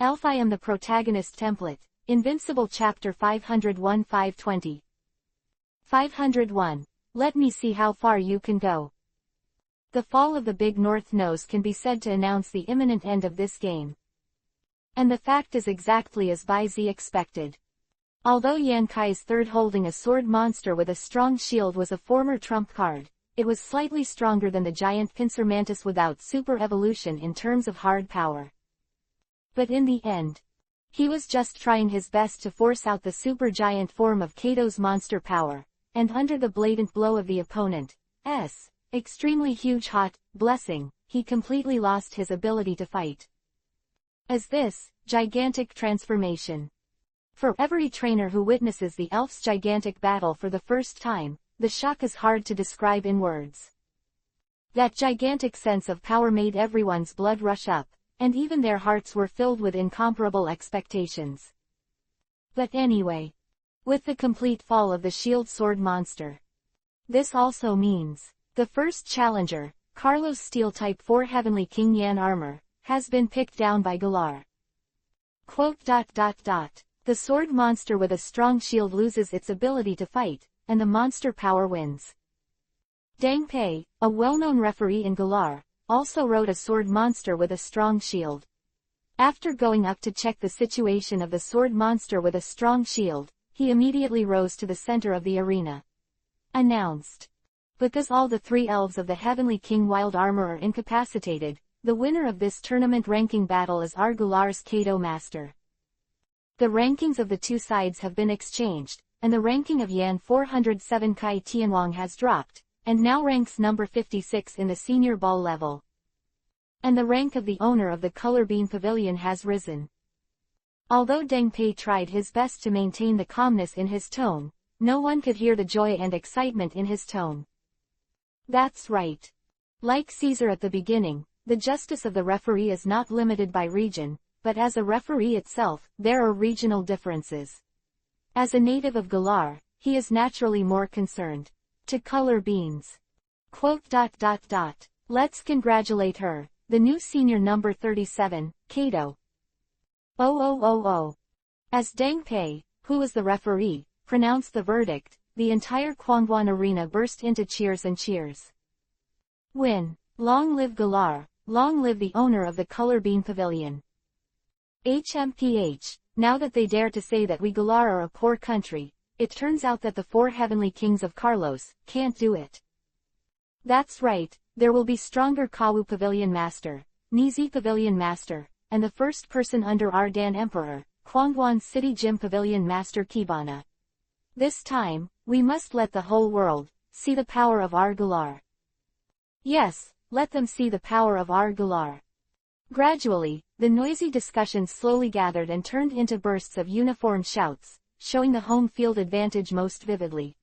Elf I am the protagonist template, Invincible Chapter 501 520. 501. Let me see how far you can go. The fall of the Big North Nose can be said to announce the imminent end of this game. And the fact is exactly as Bai Zi expected. Although Yan Kai's third holding a sword monster with a strong shield was a former trump card, it was slightly stronger than the giant pincer mantis without super evolution in terms of hard power. But in the end, he was just trying his best to force out the super giant form of Kato's monster power, and under the blatant blow of the opponent's extremely huge hot blessing, he completely lost his ability to fight. As this gigantic transformation. For every trainer who witnesses the elf's gigantic battle for the first time, the shock is hard to describe in words. That gigantic sense of power made everyone's blood rush up, and even their hearts were filled with incomparable expectations. But anyway, with the complete fall of the shield sword monster, this also means the first challenger, Carlos Steel Type 4 Heavenly King Yan Armor, has been picked down by Galar. The sword monster with a strong shield loses its ability to fight, and the monster power wins. Dang Pei, a well-known referee in Galar, also wrote a sword monster with a strong shield. After going up to check the situation of the sword monster with a strong shield, he immediately rose to the center of the arena. Announced. Because all the three elves of the Heavenly King Wild Armor are incapacitated, the winner of this tournament ranking battle is Galar's Kato Master. The rankings of the two sides have been exchanged, and the ranking of Yan 407 Kai Tianwang has dropped, and now ranks number 56 in the senior ball level. And the rank of the owner of the Color Bean Pavilion has risen. Although Deng Pei tried his best to maintain the calmness in his tone, no one could hear the joy and excitement in his tone. That's right. Like Caesar at the beginning, the justice of the referee is not limited by region, but as a referee itself, there are regional differences. As a native of Galar, he is naturally more concerned to color beans. Let's congratulate her, the new senior number 37, Kato. As Deng Pei, who was the referee, pronounced the verdict, the entire Kwangwon arena burst into cheers and cheers. Win! Long live Galar, long live the owner of the Color Bean Pavilion. HMPH, now that they dare to say that we Galar are a poor country, it turns out that the four heavenly kings of Carlos can't do it. That's right, there will be stronger Kawu Pavilion Master, Nizi Pavilion Master, and the first person under Ardan Emperor, Kwangwon City Gym Pavilion Master Kibana. This time, we must let the whole world see the power of our Galar. Yes, let them see the power of our Galar. Gradually, the noisy discussion slowly gathered and turned into bursts of uniform shouts, showing the home field advantage most vividly.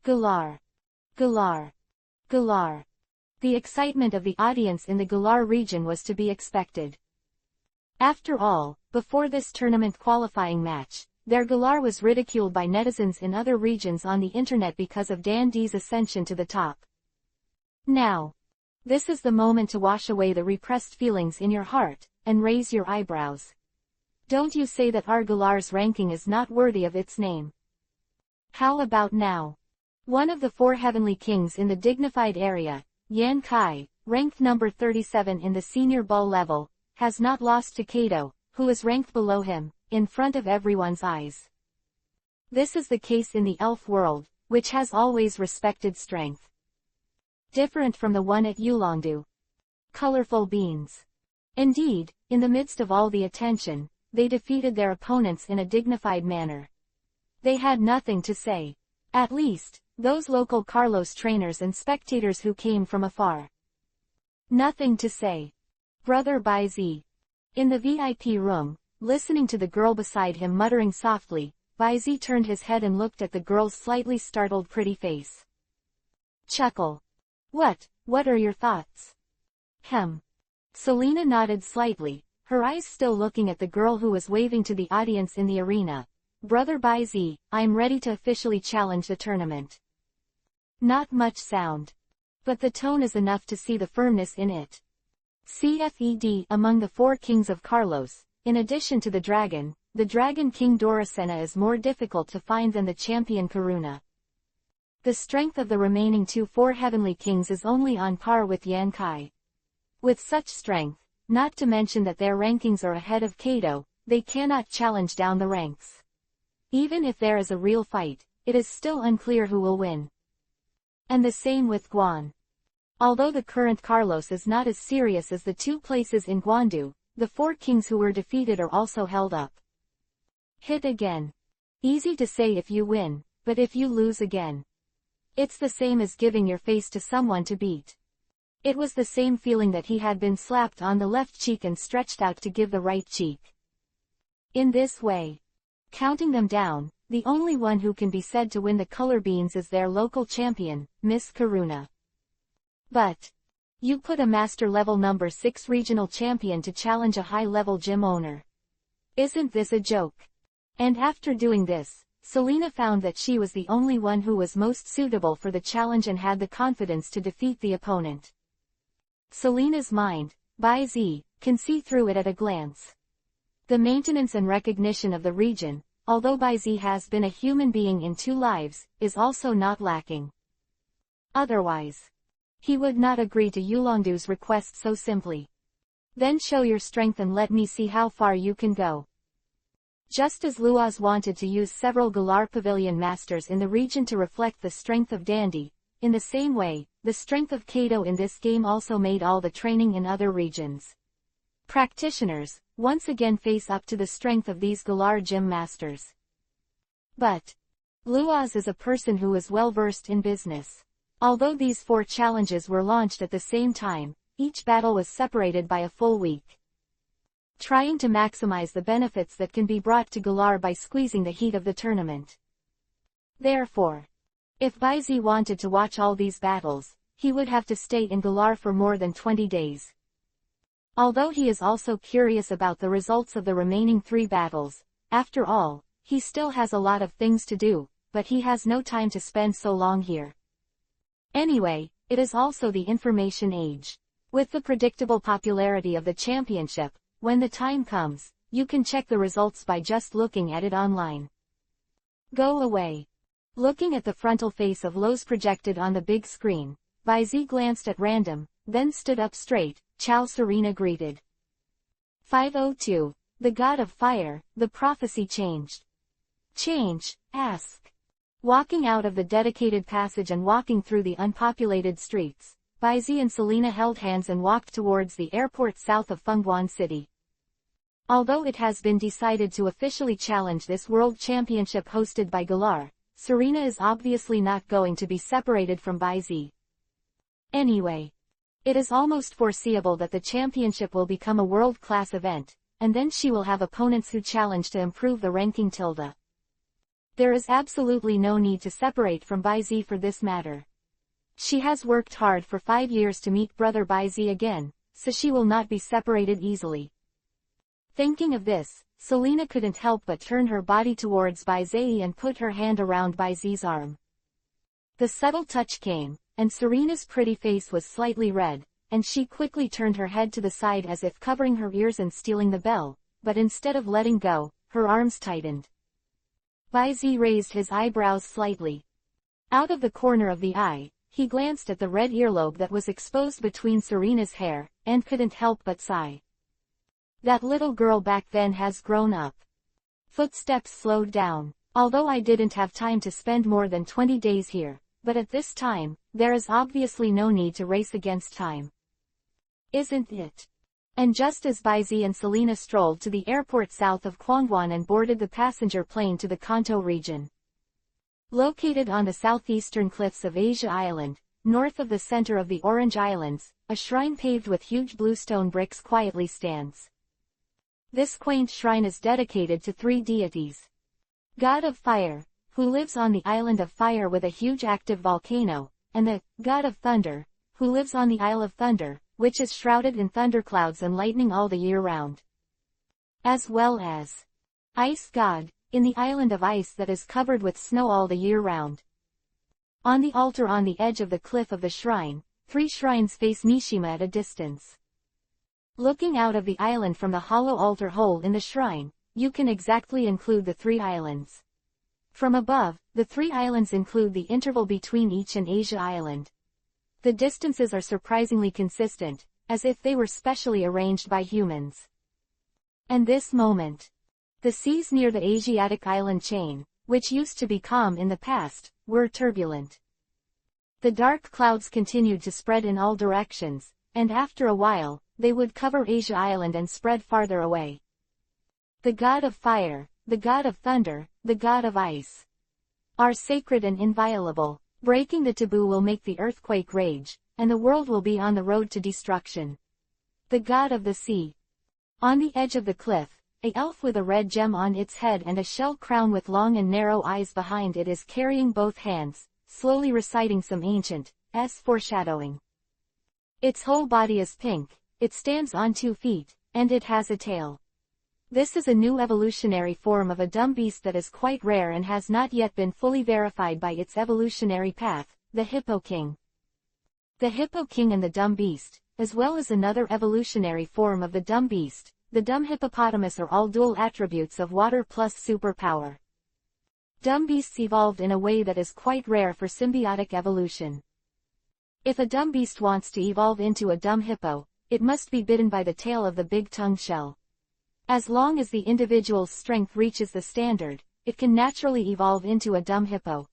Galar! Galar! Galar! The excitement of the audience in the Galar region was to be expected. After all, before this tournament qualifying match, their Galar was ridiculed by netizens in other regions on the internet because of Dan D's ascension to the top. Now, this is the moment to wash away the repressed feelings in your heart, and raise your eyebrows. Don't you say that our Galar's ranking is not worthy of its name. How about now? One of the four heavenly kings in the dignified area, Yan Kai, ranked number 37 in the senior ball level, has not lost to Kato, who is ranked below him, in front of everyone's eyes. This is the case in the elf world, which has always respected strength. Different from the one at Yulongdu. Colorful beans. Indeed, in the midst of all the attention, they defeated their opponents in a dignified manner. They had nothing to say. At least, those local Carlos trainers and spectators who came from afar. Nothing to say. Brother Bai Zi. In the VIP room, listening to the girl beside him muttering softly, Bai Zi turned his head and looked at the girl's slightly startled pretty face. Chuckle. What are your thoughts? Selena nodded slightly, her eyes still looking at the girl who was waving to the audience in the arena. Brother Bai Zi, I'm ready to officially challenge the tournament. Not much sound. But the tone is enough to see the firmness in it. CFED among the four kings of Carlos, In addition to the dragon king Dorasena is more difficult to find than the champion Karuna. The strength of the remaining 4 heavenly kings is only on par with Yankai. With such strength, not to mention that their rankings are ahead of Kobo, they cannot challenge down the ranks. Even if there is a real fight, it is still unclear who will win. And the same with Guan. Although the current Carlos is not as serious as the 2 places in Guandu, the 4 kings who were defeated are also held up. Hit again. Easy to say if you win, but if you lose again. It's the same as giving your face to someone to beat. It was the same feeling that he had been slapped on the left cheek and stretched out to give the right cheek. In this way, counting them down, the only one who can be said to win the color beans is their local champion, Miss Karuna. But you put a master level number 6 regional champion to challenge a high-level gym owner. Isn't this a joke? And after doing this, Selena found that she was the only one who was most suitable for the challenge and had the confidence to defeat the opponent. Selena's mind, by Z, can see through it at a glance. The maintenance and recognition of the region, although Bai Z has been a human being in 2 lives, is also not lacking. Otherwise, he would not agree to Yulongdu's request so simply. Then show your strength and let me see how far you can go. Just as Luoz wanted to use several Galar Pavilion masters in the region to reflect the strength of Dandy, in the same way, the strength of Kobo in this game also made all the training in other regions. Practitioners, once again face up to the strength of these Galar gym masters. But Luoz is a person who is well versed in business. Although these 4 challenges were launched at the same time, each battle was separated by a full week. Trying to maximize the benefits that can be brought to Galar by squeezing the heat of the tournament. Therefore, if Baizi wanted to watch all these battles, he would have to stay in Galar for more than 20 days. Although he is also curious about the results of the remaining 3 battles, after all, he still has a lot of things to do, but he has no time to spend so long here. Anyway, it is also the information age. With the predictable popularity of the championship, when the time comes, you can check the results by just looking at it online. Go away. Looking at the frontal face of Lowe's projected on the big screen, Bai Z glanced at random, then stood up straight. Chao Serena greeted. 502. The God of Fire, the prophecy changed. Change, ask. Walking out of the dedicated passage and walking through the unpopulated streets, Bai Z and Selena held hands and walked towards the airport south of Fengguan City. Although it has been decided to officially challenge this World Championship hosted by Galar, Serena is obviously not going to be separated from Bai Z. Anyway, it is almost foreseeable that the championship will become a world-class event, and then she will have opponents who challenge to improve the ranking tilde. There is absolutely no need to separate from Bai Z for this matter. She has worked hard for 5 years to meet brother Bai Z again, so she will not be separated easily. Thinking of this, Selena couldn't help but turn her body towards Bai Z and put her hand around Bai Z's arm. The subtle touch came, and Serena's pretty face was slightly red, and she quickly turned her head to the side as if covering her ears and stealing the bell, but instead of letting go, her arms tightened. Bai Z raised his eyebrows slightly. Out of the corner of the eye, he glanced at the red earlobe that was exposed between Serena's hair, and couldn't help but sigh. That little girl back then has grown up. Footsteps slowed down. Although I didn't have time to spend more than 20 days here, but at this time, there is obviously no need to race against time. Isn't it? And just as Bai Z and Selena strolled to the airport south of Kwangwon and boarded the passenger plane to the Kanto region. Located on the southeastern cliffs of Asia Island, north of the center of the Orange Islands, a shrine paved with huge bluestone bricks quietly stands. This quaint shrine is dedicated to 3 deities. God of Fire, who lives on the island of Fire with a huge active volcano, and the God of Thunder, who lives on the Isle of Thunder, which is shrouded in thunderclouds and lightning all the year round. As well as Ice God, in the island of ice that is covered with snow all the year round. On the altar on the edge of the cliff of the shrine, 3 shrines face Mishima at a distance. Looking out of the island from the hollow altar hole in the shrine, you can exactly include the 3 islands. From above, the 3 islands include the interval between each and Asia Island. The distances are surprisingly consistent, as if they were specially arranged by humans. And this moment. The seas near the Asiatic island chain, which used to be calm in the past, were turbulent. The dark clouds continued to spread in all directions, and after a while, they would cover Asia Island and spread farther away. The god of fire, the god of thunder, the god of ice are sacred and inviolable. Breaking the taboo will make the earthquake rage, and the world will be on the road to destruction. The god of the sea. On the edge of the cliff, an elf with a red gem on its head and a shell crown with long and narrow eyes behind it is carrying both hands, slowly reciting some ancient foreshadowing. Its whole body is pink, it stands on 2 feet, and it has a tail. This is a new evolutionary form of a dumb beast that is quite rare and has not yet been fully verified by its evolutionary path, the Hippo King. The Hippo King and the dumb beast, as well as another evolutionary form of the dumb beast, the dumb hippopotamus, are all dual attributes of water plus superpower. Dumb beasts evolved in a way that is quite rare for symbiotic evolution. If a dumb beast wants to evolve into a dumb hippo, it must be bitten by the tail of the big tongue shell. As long as the individual's strength reaches the standard, it can naturally evolve into a dumb hippo.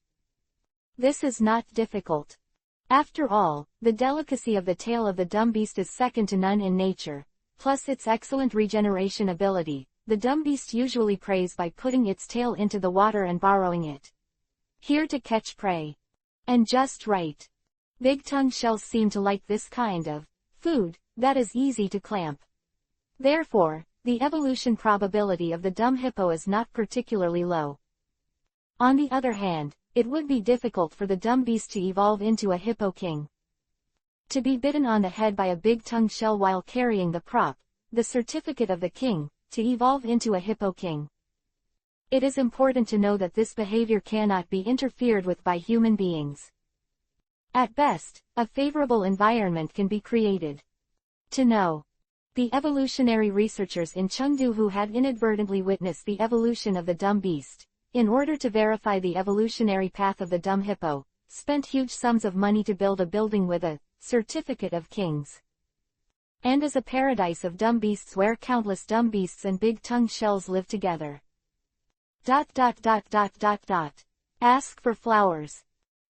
This is not difficult. After all, the delicacy of the tail of the dumb beast is second to none in nature, plus its excellent regeneration ability. The dumb beast usually preys by putting its tail into the water and burrowing it here to catch prey. And just right. Big tongue shells seem to like this kind of food that is easy to clamp. Therefore, the evolution probability of the dumb hippo is not particularly low. On the other hand, it would be difficult for the dumb beast to evolve into a hippo king. To be bitten on the head by a big tongue shell while carrying the prop, the certificate of the king, to evolve into a hippo king. It is important to know that this behavior cannot be interfered with by human beings. At best, a favorable environment can be created. To know. The evolutionary researchers in Chengdu who had inadvertently witnessed the evolution of the dumb beast, in order to verify the evolutionary path of the dumb hippo, spent huge sums of money to build a building with a certificate of kings. And as a paradise of dumb beasts where countless dumb beasts and big tongue shells live together. Ask for flowers.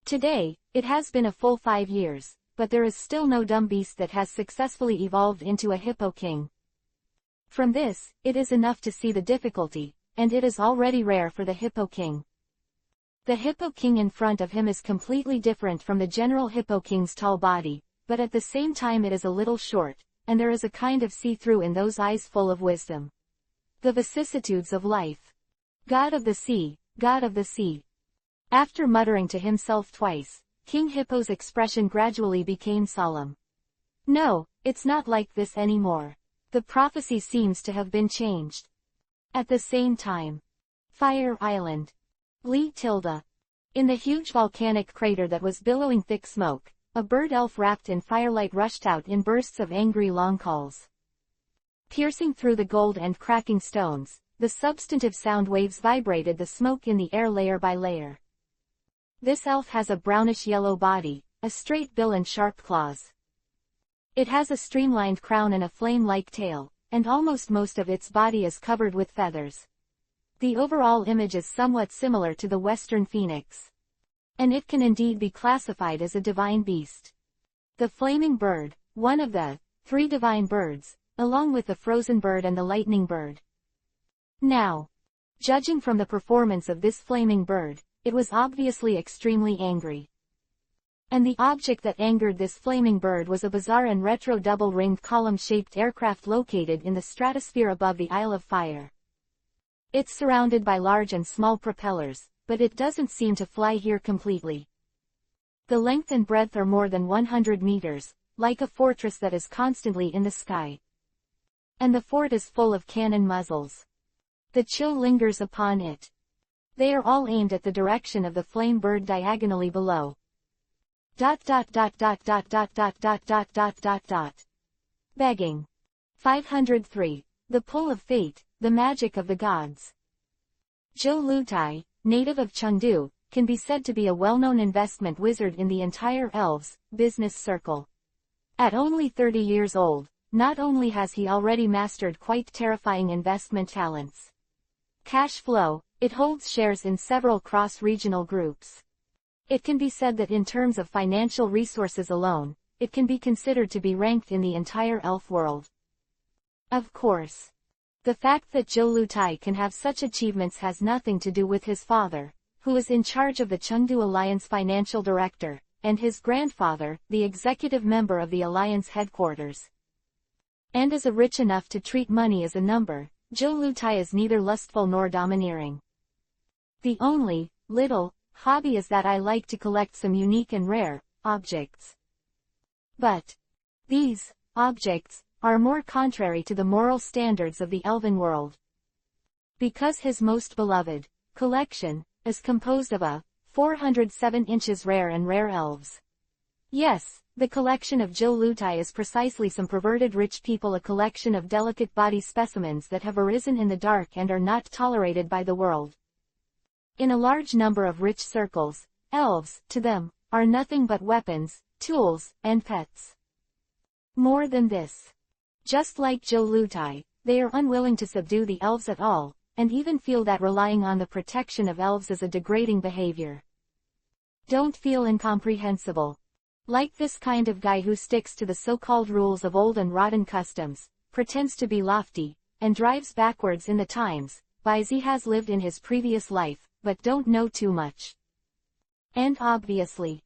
Today, it has been a full 5 years, but there is still no dumb beast that has successfully evolved into a hippo king. From this, it is enough to see the difficulty, and it is already rare for the hippo king. The hippo king in front of him is completely different from the general hippo king's tall body, but at the same time it is a little short, and there is a kind of see-through in those eyes full of wisdom. The vicissitudes of life. God of the sea, God of the sea. After muttering to himself twice, King Hippo's expression gradually became solemn. No, it's not like this anymore. The prophecy seems to have been changed. At the same time. Fire Island. Tilde. In the huge volcanic crater that was billowing thick smoke, a bird elf wrapped in firelight rushed out in bursts of angry long calls. Piercing through the gold and cracking stones, the substantive sound waves vibrated the smoke in the air layer by layer. This elf has a brownish-yellow body, a straight bill and sharp claws. It has a streamlined crown and a flame-like tail, and almost most of its body is covered with feathers. The overall image is somewhat similar to the western phoenix. And it can indeed be classified as a divine beast. The flaming bird, one of the 3 divine birds, along with the frozen bird and the lightning bird. Now, judging from the performance of this flaming bird, it was obviously extremely angry. And the object that angered this flaming bird was a bizarre and retro double-ringed column-shaped aircraft located in the stratosphere above the Isle of Fire. It's surrounded by large and small propellers, but it doesn't seem to fly here completely. The length and breadth are more than 100 meters, like a fortress that is constantly in the sky. And the fort is full of cannon muzzles. The chill lingers upon it. They are all aimed at the direction of the flame bird diagonally below. Begging. 503. The Pull of Fate, the Magic of the Gods. Zhou Lutai, native of Chengdu, can be said to be a well-known investment wizard in the entire elves business circle. At only 30 years old, not only has he already mastered quite terrifying investment talents. Cash flow, it holds shares in several cross-regional groups. It can be said that in terms of financial resources alone, it can be considered to be ranked in the entire elf world. Of course, the fact that Zhou Lutai can have such achievements has nothing to do with his father, who is in charge of the Chengdu Alliance financial director, and his grandfather, the executive member of the Alliance headquarters. And as a rich enough to treat money as a number, Zhou Lutai is neither lustful nor domineering. The only, little, hobby is that I like to collect some unique and rare, objects. But these objects are more contrary to the moral standards of the elven world. Because his most beloved collection is composed of 407 inches rare and rare elves. Yes, the collection of Zhou Lutai is precisely some perverted rich people, a collection of delicate body specimens that have arisen in the dark and are not tolerated by the world. In a large number of rich circles, elves, to them, are nothing but weapons, tools, and pets. More than this. Just like Zhou Lutai, they are unwilling to subdue the elves at all, and even feel that relying on the protection of elves is a degrading behavior. Don't feel incomprehensible. Like this kind of guy who sticks to the so-called rules of old and rotten customs, pretends to be lofty, and drives backwards in the times, Baizi has lived in his previous life, but don't know too much. And obviously,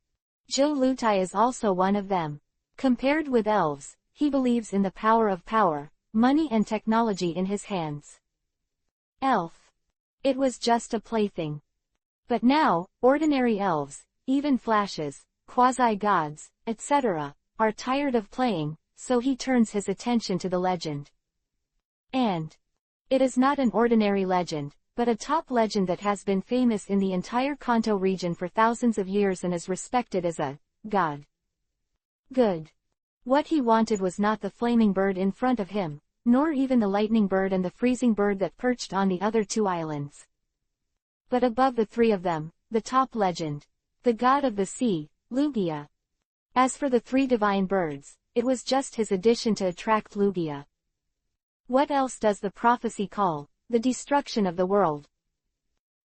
Zhou Lutai is also one of them. Compared with elves, he believes in the power of power, money and technology in his hands. Elf. It was just a plaything. But now, ordinary elves, even flashes, quasi-gods, etc., are tired of playing, so he turns his attention to the legend. And it is not an ordinary legend, but a top legend that has been famous in the entire Kanto region for thousands of years and is respected as a god. Good. What he wanted was not the flaming bird in front of him, nor even the lightning bird and the freezing bird that perched on the other two islands. But above the three of them, the top legend, the god of the sea, Lugia. As for the three divine birds, it was just his addition to attract Lugia. What else does the prophecy call? The destruction of the world.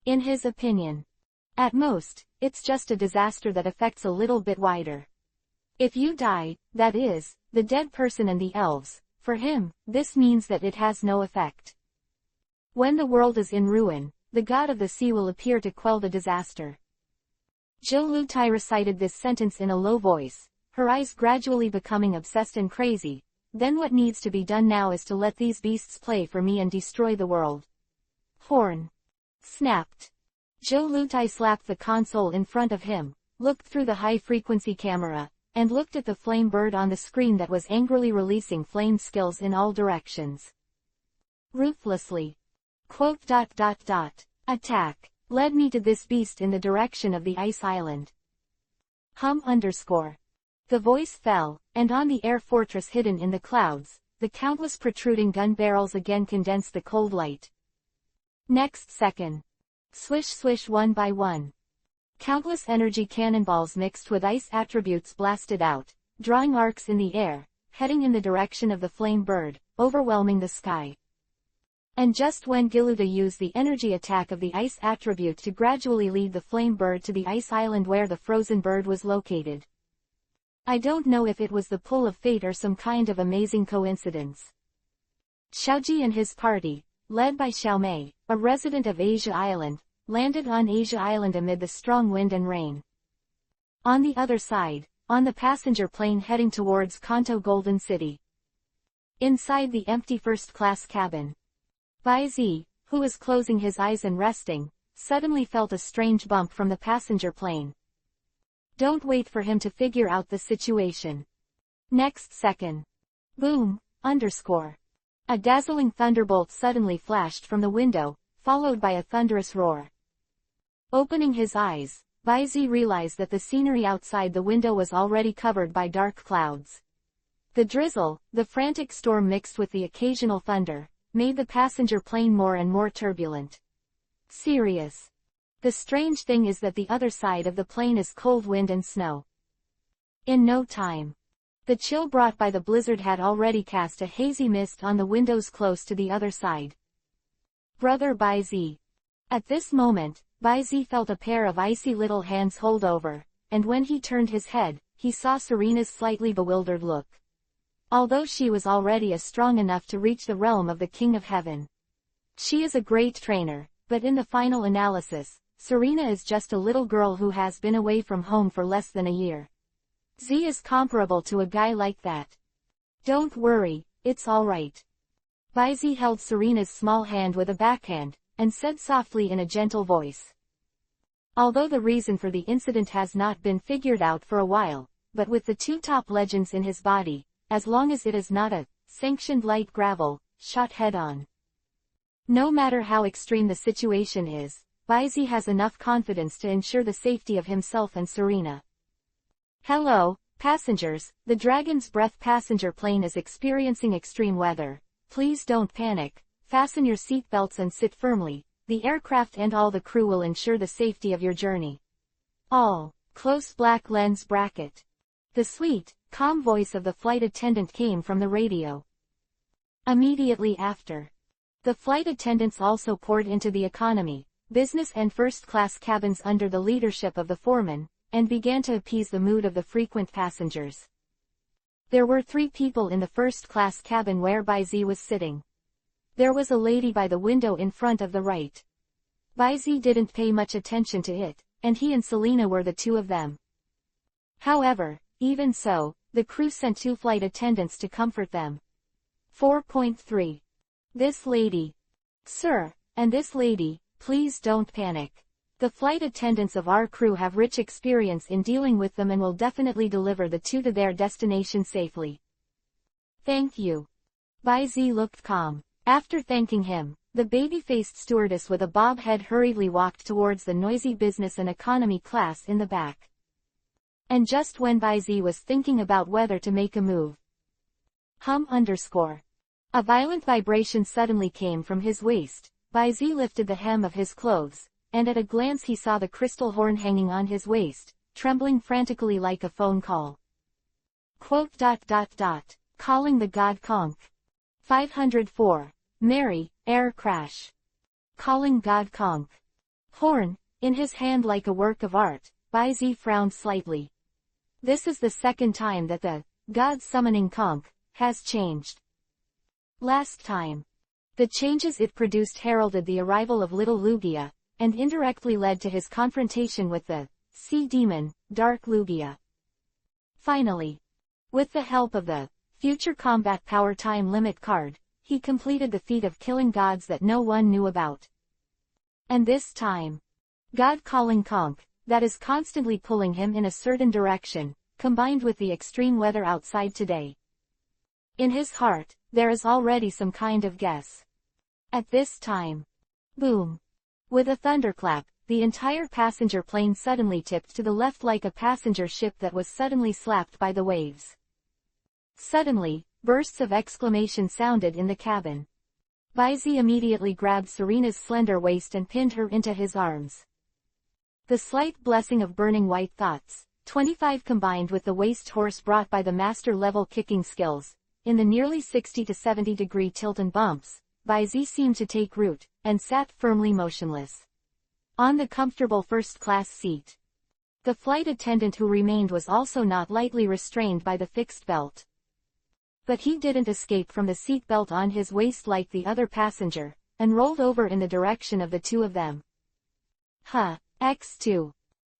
In his opinion. At most, it's just a disaster that affects a little bit wider. If you die, that is, the dead person and the elves, for him, this means that it has no effect. When the world is in ruin, the god of the sea will appear to quell the disaster. Zhou Lutai recited this sentence in a low voice, her eyes gradually becoming obsessed and crazy. Then what needs to be done now is to let these beasts play for me and destroy the world. Horn. Snapped. Zhou Lutai slapped the console in front of him, looked through the high-frequency camera, and looked at the flame bird on the screen that was angrily releasing flame skills in all directions. Ruthlessly. Attack. Led me to this beast in the direction of the ice island. The voice fell, and on the air fortress hidden in the clouds, the countless protruding gun barrels again condensed the cold light. Next second. Swish swish one by one. Countless energy cannonballs mixed with ice attributes blasted out, drawing arcs in the air, heading in the direction of the flame bird, overwhelming the sky. And just when Giluda used the energy attack of the ice attribute to gradually lead the flame bird to the ice island where the frozen bird was located. I don't know if it was the pull of fate or some kind of amazing coincidence. Xiaoji and his party, led by Xiaomei, a resident of Asia Island, landed on Asia Island amid the strong wind and rain. On the other side, on the passenger plane heading towards Kanto Golden City. Inside the empty first-class cabin, Baizi, who was closing his eyes and resting, suddenly felt a strange bump from the passenger plane. Don't wait for him to figure out the situation. Next second. Boom, A dazzling thunderbolt suddenly flashed from the window, followed by a thunderous roar. Opening his eyes, Baizi realized that the scenery outside the window was already covered by dark clouds. The drizzle, the frantic storm mixed with the occasional thunder, made the passenger plane more and more turbulent. Serious. The strange thing is that the other side of the plane is cold wind and snow. In no time. The chill brought by the blizzard had already cast a hazy mist on the windows close to the other side. Brother Baizi. At this moment, Baizi felt a pair of icy little hands hold over, and when he turned his head, he saw Serena's slightly bewildered look. Although she was already strong enough to reach the realm of the King of Heaven. She is a great trainer, but in the final analysis, Serena is just a little girl who has been away from home for less than a year. Z is comparable to a guy like that. Don't worry, it's alright. Baizi held Serena's small hand with a backhand, and said softly in a gentle voice. Although the reason for the incident has not been figured out for a while, but with the two top legends in his body, as long as it is not a sanctioned light gravel shot head-on. No matter how extreme the situation is, Baizi has enough confidence to ensure the safety of himself and Serena. Hello, passengers, the Dragon's Breath passenger plane is experiencing extreme weather. Please don't panic, fasten your seatbelts and sit firmly. The aircraft and all the crew will ensure the safety of your journey. All, close black lens bracket. The sweet, calm voice of the flight attendant came from the radio. Immediately after, the flight attendants also poured into the economy, business and first-class cabins under the leadership of the foreman, and began to appease the mood of the frequent passengers. There were 3 people in the first-class cabin where Baizi was sitting. There was a lady by the window in front of the right. Baizi didn't pay much attention to it, and he and Selena were the 2 of them. However, even so, the crew sent 2 flight attendants to comfort them. 4.3. This lady. Sir, and this lady, please don't panic. The flight attendants of our crew have rich experience in dealing with them and will definitely deliver the 2 to their destination safely. Thank you. Baizi looked calm. After thanking him, the baby-faced stewardess with a bob head hurriedly walked towards the noisy business and economy class in the back. And just when Baizi was thinking about whether to make a move. A violent vibration suddenly came from his waist. Baizi lifted the hem of his clothes, and at a glance he saw the crystal horn hanging on his waist, trembling frantically like a phone call. Calling the god Conch. 504. Mary, air crash. Calling god Conch. Horn, in his hand like a work of art. Baizi frowned slightly. This is the second time that the god summoning Conch has changed. Last time, the changes it produced heralded the arrival of little Lugia, and indirectly led to his confrontation with the sea demon, Dark Lugia. Finally, with the help of the future combat power time limit card, he completed the feat of killing gods that no one knew about. And this time, God calling Conch, that is constantly pulling him in a certain direction, combined with the extreme weather outside today. In his heart, there is already some kind of guess. At this time, boom. With a thunderclap, the entire passenger plane suddenly tipped to the left like a passenger ship that was suddenly slapped by the waves. Suddenly, bursts of exclamation sounded in the cabin. Baizi immediately grabbed Serena's slender waist and pinned her into his arms. The slight blessing of burning white thoughts, 25 combined with the waist horse brought by the master-level kicking skills, in the nearly 60 to 70 degree tilt and bumps, Baizi seemed to take root, and sat firmly motionless. On the comfortable first-class seat. The flight attendant who remained was also not lightly restrained by the fixed belt. But he didn't escape from the seat belt on his waist like the other passenger, and rolled over in the direction of the 2 of them. X2.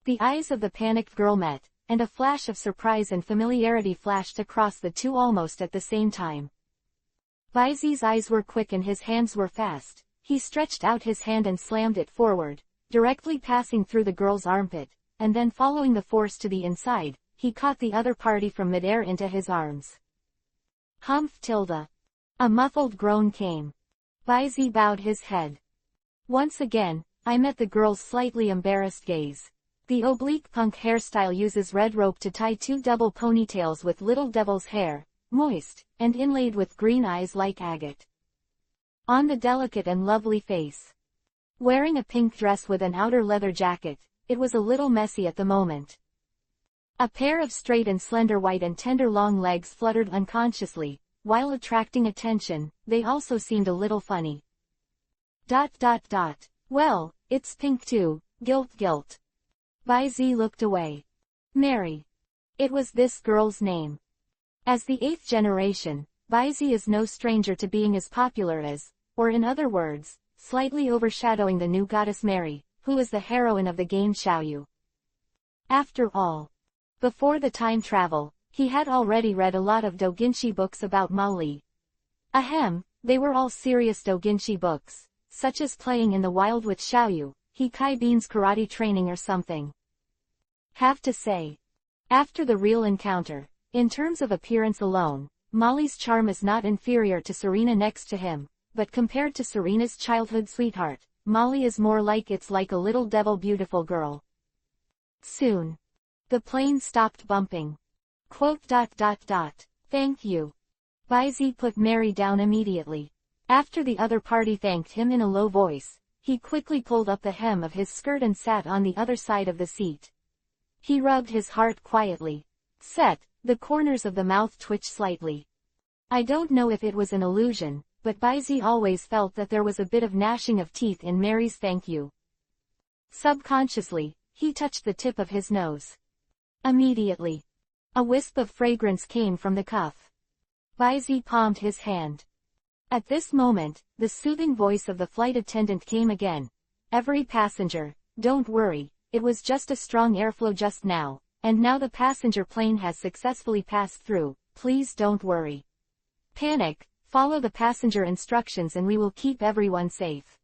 The eyes of the panicked girl met, and a flash of surprise and familiarity flashed across the 2 almost at the same time. Baizi's eyes were quick and his hands were fast. He stretched out his hand and slammed it forward, directly passing through the girl's armpit, and then following the force to the inside, he caught the other party from midair into his arms. A muffled groan came. Baizi bowed his head. Once again, I met the girl's slightly embarrassed gaze. The oblique punk hairstyle uses red rope to tie 2 double ponytails with little devil's hair, moist, and inlaid with green eyes like agate. On the delicate and lovely face. Wearing a pink dress with an outer leather jacket, it was a little messy at the moment. A pair of straight and slender white and tender long legs fluttered unconsciously, while attracting attention. They also seemed a little funny. ... Well, it's pink too, gilt. Baizi looked away. Mary. It was this girl's name. As the 8th generation, Baizi is no stranger to being as popular as, or in other words, slightly overshadowing the new goddess Mary, who is the heroine of the game Xiaoyu. After all, before the time travel, he had already read a lot of doujinshi books about Mali. Ahem, they were all serious doujinshi books, such as Playing in the Wild with Xiaoyu, Hikai Bean's karate training or something. Have to say, after the real encounter, in terms of appearance alone, Molly's charm is not inferior to Serena next to him, but compared to Serena's childhood sweetheart, Molly is more like a little devil beautiful girl. Soon. The plane stopped bumping. ... Thank you. Baizi put Mary down immediately. After the other party thanked him in a low voice, he quickly pulled up the hem of his skirt and sat on the other side of the seat. He rubbed his heart quietly. The corners of the mouth twitched slightly. I don't know if it was an illusion, but Baizi always felt that there was a bit of gnashing of teeth in Mary's thank you. Subconsciously, he touched the tip of his nose. Immediately, a wisp of fragrance came from the cuff. Baizi palmed his hand. At this moment, the soothing voice of the flight attendant came again. Every passenger, don't worry, it was just a strong airflow just now, and now the passenger plane has successfully passed through, please don't worry. Panic, follow the passenger instructions and we will keep everyone safe.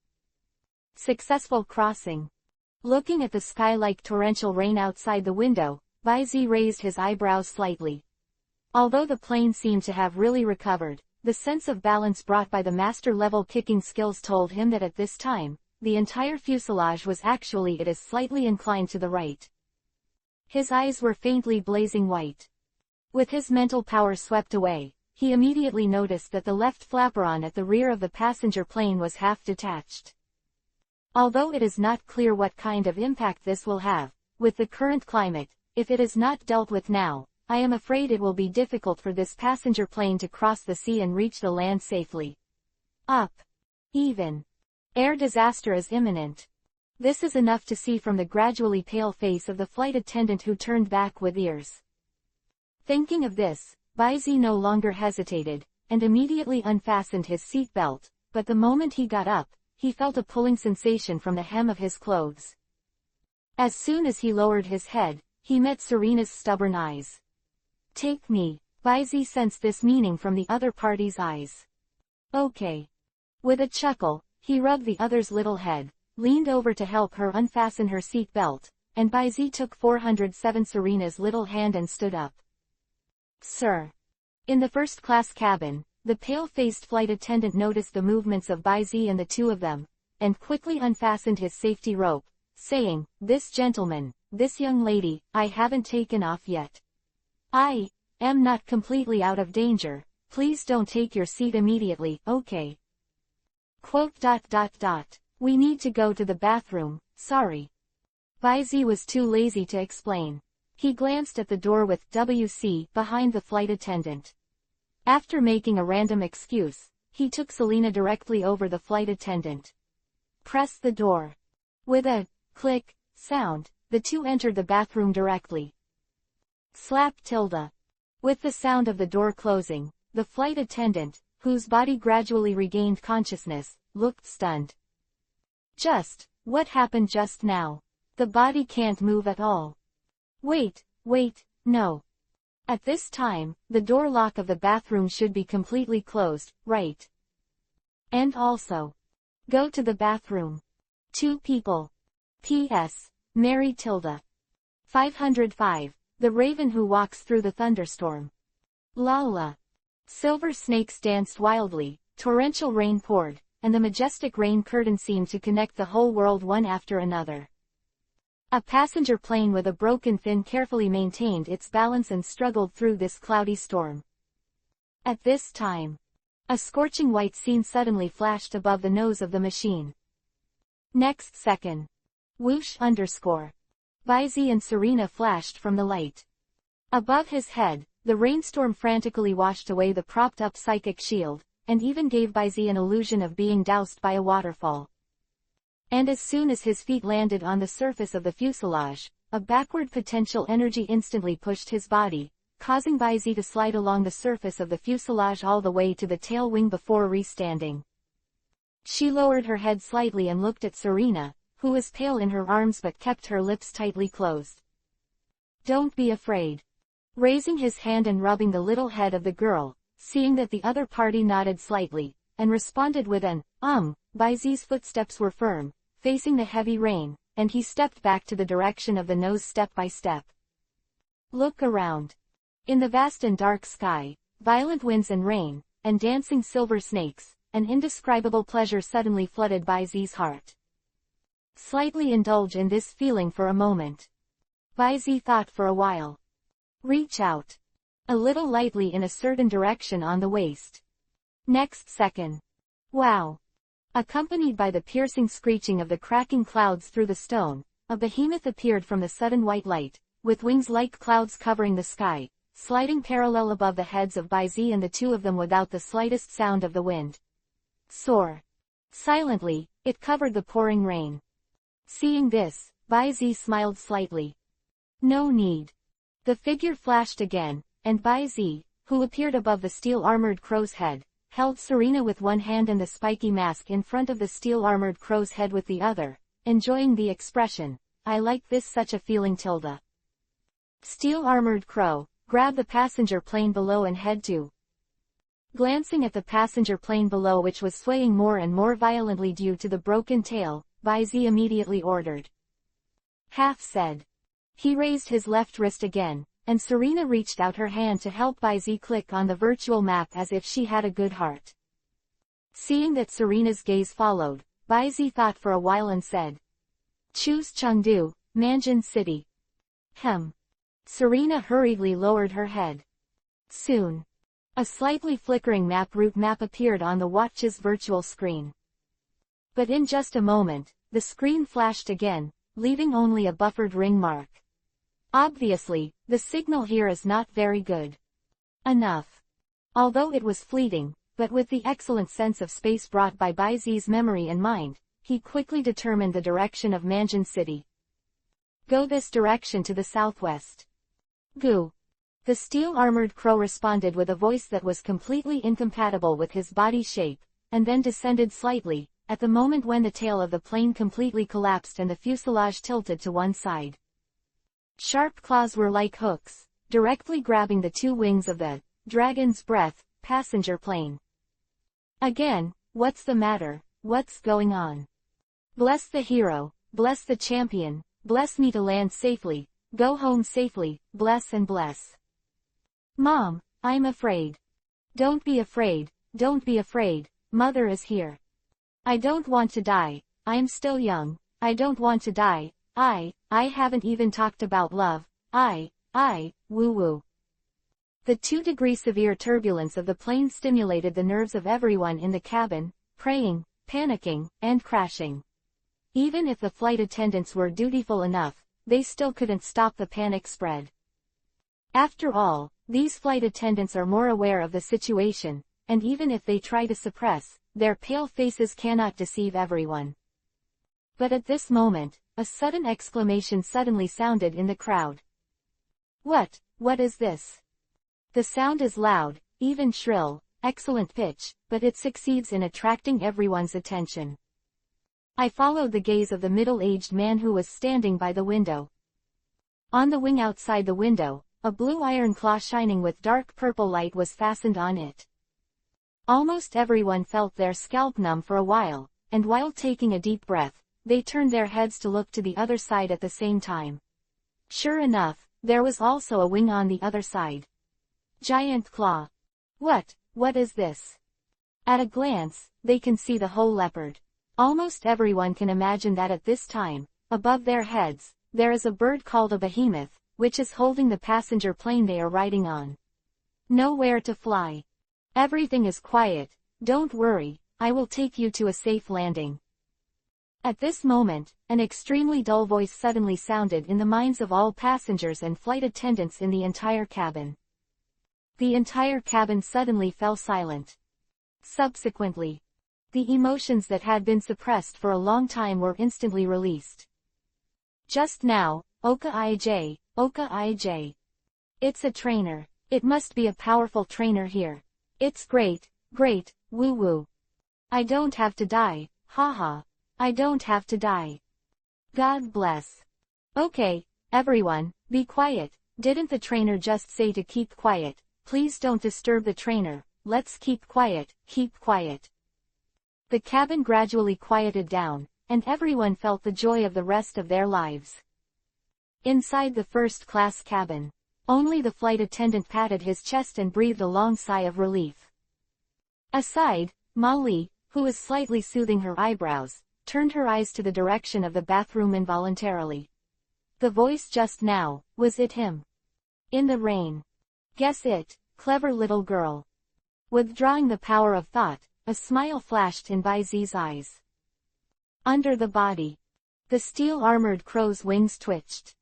Successful crossing. Looking at the sky like torrential rain outside the window, Baizi raised his eyebrows slightly. Although the plane seemed to have really recovered, the sense of balance brought by the master-level kicking skills told him that at this time, the entire fuselage was actually slightly inclined to the right. His eyes were faintly blazing white. With his mental power swept away, he immediately noticed that the left flaperon at the rear of the passenger plane was half detached. Although it is not clear what kind of impact this will have, with the current climate, if it is not dealt with now, I am afraid it will be difficult for this passenger plane to cross the sea and reach the land safely. Even. Air disaster is imminent. This is enough to see from the gradually pale face of the flight attendant who turned back with ears. Thinking of this, Baizi no longer hesitated, and immediately unfastened his seat belt, but the moment he got up, he felt a pulling sensation from the hem of his clothes. As soon as he lowered his head, he met Serena's stubborn eyes. Take me. Baizi sensed this meaning from the other party's eyes. Okay. With a chuckle, he rubbed the other's little head, leaned over to help her unfasten her seat belt, and Baizi took 407 Serena's little hand and stood up. Sir. In the first-class cabin, the pale-faced flight attendant noticed the movements of Baizi and the two of them, and quickly unfastened his safety rope, saying, this gentleman, this young lady, I haven't taken off yet. I am not completely out of danger, please don't take your seat immediately, okay? We need to go to the bathroom, sorry. Baizi was too lazy to explain. He glanced at the door with WC behind the flight attendant. After making a random excuse, he took Selena directly over the flight attendant. Press the door. With a click sound, the two entered the bathroom directly. Slap tilde. With the sound of the door closing, the flight attendant, whose body gradually regained consciousness, looked stunned. What happened just now? The body can't move at all. Wait, no. At this time, the door lock of the bathroom should be completely closed, right? And also, go to the bathroom. 2 people. P.S. Mary Tilda. 505. The raven who walks through the thunderstorm. La. Silver snakes danced wildly, torrential rain poured, and the majestic rain curtain seemed to connect the whole world one after another. A passenger plane with a broken fin carefully maintained its balance and struggled through this cloudy storm. At this time, a scorching white scene suddenly flashed above the nose of the machine. Next second, whoosh underscore. Baizi and Serena flashed from the light. Above his head, the rainstorm frantically washed away the propped-up psychic shield, and even gave Baizi an illusion of being doused by a waterfall. And as soon as his feet landed on the surface of the fuselage, a backward potential energy instantly pushed his body, causing Baizi to slide along the surface of the fuselage all the way to the tail wing before re-standing. She lowered her head slightly and looked at Serena, who was pale in her arms but kept her lips tightly closed. "Don't be afraid." Raising his hand and rubbing the little head of the girl, seeing that the other party nodded slightly, and responded with an, Baizi's footsteps were firm, facing the heavy rain, and he stepped back to the direction of the nose step by step. "Look around." In the vast and dark sky, violent winds and rain, and dancing silver snakes, an indescribable pleasure suddenly flooded Baizi's heart. Slightly indulge in this feeling for a moment. Baizi thought for a while. Reach out. A little lightly in a certain direction on the waist. Next second. Wow. Accompanied by the piercing screeching of the cracking clouds through the stone, a behemoth appeared from the sudden white light, with wings like clouds covering the sky, sliding parallel above the heads of Baizi and the two of them without the slightest sound of the wind. Soar. Silently, it covered the pouring rain. Seeing this, Baizi smiled slightly. No need. The figure flashed again, and Baizi, who appeared above the steel-armored crow's head, held Serena with one hand and the spiky mask in front of the steel-armored crow's head with the other, enjoying the expression, "I like this such a feeling tilde." Steel-armored crow, grab the passenger plane below and head to. Glancing at the passenger plane below which was swaying more and more violently due to the broken tail, Baizi immediately ordered. Half said. He raised his left wrist again, and Serena reached out her hand to help Baizi click on the virtual map as if she had a good heart. Seeing that Serena's gaze followed, Baizi thought for a while and said, "Choose Chengdu, Nanjing City." Serena hurriedly lowered her head. Soon, a slightly flickering route map appeared on the watch's virtual screen. But in just a moment, the screen flashed again, leaving only a buffered ring mark. Obviously, the signal here is not very good. Enough. Although it was fleeting, but with the excellent sense of space brought by Baizi's memory and mind, he quickly determined the direction of Nanjing City. Go this direction to the southwest. Go. The steel-armored crow responded with a voice that was completely incompatible with his body shape, and then descended slightly, at the moment when the tail of the plane completely collapsed and the fuselage tilted to one side. Sharp claws were like hooks, directly grabbing the two wings of the Dragon's Breath passenger plane. Again, what's the matter? What's going on? Bless the hero, bless the champion, bless me to land safely, go home safely, bless and bless. Mom, I'm afraid. Don't be afraid, don't be afraid, Mother is here. I don't want to die, I'm still young, I don't want to die. I haven't even talked about love, woo-woo. The 2-degree severe turbulence of the plane stimulated the nerves of everyone in the cabin, praying, panicking, and crashing. Even if the flight attendants were dutiful enough, they still couldn't stop the panic spread. After all, these flight attendants are more aware of the situation, and even if they try to suppress, their pale faces cannot deceive everyone. But at this moment, a sudden exclamation suddenly sounded in the crowd. What is this? The sound is loud, even shrill, excellent pitch, but it succeeds in attracting everyone's attention. I followed the gaze of the middle-aged man who was standing by the window. On the wing outside the window, a blue iron claw shining with dark purple light was fastened on it. Almost everyone felt their scalp numb for a while, and while taking a deep breath, they turned their heads to look to the other side at the same time. Sure enough, there was also a wing on the other side. Giant claw. What is this? At a glance, they can see the whole leopard. Almost everyone can imagine that at this time, above their heads, there is a bird called a behemoth, which is holding the passenger plane they are riding on. Nowhere to fly. Everything is quiet, don't worry, I will take you to a safe landing. At this moment, an extremely dull voice suddenly sounded in the minds of all passengers and flight attendants in the entire cabin. The entire cabin suddenly fell silent. Subsequently, the emotions that had been suppressed for a long time were instantly released. Just now, Oka IJ, Oka IJ. It's a trainer. It must be a powerful trainer here. It's great, great, woo woo. I don't have to die, haha. I don't have to die. God bless. Okay, everyone, be quiet. Didn't the trainer just say to keep quiet? Please don't disturb the trainer. Let's keep quiet, keep quiet. The cabin gradually quieted down, and everyone felt the joy of the rest of their lives. Inside the first-class cabin, only the flight attendant patted his chest and breathed a long sigh of relief. Aside, Molly, who was slightly soothing her eyebrows, turned her eyes to the direction of the bathroom involuntarily. The voice just now, was it him? In the rain. Guess it, clever little girl. Withdrawing the power of thought, a smile flashed in Bai Zi's eyes. Under the body. The steel-armored crow's wings twitched.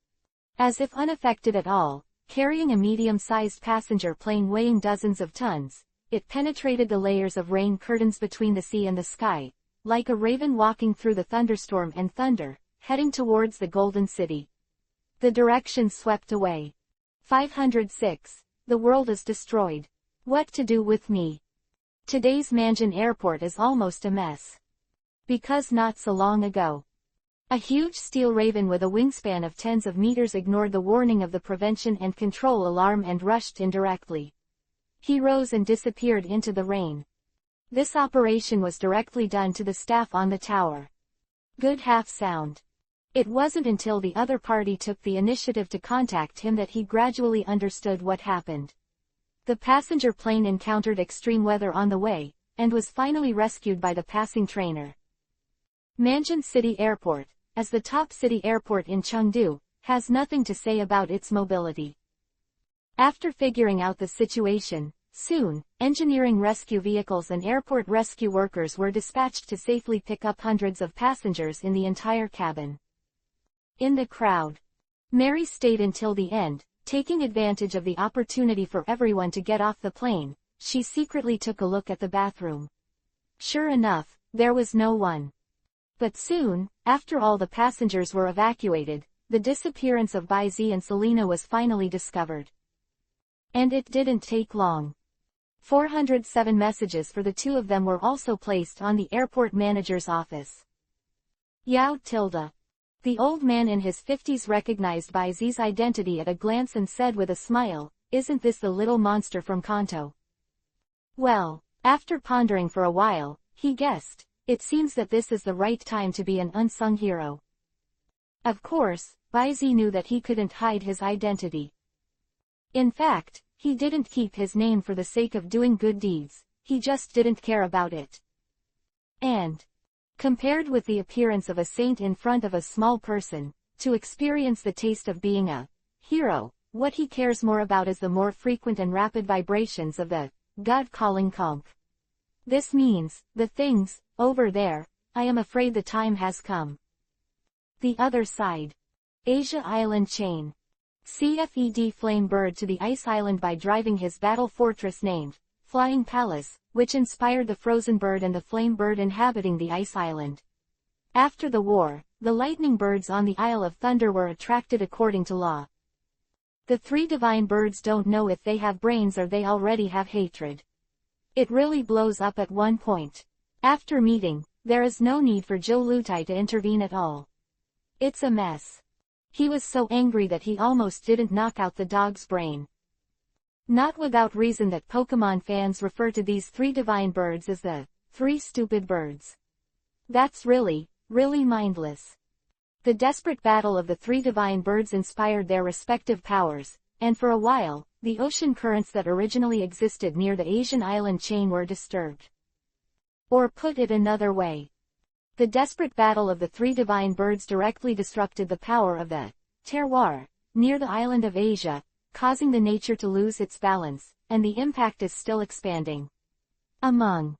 As if unaffected at all, carrying a medium-sized passenger plane weighing dozens of tons, it penetrated the layers of rain curtains between the sea and the sky, like a raven walking through the thunderstorm and thunder, heading towards the Golden City. The direction swept away. 506. The world is destroyed. What to do with me? Today's Manjin Airport is almost a mess. Because not so long ago, a huge steel raven with a wingspan of tens of meters ignored the warning of the prevention and control alarm and rushed in directly. He rose and disappeared into the rain. This operation was directly done to the staff on the tower. Good half sound. It wasn't until the other party took the initiative to contact him that he gradually understood what happened. The passenger plane encountered extreme weather on the way, and was finally rescued by the passing trainer. Manjin City Airport, as the top city airport in Chengdu, has nothing to say about its mobility. After figuring out the situation, soon, engineering rescue vehicles and airport rescue workers were dispatched to safely pick up hundreds of passengers in the entire cabin. In the crowd, Mary stayed until the end, taking advantage of the opportunity for everyone to get off the plane. She secretly took a look at the bathroom. Sure enough, there was no one. But soon, after all the passengers were evacuated, the disappearance of Bai Zi and Selena was finally discovered. And it didn't take long. 407 messages for the two of them were also placed on the airport manager's office. Yao tilde. The old man in his 50s recognized Bai Zi's identity at a glance and said with a smile, "Isn't this the little monster from Kanto?" Well, after pondering for a while, he guessed, it seems that this is the right time to be an unsung hero. Of course, Bai Zi knew that he couldn't hide his identity. In fact, he didn't keep his name for the sake of doing good deeds, he just didn't care about it. And, compared with the appearance of a saint in front of a small person, to experience the taste of being a hero, what he cares more about is the more frequent and rapid vibrations of the God-calling conch. This means, the things, over there, I am afraid the time has come. The other side. Asia Island Chain. CFED Flame Bird to the Ice Island by driving his battle fortress named Flying Palace, which inspired the Frozen Bird and the Flame Bird inhabiting the Ice Island. After the war, the lightning birds on the Isle of Thunder were attracted according to law. The three divine birds don't know if they have brains or they already have hatred. It really blows up at one point. After meeting, there is no need for Zhou Lutai to intervene at all. It's a mess. He was so angry that he almost didn't knock out the dog's brain. Not without reason that Pokemon fans refer to these three divine birds as the three stupid birds. That's really, really mindless. The desperate battle of the three divine birds inspired their respective powers, and for a while, the ocean currents that originally existed near the Asian island chain were disturbed. Or put it another way. The desperate battle of the three divine birds directly disrupted the power of the terroir near the island of Asia, causing the nature to lose its balance, and the impact is still expanding. Among.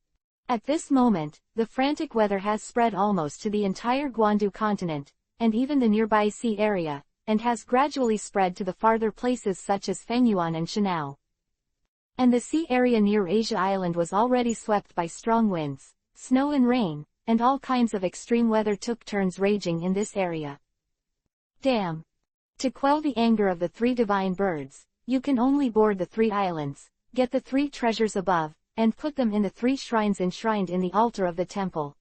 At this moment, the frantic weather has spread almost to the entire Guandu continent, and even the nearby sea area, and has gradually spread to the farther places such as Fengyuan and Shanao. And the sea area near Asia Island was already swept by strong winds, snow and rain, and all kinds of extreme weather took turns raging in this area. Damn! To quell the anger of the 3 divine birds, you can only board the 3 islands, get the 3 treasures above, and put them in the 3 shrines enshrined in the altar of the temple.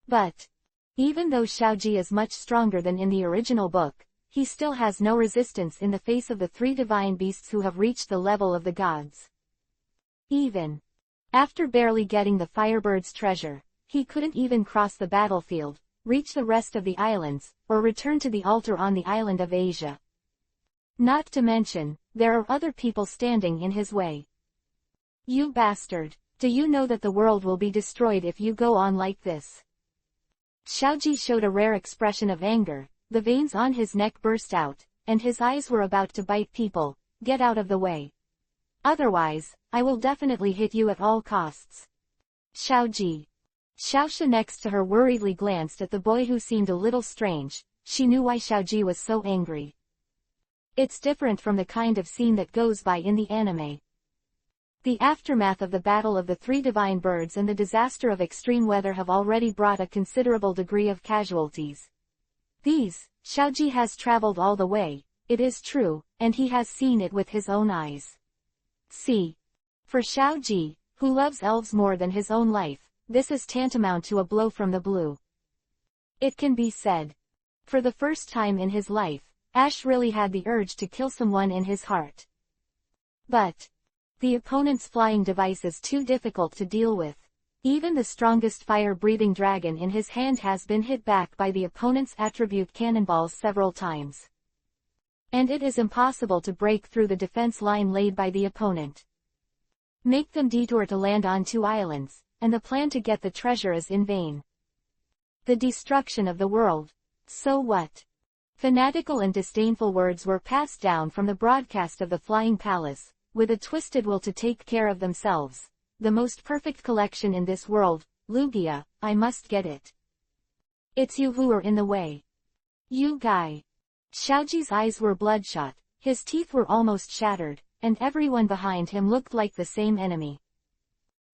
But, even though Xiaoji is much stronger than in the original book, he still has no resistance in the face of the 3 divine beasts who have reached the level of the gods. Even after barely getting the Firebird's treasure, he couldn't even cross the battlefield, reach the rest of the islands, or return to the altar on the island of Asia. Not to mention, there are other people standing in his way. You bastard, do you know that the world will be destroyed if you go on like this? Xiaoji showed a rare expression of anger, the veins on his neck burst out, and his eyes were about to bite people. Get out of the way. Otherwise, I will definitely hit you at all costs. Xiaoji. Xiaoxia next to her worriedly glanced at the boy who seemed a little strange. She knew why Xiaoji was so angry. It's different from the kind of scene that goes by in the anime. The aftermath of the Battle of the 3 Divine Birds and the disaster of extreme weather have already brought a considerable degree of casualties. Xiaoji has traveled all the way, it is true, and he has seen it with his own eyes. See. For Xiaoji, who loves elves more than his own life, this is tantamount to a blow from the blue. It can be said. For the first time in his life, Ash really had the urge to kill someone in his heart. But the opponent's flying device is too difficult to deal with. Even the strongest fire-breathing dragon in his hand has been hit back by the opponent's attribute cannonballs several times. And it is impossible to break through the defense line laid by the opponent. Make them detour to land on 2 islands, and the plan to get the treasure is in vain. The destruction of the world. So what? Fanatical and disdainful words were passed down from the broadcast of the Flying Palace, with a twisted will to take care of themselves. The most perfect collection in this world, Lugia, I must get it. It's you who are in the way. You guy. Xiaoji's eyes were bloodshot, his teeth were almost shattered, and everyone behind him looked like the same enemy.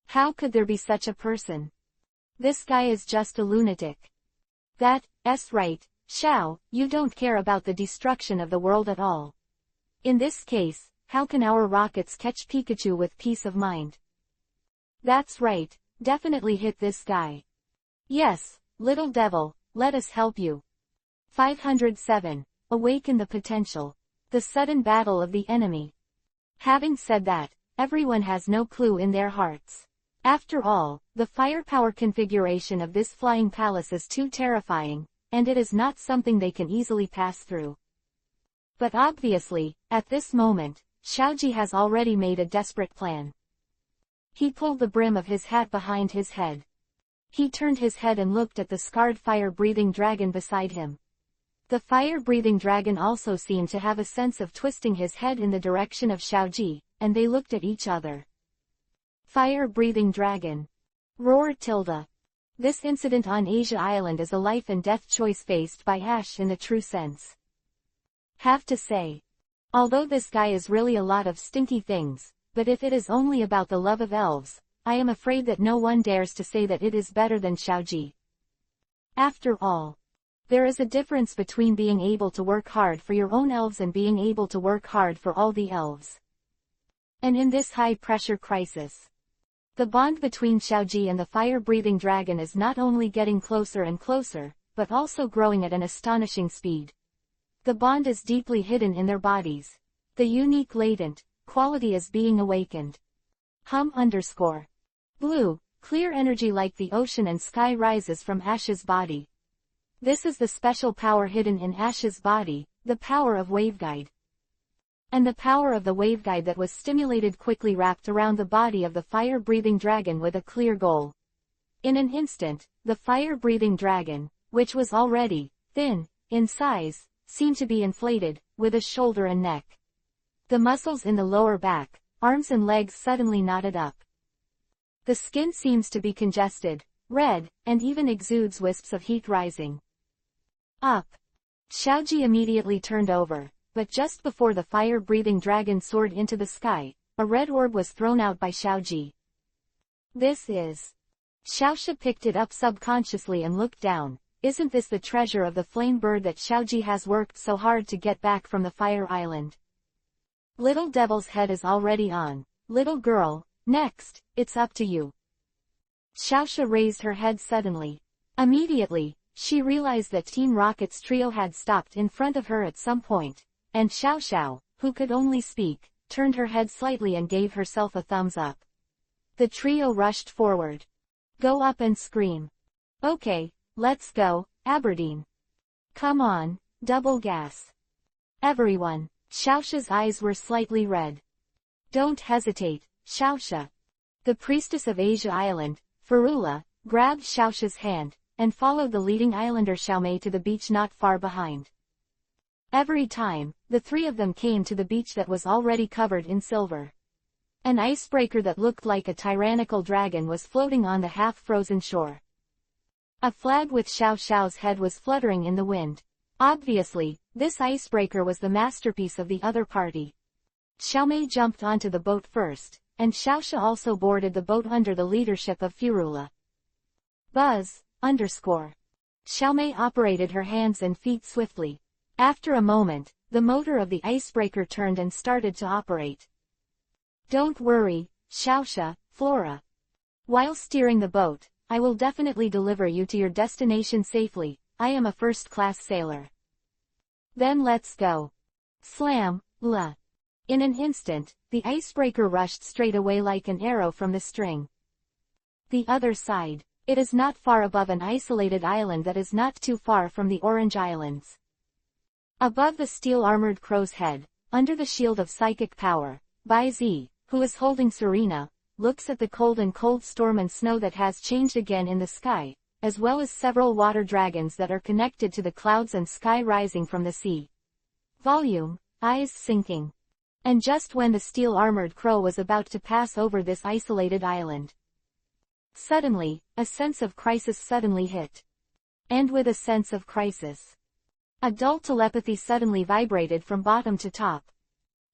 How could there be such a person? This guy is just a lunatic. That's right, Xiao, you don't care about the destruction of the world at all. In this case, how can our rockets catch Pikachu with peace of mind? That's right, definitely hit this guy. Yes, little devil, let us help you. 507. Awaken the potential. The sudden battle of the enemy. Having said that, everyone has no clue in their hearts. After all, the firepower configuration of this flying palace is too terrifying, and it is not something they can easily pass through. But obviously, at this moment, Xiaoji has already made a desperate plan. He pulled the brim of his hat behind his head. He turned his head and looked at the scarred fire-breathing dragon beside him. The fire-breathing dragon also seemed to have a sense of twisting his head in the direction of Xiaoji, and they looked at each other. Fire-breathing dragon. Roar tilde. This incident on Asia Island is a life and death choice faced by Ash in the true sense. Have to say. Although this guy is really a lot of stinky things, but if it is only about the love of elves, I am afraid that no one dares to say that it is better than Xiaoji. After all, there is a difference between being able to work hard for your own elves and being able to work hard for all the elves. And in this high-pressure crisis, the bond between Xiaoji and the fire-breathing dragon is not only getting closer and closer, but also growing at an astonishing speed. The bond is deeply hidden in their bodies. The unique latent quality is being awakened. Blue, clear energy like the ocean and sky rises from Ash's body. This is the special power hidden in Ash's body, the power of waveguide. And the power of the waveguide that was stimulated quickly wrapped around the body of the fire-breathing dragon with a clear goal. In an instant, the fire-breathing dragon, which was already thin in size, seemed to be inflated, with a shoulder and neck. The muscles in the lower back, arms and legs suddenly knotted up. The skin seems to be congested, red, and even exudes wisps of heat rising up. Xiaoji immediately turned over, but just before the fire-breathing dragon soared into the sky, a red orb was thrown out by Xiaoji. This is... Xiaoxia picked it up subconsciously and looked down. Isn't this the treasure of the flame bird that Xiaoji has worked so hard to get back from the fire island? Little Devil's head is already on. Little girl, next, it's up to you. Xiaoxia raised her head suddenly. Immediately, she realized that Team Rocket's trio had stopped in front of her at some point, and Xiao Xiao, who could only speak, turned her head slightly and gave herself a thumbs up. The trio rushed forward. Go up and scream. Okay. Let's go, Aberdeen. Come on, double gas. Everyone. Xiaoxia's eyes were slightly red. Don't hesitate, Xiaoxia. The priestess of Asia Island, Ferula, grabbed Xiaoxia's hand, and followed the leading islander Xiaomei to the beach not far behind. Every time, the three of them came to the beach that was already covered in silver. An icebreaker that looked like a tyrannical dragon was floating on the half-frozen shore. A flag with Xiao Xiao's head was fluttering in the wind. Obviously, this icebreaker was the masterpiece of the other party. Xiaomei jumped onto the boat first, and Xiaoxia also boarded the boat under the leadership of Ferula. Buzz, _. Xiaomei operated her hands and feet swiftly. After a moment, the motor of the icebreaker turned and started to operate. Don't worry, Xiaoxia, Flora. While steering the boat, I will definitely deliver you to your destination safely. I am a first-class sailor. Then let's go. Slam, la. In an instant, the icebreaker rushed straight away like an arrow from the string. The other side. It is not far above an isolated island that is not too far from the Orange Islands. Above the steel-armored crow's head, under the shield of psychic power, Bai Zi, who is holding Serena, looks at the cold storm and snow that has changed again in the sky, as well as several water dragons that are connected to the clouds and sky rising from the sea. Volume, eyes sinking. And just when the steel-armored crow was about to pass over this isolated island, suddenly, a sense of crisis suddenly hit. And with a sense of crisis, a dull telepathy suddenly vibrated from bottom to top.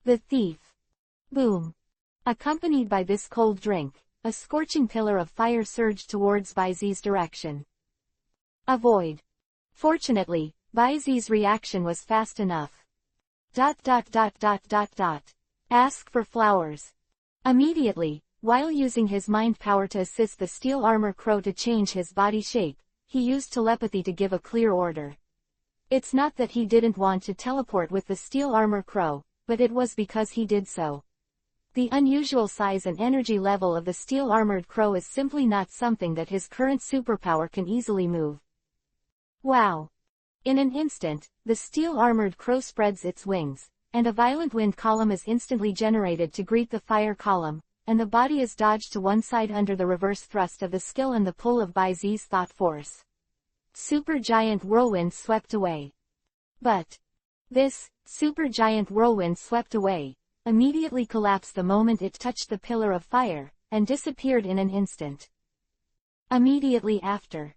The thief. Boom. Accompanied by this cold drink, a scorching pillar of fire surged towards Bai Zi's direction. Avoid. Fortunately, Bai Zi's reaction was fast enough. ... Ask for flowers. Immediately, while using his mind power to assist the steel armor crow to change his body shape, he used telepathy to give a clear order. It's not that he didn't want to teleport with the steel armor crow, but it was because he did so. The unusual size and energy level of the steel-armored crow is simply not something that his current superpower can easily move. Wow! In an instant, the steel-armored crow spreads its wings, and a violent wind column is instantly generated to greet the fire column, and the body is dodged to one side under the reverse thrust of the skill and the pull of Bai Zi's thought force. Supergiant whirlwind swept away. But this supergiant whirlwind swept away immediately collapsed the moment it touched the pillar of fire, and disappeared in an instant. Immediately after,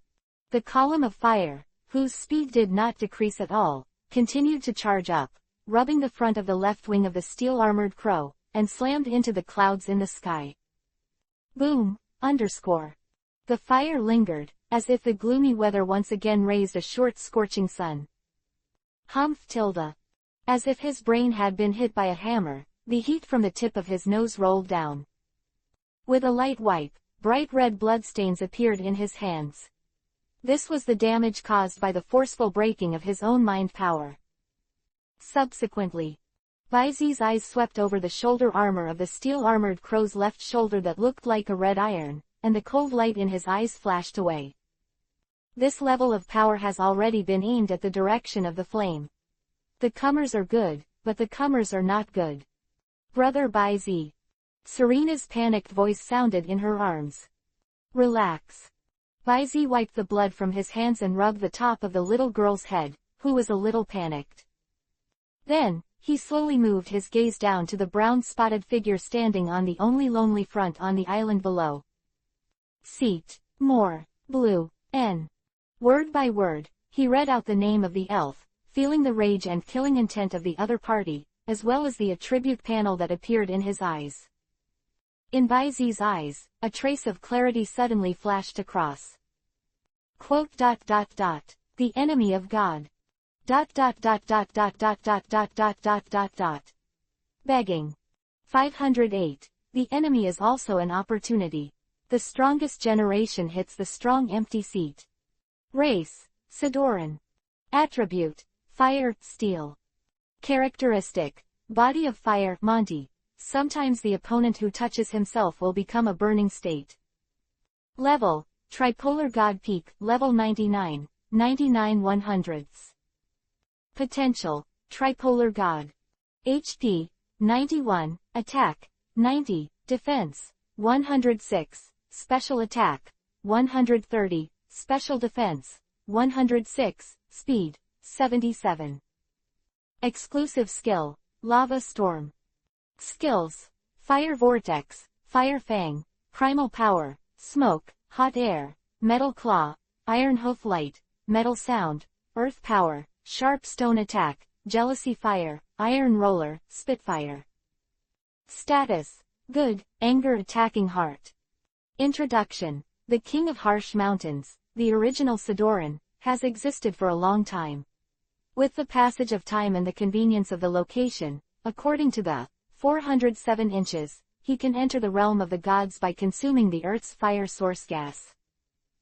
the column of fire, whose speed did not decrease at all, continued to charge up, rubbing the front of the left wing of the steel-armored crow, and slammed into the clouds in the sky. Boom, _. The fire lingered, as if the gloomy weather once again raised a short scorching sun. Humph tilde. As if his brain had been hit by a hammer, the heat from the tip of his nose rolled down. With a light wipe, bright red bloodstains appeared in his hands. This was the damage caused by the forceful breaking of his own mind power. Subsequently, Bai Zi's eyes swept over the shoulder armor of the steel-armored crow's left shoulder that looked like a red iron, and the cold light in his eyes flashed away. This level of power has already been aimed at the direction of the flame. The comers are good, but the comers are not good. Brother Bai Zi. Serena's panicked voice sounded in her arms. Relax. Bai Zi wiped the blood from his hands and rubbed the top of the little girl's head, who was a little panicked. Then, he slowly moved his gaze down to the brown spotted figure standing on the only lonely front on the island below. Seat. More. Blue. N. Word by word, he read out the name of the elf, feeling the rage and killing intent of the other party, as well as the attribute panel that appeared in his eyes. In Baizi's eyes, a trace of clarity suddenly flashed across. Quote, the enemy of God. Begging. 508. The enemy is also an opportunity. The strongest generation hits the strong empty seat. Race. Sidoran. Attribute. Fire, steel. Characteristic. Body of fire, Monty. Sometimes the opponent who touches himself will become a burning state. Level. Tripolar God Peak, level 99, 99 100ths. Potential. Tripolar God. HP. 91, Attack. 90, Defense. 106, Special Attack. 130, Special Defense. 106, Speed. 77. Exclusive skill. Lava Storm. Skills. Fire Vortex, Fire Fang, Primal Power, Smoke, Hot Air, Metal Claw, Iron Hoof Light, Metal Sound, Earth Power, Sharp Stone Attack, Jealousy Fire, Iron Roller, Spitfire. Status. Good, Anger Attacking Heart. Introduction. The King of Harsh Mountains, the original Sidoran, has existed for a long time. With the passage of time and the convenience of the location, according to the 407 inches, he can enter the realm of the gods by consuming the Earth's fire source gas.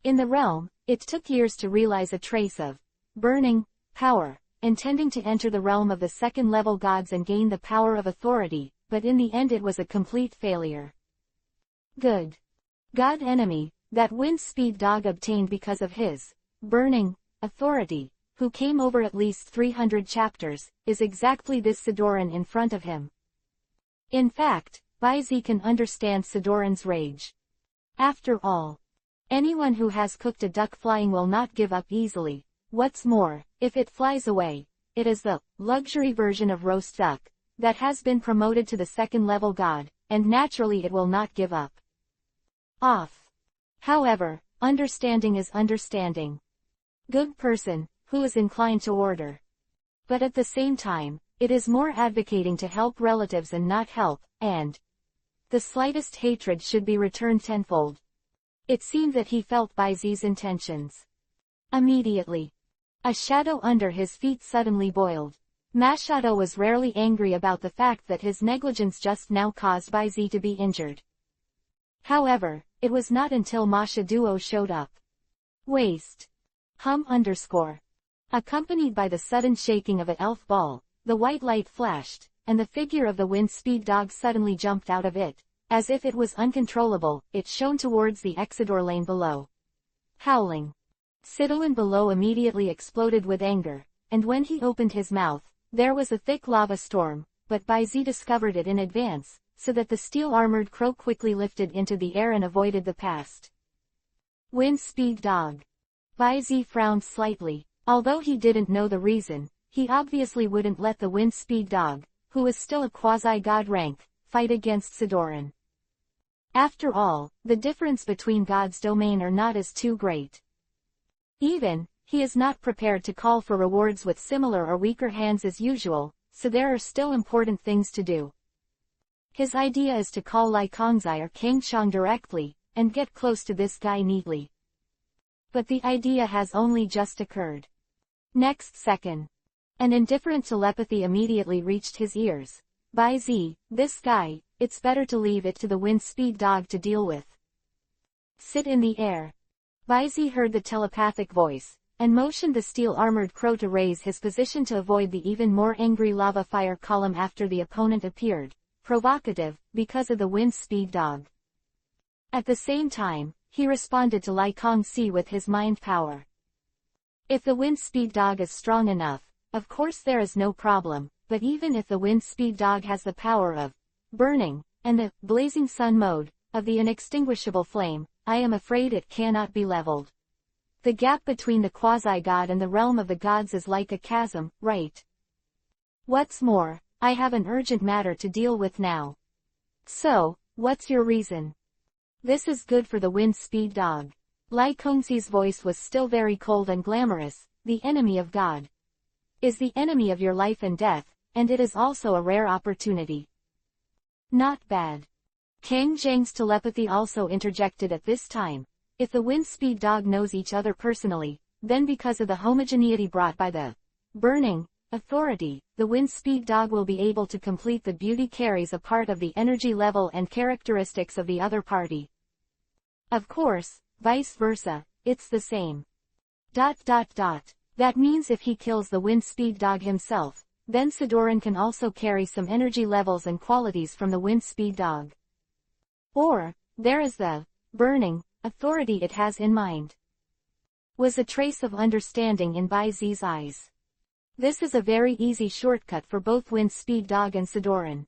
In the realm, it took years to realize a trace of burning power, intending to enter the realm of the second-level gods and gain the power of authority, but in the end it was a complete failure. Good. God enemy, that wind speed dog obtained because of his burning authority, who came over at least 300 chapters, is exactly this Sidoran in front of him. In fact, Baizi can understand Sidoran's rage. After all, anyone who has cooked a duck flying will not give up easily. What's more, if it flies away, it is the luxury version of roast duck that has been promoted to the second-level god, and naturally it will not give up. Off. However, understanding is understanding. Good person, who is inclined to order. But at the same time, it is more advocating to help relatives and not help, and the slightest hatred should be returned tenfold. It seemed that he felt Baizi's intentions. Immediately, a shadow under his feet suddenly boiled. Machado was rarely angry about the fact that his negligence just now caused Baizi to be injured. However, it was not until Masha-duo showed up. Waste. _. Accompanied by the sudden shaking of an elf ball, the white light flashed, and the figure of the wind speed dog suddenly jumped out of it. As if it was uncontrollable, it shone towards the Exodore lane below. Howling. Sidoran below immediately exploded with anger, and when he opened his mouth, there was a thick lava storm, but Baizi discovered it in advance, so that the steel-armored crow quickly lifted into the air and avoided the past. Wind speed dog. Baizi frowned slightly. Although he didn't know the reason, he obviously wouldn't let the wind speed dog, who was still a quasi-god rank, fight against Sidoran. After all, the difference between God's domain are not as too great. Even, he is not prepared to call for rewards with similar or weaker hands as usual, so there are still important things to do. His idea is to call Lai Kongzai or Kangshang directly, and get close to this guy neatly. But the idea has only just occurred. Next second, an indifferent telepathy immediately reached his ears. Baizi, this guy, it's better to leave it to the wind speed dog to deal with. Sit in the air. Baizi heard the telepathic voice, and motioned the steel-armored crow to raise his position to avoid the even more angry lava fire column after the opponent appeared, provocative, because of the wind speed dog. At the same time, he responded to Lai Kongsi with his mind power. If the wind speed dog is strong enough, of course there is no problem, but even if the wind speed dog has the power of burning, and the blazing sun mode, of the inextinguishable flame, I am afraid it cannot be leveled. The gap between the quasi-god and the realm of the gods is like a chasm, right? What's more, I have an urgent matter to deal with now. So, what's your reason? This is good for the wind speed dog. Lai Kongxi's voice was still very cold and glamorous. The enemy of God is the enemy of your life and death, and it is also a rare opportunity. Not bad. Kang Zhang's telepathy also interjected at this time. If the wind speed dog knows each other personally, then because of the homogeneity brought by the burning authority, the wind speed dog will be able to complete the beauty carries a part of the energy level and characteristics of the other party. Of course, vice versa, it's the same. That means if he kills the wind speed dog himself, then Sidoran can also carry some energy levels and qualities from the wind speed dog. Or, there is the burning authority it has in mind. Was a trace of understanding in Bai Zi's eyes. This is a very easy shortcut for both wind speed dog and Sidoran.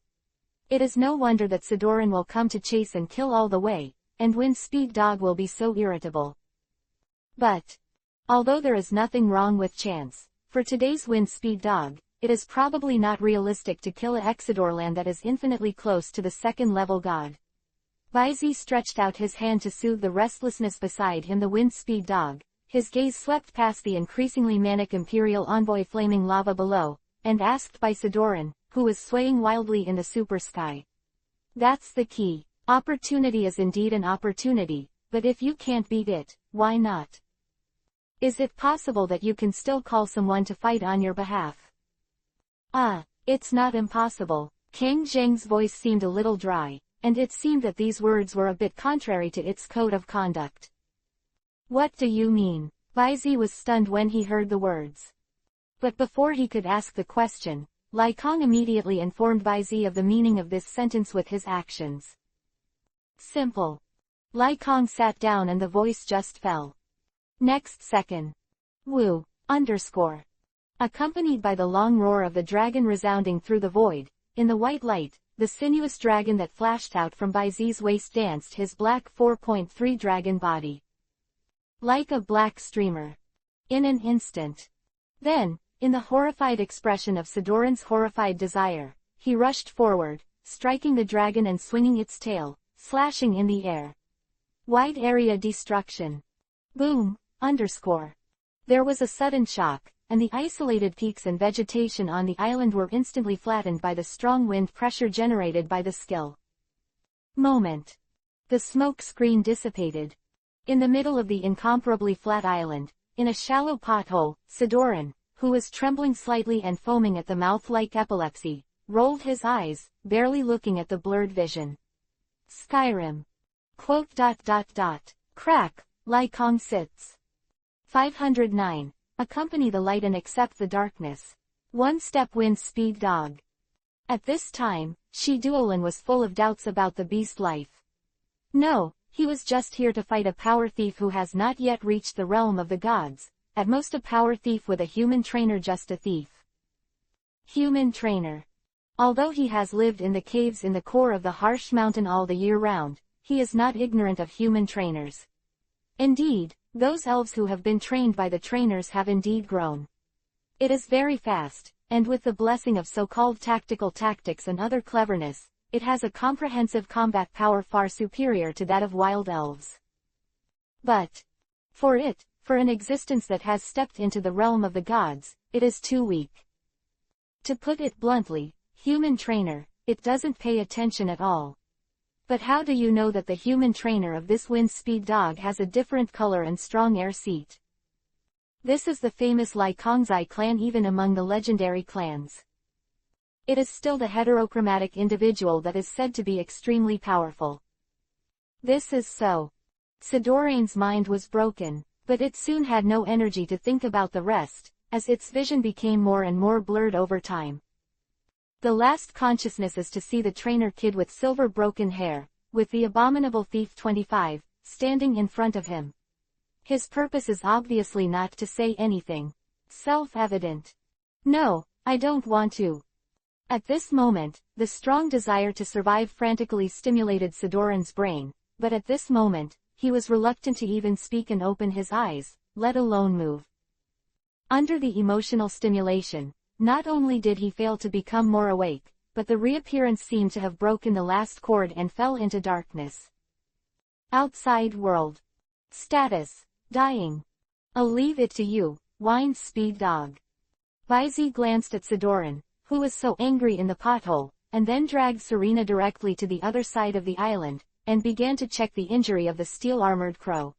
It is no wonder that Sidoran will come to chase and kill all the way, and wind speed dog will be so irritable. But, although there is nothing wrong with chance, for today's wind speed dog, it is probably not realistic to kill a Exodorland that is infinitely close to the second level god. Bai Zi stretched out his hand to soothe the restlessness beside him, the wind speed dog. His gaze swept past the increasingly manic Imperial envoy flaming lava below, and asked by Sidoran, who was swaying wildly in the super sky. That's the key. Opportunity is indeed an opportunity, but if you can't beat it, why not? Is it possible that you can still call someone to fight on your behalf? It's not impossible. Kang Zhang's voice seemed a little dry, and it seemed that these words were a bit contrary to its code of conduct. What do you mean? Bai Zi was stunned when he heard the words. But before he could ask the question, Lai Kong immediately informed Bai Zi of the meaning of this sentence with his actions. Simple. Lai Kong sat down and the voice just fell. Next second. Woo! _ Accompanied by the long roar of the dragon resounding through the void, in the white light, the sinuous dragon that flashed out from Bai Zi's waist danced his black 4.3 dragon body. Like a black streamer. In an instant. Then, in the horrified expression of Sidoran's horrified desire, he rushed forward, striking the dragon and swinging its tail, slashing in the air. Wide area destruction. Boom! _ There was a sudden shock, and the isolated peaks and vegetation on the island were instantly flattened by the strong wind pressure generated by the skill. Moment. The smoke screen dissipated. In the middle of the incomparably flat island, in a shallow pothole, Sidoran, who was trembling slightly and foaming at the mouth like epilepsy, rolled his eyes, barely looking at the blurred vision. Skyrim. Crack, Lai Kong sits. 509. Accompany the light and accept the darkness. One step wind speed dog. At this time, Shi Duolin was full of doubts about the beast life. No, he was just here to fight a power thief who has not yet reached the realm of the gods, at most a power thief with a human trainer, just a thief. Human trainer. Although he has lived in the caves in the core of the harsh mountain all the year round, he is not ignorant of human trainers. Indeed, those elves who have been trained by the trainers have indeed grown. It is very fast, and with the blessing of so-called tactical tactics and other cleverness, it has a comprehensive combat power far superior to that of wild elves. But, for an existence that has stepped into the realm of the gods, it is too weak. To put it bluntly, human trainer, it doesn't pay attention at all. But how do you know that the human trainer of this wind speed dog has a different color and strong air seat? This is the famous Lai Kongzai clan, even among the legendary clans. It is still the heterochromatic individual that is said to be extremely powerful. This is so. Sidoran's mind was broken, but it soon had no energy to think about the rest, as its vision became more and more blurred over time. The last consciousness is to see the trainer kid with silver broken hair, with the abominable thief 25, standing in front of him. His purpose is obviously not to say anything. Self-evident. No, I don't want to. At this moment, the strong desire to survive frantically stimulated Sidoran's brain, but at this moment, he was reluctant to even speak and open his eyes, let alone move. Under the emotional stimulation, not only did he fail to become more awake, but the reappearance seemed to have broken the last cord and fell into darkness. Outside world. Status. Dying. I'll leave it to you, whined Speed Dog. Baizi glanced at Sidoran, who was so angry in the pothole, and then dragged Serena directly to the other side of the island, and began to check the injury of the steel-armored crow.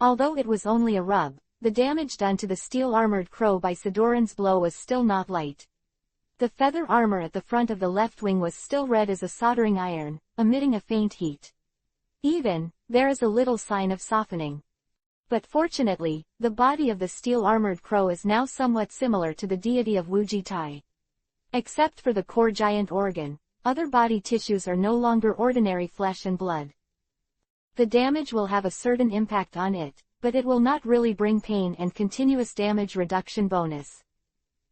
Although it was only a rub, the damage done to the steel-armored crow by Sidoran's blow was still not light. The feather armor at the front of the left wing was still red as a soldering iron, emitting a faint heat. Even, there is a little sign of softening. But fortunately, the body of the steel-armored crow is now somewhat similar to the deity of Wuji Tai. Except for the core giant organ, other body tissues are no longer ordinary flesh and blood. The damage will have a certain impact on it, but it will not really bring pain and continuous damage reduction bonus.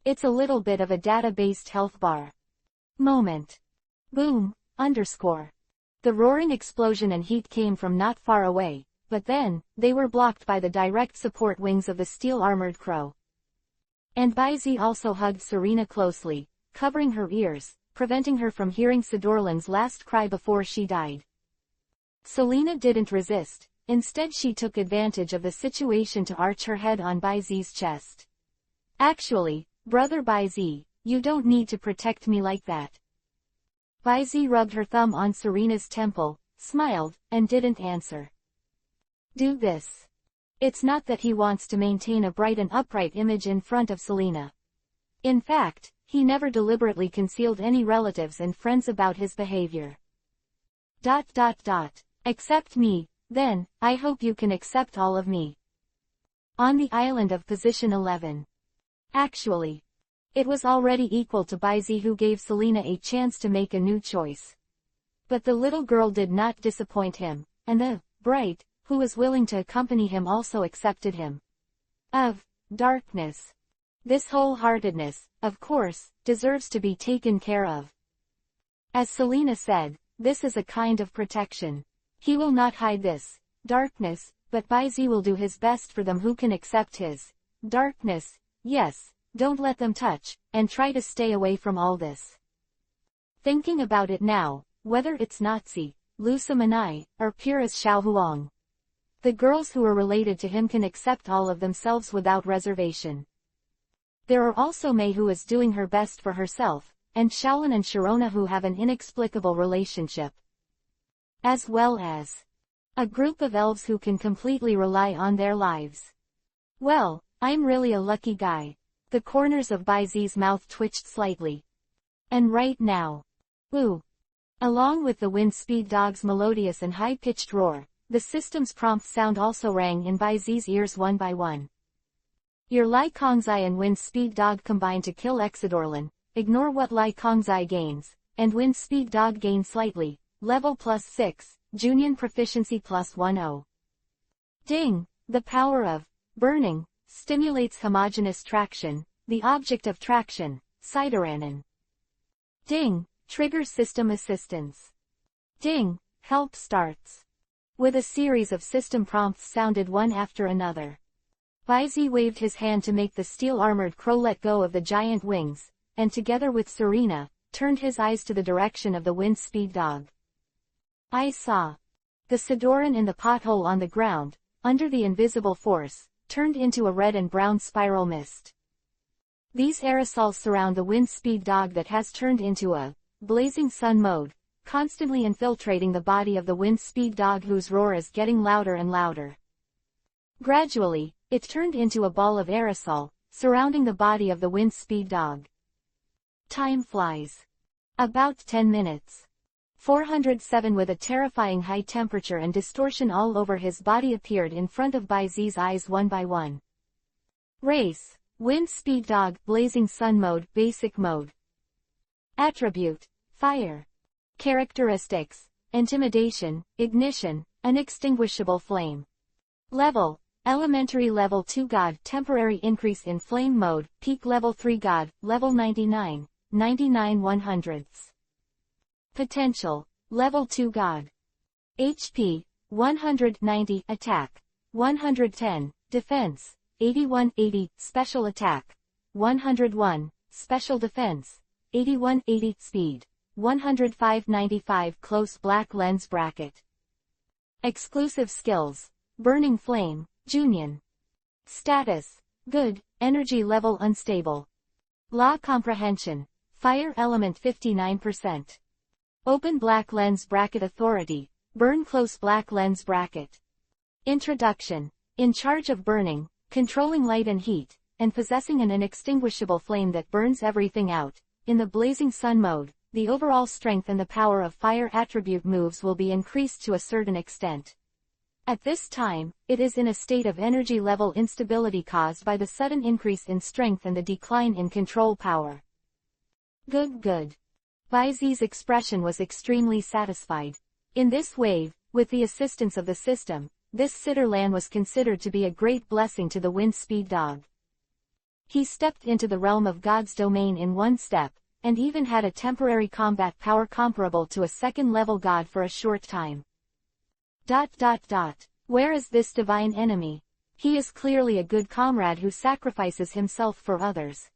It's a little bit of a data-based health bar. Moment. Boom, underscore. The roaring explosion and heat came from not far away, but then, they were blocked by the direct support wings of the steel-armored crow. And Baizi also hugged Serena closely, covering her ears, preventing her from hearing Sidorlan's last cry before she died. Selena didn't resist, instead she took advantage of the situation to arch her head on Baizi's chest. Actually, Brother Baizi, you don't need to protect me like that. Baizi rubbed her thumb on Serena's temple, smiled, and didn't answer. Do this. It's not that he wants to maintain a bright and upright image in front of Selena. In fact, he never deliberately concealed any relatives and friends about his behavior. ... Accept me, then, I hope you can accept all of me. On the island of position 11. Actually, it was already equal to Baizi, who gave Selena a chance to make a new choice. But the little girl did not disappoint him, and the bright, who was willing to accompany him, also accepted him. Of darkness. This wholeheartedness, of course, deserves to be taken care of. As Selena said, this is a kind of protection. He will not hide this darkness, but Baizi will do his best for them who can accept his darkness. Yes, don't let them touch, and try to stay away from all this. Thinking about it now, whether it's Nazi, Lu Simonai, or pure as Xiao Huang, the girls who are related to him can accept all of themselves without reservation. There are also Mei, who is doing her best for herself, and Shaolin and Sharona, who have an inexplicable relationship. As well as a group of elves who can completely rely on their lives. Well, I'm really a lucky guy. The corners of Baizi's mouth twitched slightly. And right now. Ooh. Along with the Wind Speed Dog's melodious and high-pitched roar, the system's prompt sound also rang in Baizi's ears one by one. Your Lai Kongzai and Wind Speed Dog combine to kill Exidorlan. Ignore what Lai Kongzai gains, and Wind Speed Dog gain slightly. Level +6, Junior Proficiency +10. Ding! The power of burning stimulates homogeneous traction, the object of traction, Sideranin. Ding! Trigger system assistance. Ding! Help starts. With a series of system prompts sounded one after another. Baizi waved his hand to make the steel-armored crow let go of the giant wings, and together with Serena, turned his eyes to the direction of the Wind Speed Dog. I saw. The Sidoran in the pothole on the ground, under the invisible force, turned into a red and brown spiral mist. These aerosols surround the Wind Speed Dog that has turned into a blazing sun mode, constantly infiltrating the body of the Wind Speed Dog, whose roar is getting louder and louder. Gradually, it turned into a ball of aerosol, surrounding the body of the Wind Speed Dog. Time flies. About 10 minutes. 407, with a terrifying high temperature and distortion all over his body, appeared in front of Baizi's eyes one by one. Race: Wind Speed Dog, Blazing Sun Mode, Basic Mode. Attribute: Fire. Characteristics: Intimidation, Ignition, Unextinguishable Flame. Level: Elementary Level 2 God, Temporary Increase in Flame Mode, Peak Level 3 God, Level 99, 99/100. Potential: Level 2 God. HP: 190, Attack: 110, Defense: 8180, Special Attack: 101, Special Defense: 8180, Speed: 105.95, Close black lens bracket. Exclusive skills. Burning flame, Junion. Status. Good, energy level unstable. Law comprehension. Fire element 59%. Open black lens bracket authority. Burn close black lens bracket. Introduction. In charge of burning, controlling light and heat, and possessing an inextinguishable flame that burns everything out. In the blazing sun mode, the overall strength and the power of fire attribute moves will be increased to a certain extent. At this time, it is in a state of energy level instability caused by the sudden increase in strength and the decline in control power. Good. Baizi's expression was extremely satisfied. In this wave, with the assistance of the system, this Sitterland was considered to be a great blessing to the wind speed dog. He stepped into the realm of God's domain in one step, and even had a temporary combat power comparable to a second-level god for a short time. Where is this divine enemy? He is clearly a good comrade who sacrifices himself for others.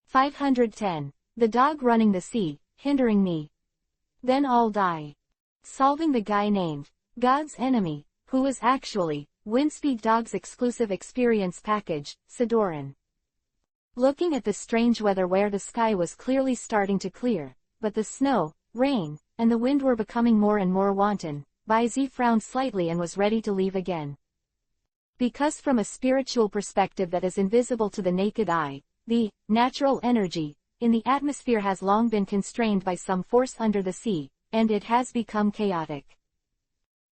510. The dog running the sea, hindering me. Then all die. Solving the guy named God's enemy, who was actually Windspeed Dog's exclusive experience package, Sidoran. Looking at the strange weather where the sky was clearly starting to clear, but the snow, rain, and the wind were becoming more and more wanton, Baizi frowned slightly and was ready to leave again. Because from a spiritual perspective that is invisible to the naked eye, the natural energy in the atmosphere has long been constrained by some force under the sea, and it has become chaotic.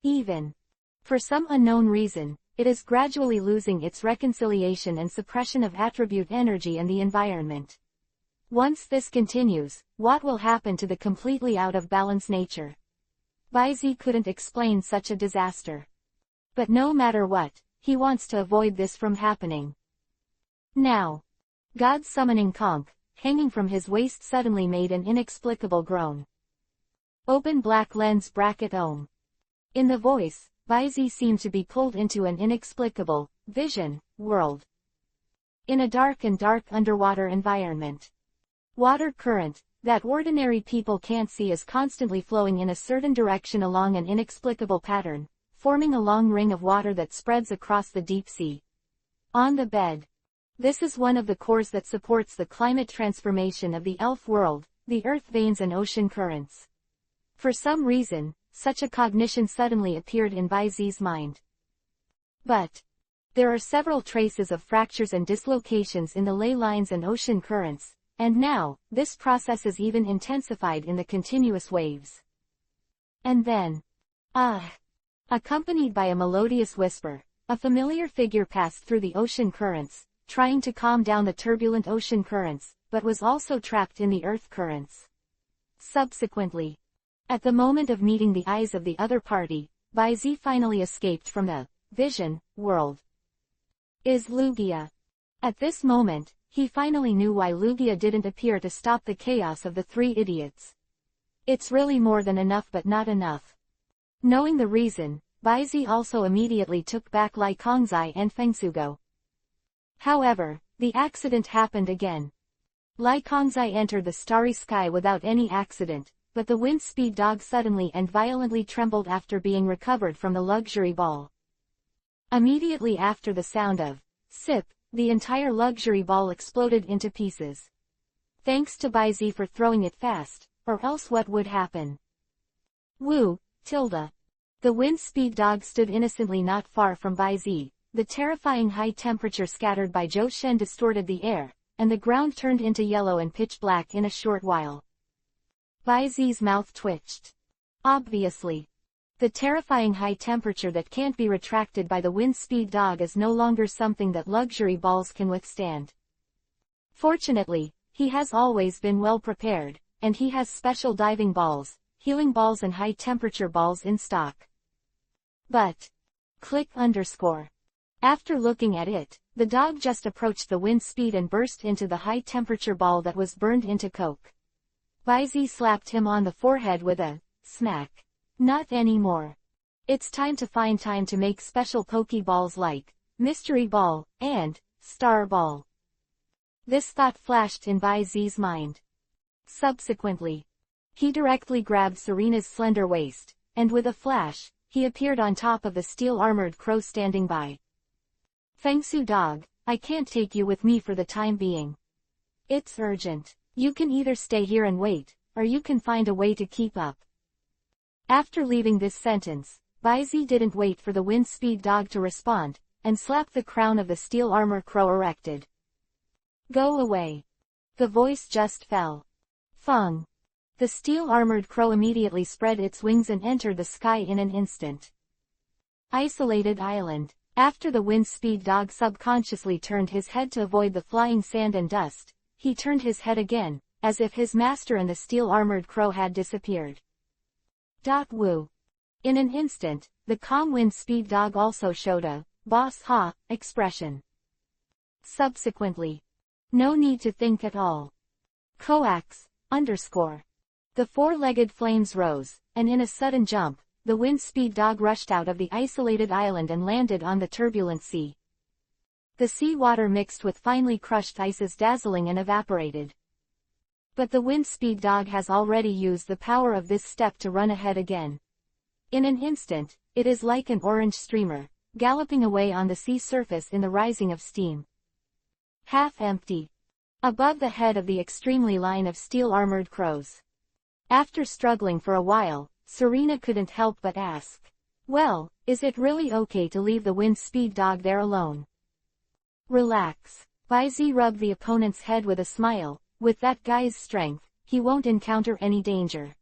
Even for some unknown reason, it is gradually losing its reconciliation and suppression of attribute energy and the environment. Once this continues, what will happen to the completely out of balance nature? Baizi couldn't explain such a disaster. But no matter what, he wants to avoid this from happening. Now, God summoning conch, hanging from his waist suddenly made an inexplicable groan. Open black lens bracket Ohm. In the voice, Baizi seemed to be pulled into an inexplicable vision world. In a dark underwater environment. Water current, that ordinary people can't see, is constantly flowing in a certain direction along an inexplicable pattern, forming a long ring of water that spreads across the deep sea. On the bed. This is one of the cores that supports the climate transformation of the elf world, the earth veins and ocean currents. For some reason, such a cognition suddenly appeared in Baizi's mind. But there are several traces of fractures and dislocations in the ley lines and ocean currents, and now, this process is even intensified in the continuous waves. And then, accompanied by a melodious whisper, a familiar figure passed through the ocean currents, trying to calm down the turbulent ocean currents, but was also trapped in the earth currents. Subsequently, at the moment of meeting the eyes of the other party, Baizi finally escaped from the vision world. Is Lugia. At this moment, he finally knew why Lugia didn't appear to stop the chaos of the three idiots. It's really more than enough but not enough. Knowing the reason, Baizi also immediately took back Lai Kongzai and Fengsugo. However, the accident happened again. Lai Kongzai entered the starry sky without any accident, but the wind speed dog suddenly and violently trembled after being recovered from the luxury ball. Immediately after the sound of sip, the entire luxury ball exploded into pieces. Thanks to Baizi for throwing it fast, or else what would happen? Woo, tilde. The wind speed dog stood innocently not far from Baizi. The terrifying high temperature scattered by Zhou Shen distorted the air, and the ground turned into yellow and pitch black in a short while. Baizi's mouth twitched. Obviously, the terrifying high temperature that can't be retracted by the wind speed dog is no longer something that luxury balls can withstand. Fortunately, he has always been well prepared, and he has special diving balls, healing balls and high temperature balls in stock. But, after looking at it, the dog just approached the wind speed and burst into the high temperature ball that was burned into coke. Baizi slapped him on the forehead with a smack. Not anymore. It's time to make special Pokeballs like Mystery Ball and Star Ball. This thought flashed in Baizi's mind. Subsequently, he directly grabbed Serena's slender waist, and with a flash, he appeared on top of the steel-armored crow standing by. "Fengsu dog, I can't take you with me for the time being. It's urgent. You can either stay here and wait, or you can find a way to keep up." After leaving this sentence, Baizi didn't wait for the wind speed dog to respond, and slapped the crown of the steel armor crow erected. "Go away." The voice just fell. Fung. The steel-armored crow immediately spread its wings and entered the sky in an instant. Isolated island. After the wind speed dog subconsciously turned his head to avoid the flying sand and dust, he turned his head again, as if his master and the steel-armored crow had disappeared. Woo. In an instant, the calm wind speed dog also showed a boss ha expression. Subsequently. No need to think at all. Coax, _. The four-legged flames rose, and in a sudden jump, the wind speed dog rushed out of the isolated island and landed on the turbulent sea. The sea water mixed with finely crushed ice is dazzling and evaporated. But the wind speed dog has already used the power of this step to run ahead again. In an instant, it is like an orange streamer, galloping away on the sea surface in the rising of steam. Half empty. Above the head of the extremely line of steel-armored crows. After struggling for a while, Serena couldn't help but ask, "Well, is it really okay to leave the wind speed dog there alone?" "Relax." Baizi rubbed the opponent's head with a smile. "With that guy's strength, he won't encounter any danger."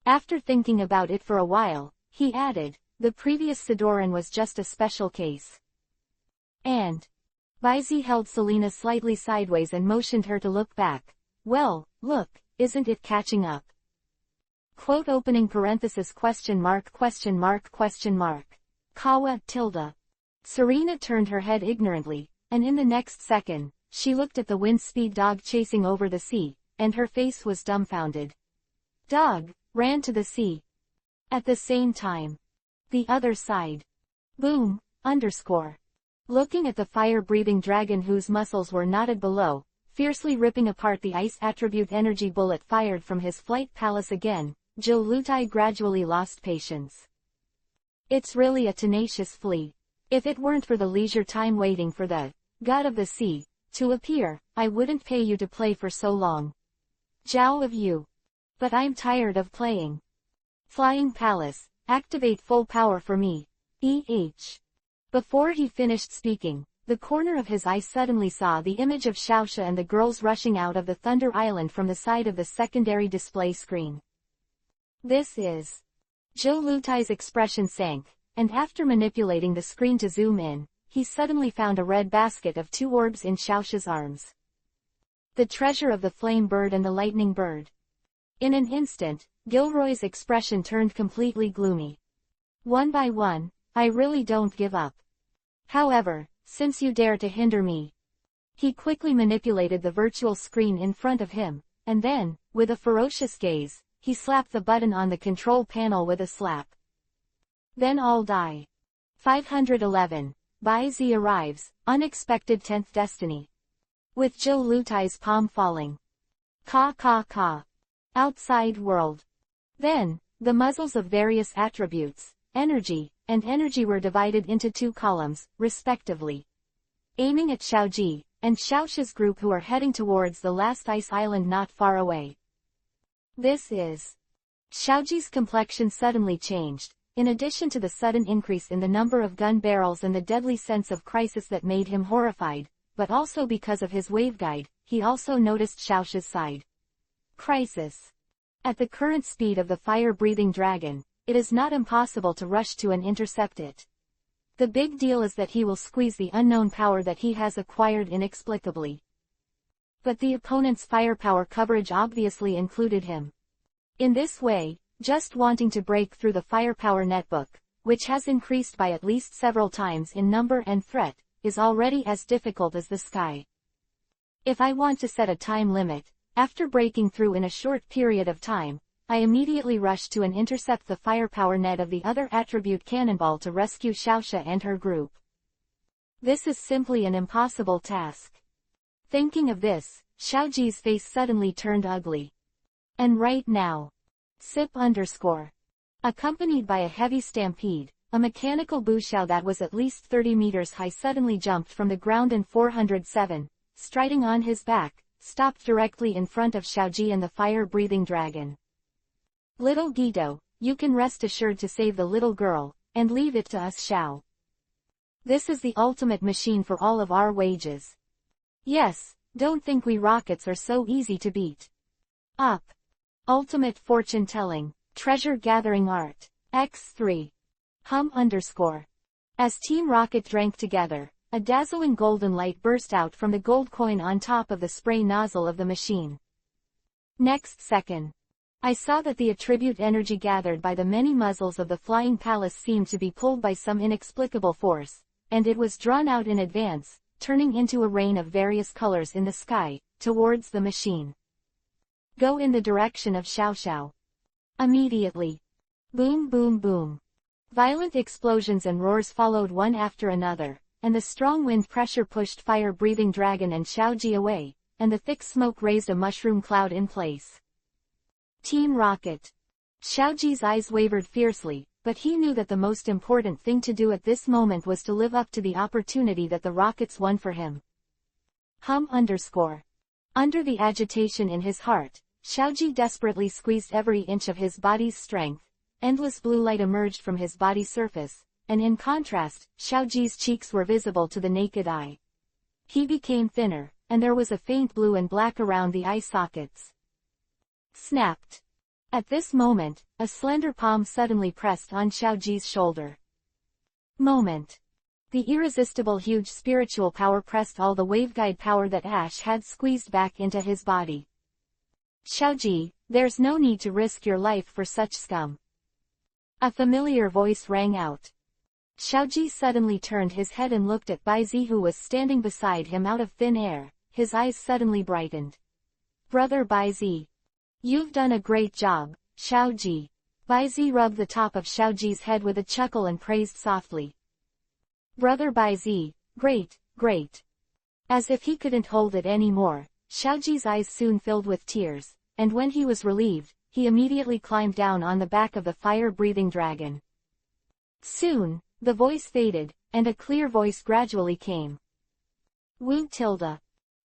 After thinking about it for a while, he added, "The previous Sidoran was just a special case." And Baizi held Selena slightly sideways and motioned her to look back. "Well, look, isn't it catching up?" Quote opening parenthesis question mark. Kawa tilde. Serena turned her head ignorantly, and in the next second, she looked at the wind speed dog chasing over the sea, and her face was dumbfounded. Dog ran to the sea. At the same time. The other side. Boom, _. Looking at the fire-breathing dragon whose muscles were knotted below, fiercely ripping apart the ice attribute energy bullet fired from his flight palace again, Zhou Lutai gradually lost patience. It's really a tenacious flea. If it weren't for the leisure time waiting for the god of the sea to appear, I wouldn't pay you to play for so long. Zhao of you. But I'm tired of playing. Flying Palace, activate full power for me. Before he finished speaking, the corner of his eye suddenly saw the image of Xiaoxia and the girls rushing out of the Thunder Island from the side of the secondary display screen. This is. Zhou Lutai's expression sank, and after manipulating the screen to zoom in, he suddenly found a red basket of 2 orbs in Xiaoxia's arms. The treasure of the flame bird and the lightning bird. In an instant, Gilroy's expression turned completely gloomy. One by one, I really don't give up. However, since you dare to hinder me. He quickly manipulated the virtual screen in front of him, and then, with a ferocious gaze, he slapped the button on the control panel with a slap. Then all die. 511. Baizi arrives, unexpected 10th destiny. With Zhou Lutai's palm falling. Ka. Outside world. Then, the muzzles of various attributes, energy, and energy were divided into 2 columns, respectively. Aiming at Xiaoji, and Xiaoxia's group who are heading towards the last ice island not far away. This is. Xiaoji's complexion suddenly changed, in addition to the sudden increase in the number of gun barrels and the deadly sense of crisis that made him horrified, but also because of his waveguide, he also noticed Xiaoxia's side. Crisis. At the current speed of the fire-breathing dragon, it is not impossible to rush to and intercept it. The big deal is that he will squeeze the unknown power that he has acquired inexplicably. But the opponent's firepower coverage obviously included him. In this way, just wanting to break through the firepower netbook, which has increased by at least several times in number and threat, is already as difficult as the sky. If I want to set a time limit, after breaking through in a short period of time, I immediately rush to and intercept the firepower net of the other attribute Cannonball to rescue Xiaoxia and her group. This is simply an impossible task. Thinking of this, Xiaoji's face suddenly turned ugly. And right now. Sip _. Accompanied by a heavy stampede, a mechanical bushao that was at least 30 meters high suddenly jumped from the ground and 407, striding on his back, stopped directly in front of Xiaoji and the fire-breathing dragon. Little Guido, you can rest assured to save the little girl, and leave it to us, Xiao. This is the ultimate machine for all of our wages. Yes, don't think we rockets are so easy to beat. Up. Ultimate fortune-telling, treasure-gathering art. X3. Hum_. As Team Rocket drank together, a dazzling golden light burst out from the gold coin on top of the spray nozzle of the machine. Next second, I saw that the attribute energy gathered by the many muzzles of the flying palace seemed to be pulled by some inexplicable force, and it was drawn out in advance, turning into a rain of various colors in the sky, towards the machine. Go in the direction of Xiao Xiao. Immediately. Boom boom boom. Violent explosions and roars followed one after another, and the strong wind pressure pushed fire-breathing dragon and Xiaoji away, and the thick smoke raised a mushroom cloud in place. Team Rocket. Xiaoji's eyes wavered fiercely, but he knew that the most important thing to do at this moment was to live up to the opportunity that the Rockets won for him. Hum_. Under the agitation in his heart, Xiaoji desperately squeezed every inch of his body's strength. Endless blue light emerged from his body surface, and in contrast, Xiaoji's cheeks were visible to the naked eye. He became thinner, and there was a faint blue and black around the eye sockets. Snapped. At this moment, a slender palm suddenly pressed on Xiaoji's shoulder. Moment. The irresistible huge spiritual power pressed all the waveguide power that Ash had squeezed back into his body. Xiaoji, there's no need to risk your life for such scum. A familiar voice rang out. Xiaoji suddenly turned his head and looked at Baizi, who was standing beside him out of thin air. His eyes suddenly brightened. Brother Baizi. You've done a great job, Xiaoji. Baizi rubbed the top of Xiaoji's head with a chuckle and praised softly. Brother Baizi, great, great. As if he couldn't hold it anymore, Xiaoji's eyes soon filled with tears, and when he was relieved, he immediately climbed down on the back of the fire-breathing dragon. Soon, the voice faded, and a clear voice gradually came. Wu tilde.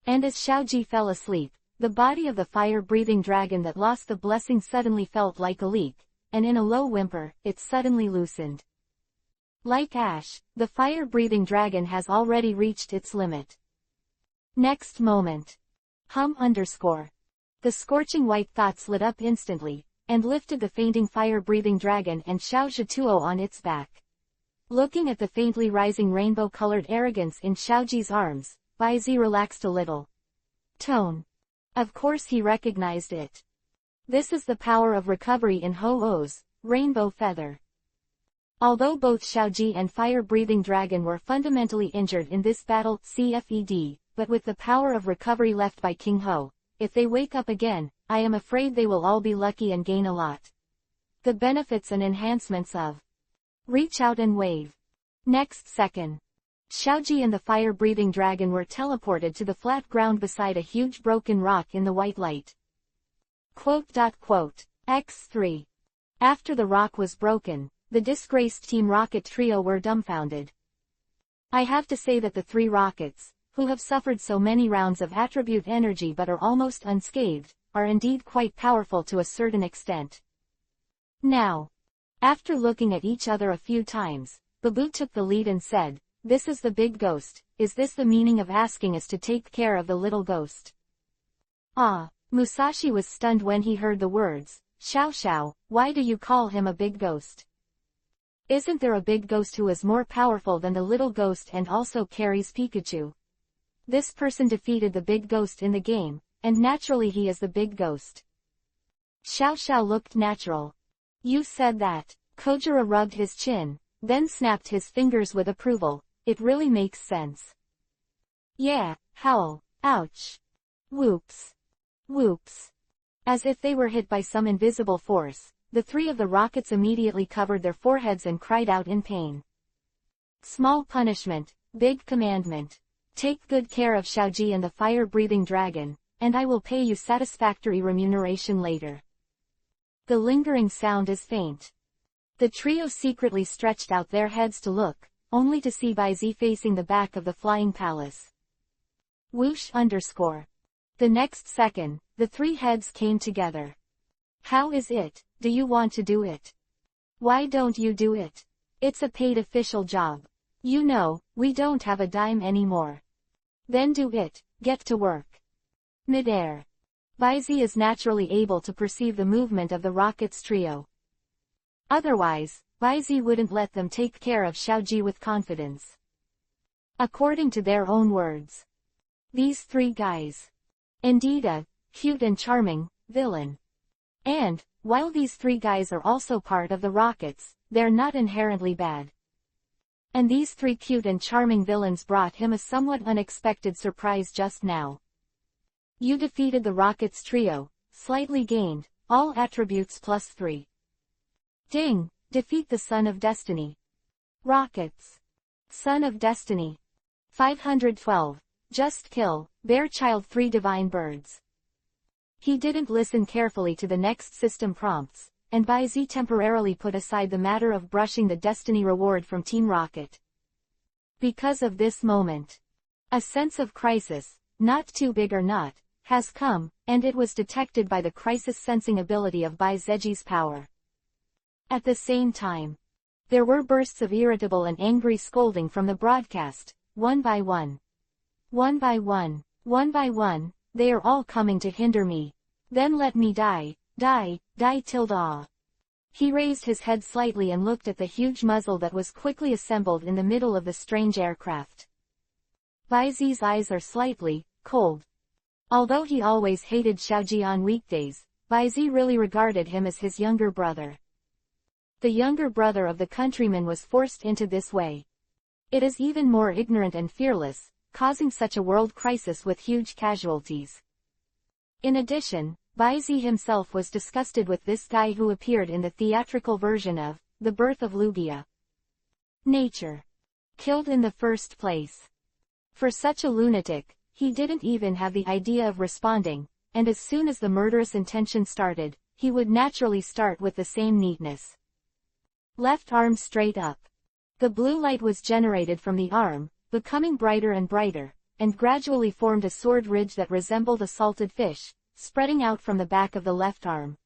And as Xiaoji fell asleep, the body of the fire-breathing dragon that lost the blessing suddenly felt like a leak, and in a low whimper, it suddenly loosened. Like Ash, the fire-breathing dragon has already reached its limit. Next moment. Hum_. The scorching white thoughts lit up instantly, and lifted the fainting fire-breathing dragon and Xiao Zhituo on its back. Looking at the faintly rising rainbow-colored arrogance in Xiaoji's arms, Baizi relaxed a little. Tone. Of course he recognized it. This is the power of recovery in Ho-Oh's rainbow feather. Although both Xiaoji and fire-breathing dragon were fundamentally injured in this battle, CFED, but with the power of recovery left by King Ho, if they wake up again, I am afraid they will all be lucky and gain a lot. The benefits and enhancements of reach out and wave. Next second. Xiaoji and the fire-breathing dragon were teleported to the flat ground beside a huge broken rock in the white light. X3. After the rock was broken, the disgraced Team Rocket trio were dumbfounded. I have to say that the three rockets, who have suffered so many rounds of attribute energy but are almost unscathed, are indeed quite powerful to a certain extent. Now, after looking at each other a few times, Babu took the lead and said, "This is the big ghost. Is this the meaning of asking us to take care of the little ghost?" Ah, Musashi was stunned when he heard the words. Xiao Xiao, why do you call him a big ghost? Isn't there a big ghost who is more powerful than the little ghost and also carries Pikachu? This person defeated the big ghost in the game, and naturally he is the big ghost. Xiao Xiao looked natural. You said that. Kojiro rubbed his chin, then snapped his fingers with approval. It really makes sense. Yeah, howl, ouch. Whoops. Whoops. As if they were hit by some invisible force, the three of the rockets immediately covered their foreheads and cried out in pain. Small punishment, big commandment. Take good care of Xiaoji and the fire-breathing dragon, and I will pay you satisfactory remuneration later. The lingering sound is faint. The trio secretly stretched out their heads to look, only to see Baizi facing the back of the flying palace. Whoosh underscore. The next second, the three heads came together. How is it? Do you want to do it? Why don't you do it? It's a paid official job. You know, we don't have a dime anymore. Then do it, get to work. Midair. Baizi is naturally able to perceive the movement of the Rockets trio. Otherwise, Baizi wouldn't let them take care of Xiaoji with confidence. According to their own words, these three guys. Indeed a cute and charming villain. And, while these three guys are also part of the Rockets, they're not inherently bad. And these three cute and charming villains brought him a somewhat unexpected surprise just now. You defeated the Rockets trio, slightly gained, all attributes +3. Ding, defeat the Son of Destiny. Rockets. Son of Destiny. 512. Just kill, bear child 3 divine birds. He didn't listen carefully to the next system prompts, and Baizi temporarily put aside the matter of brushing the Destiny reward from Team Rocket. Because of this moment, a sense of crisis, not too big or not, has come, and it was detected by the crisis-sensing ability of Baizi's power. At the same time, there were bursts of irritable and angry scolding from the broadcast, one by one. One by one, they are all coming to hinder me. Then let me die tilde ah. He raised his head slightly and looked at the huge muzzle that was quickly assembled in the middle of the strange aircraft. Baizi's eyes are slightly cold. Although he always hated Xiaoji on weekdays, Baizi really regarded him as his younger brother. The younger brother of the countryman was forced into this way. It is even more ignorant and fearless, causing such a world crisis with huge casualties. In addition, Baizi himself was disgusted with this guy who appeared in the theatrical version of The Birth of Lugia. Nature. Killed in the first place. For such a lunatic, he didn't even have the idea of responding, and as soon as the murderous intention started, he would naturally start with the same neatness. Left arm straight up. The blue light was generated from the arm, becoming brighter and brighter, and gradually formed a sword ridge that resembled a salted fish, spreading out from the back of the left arm.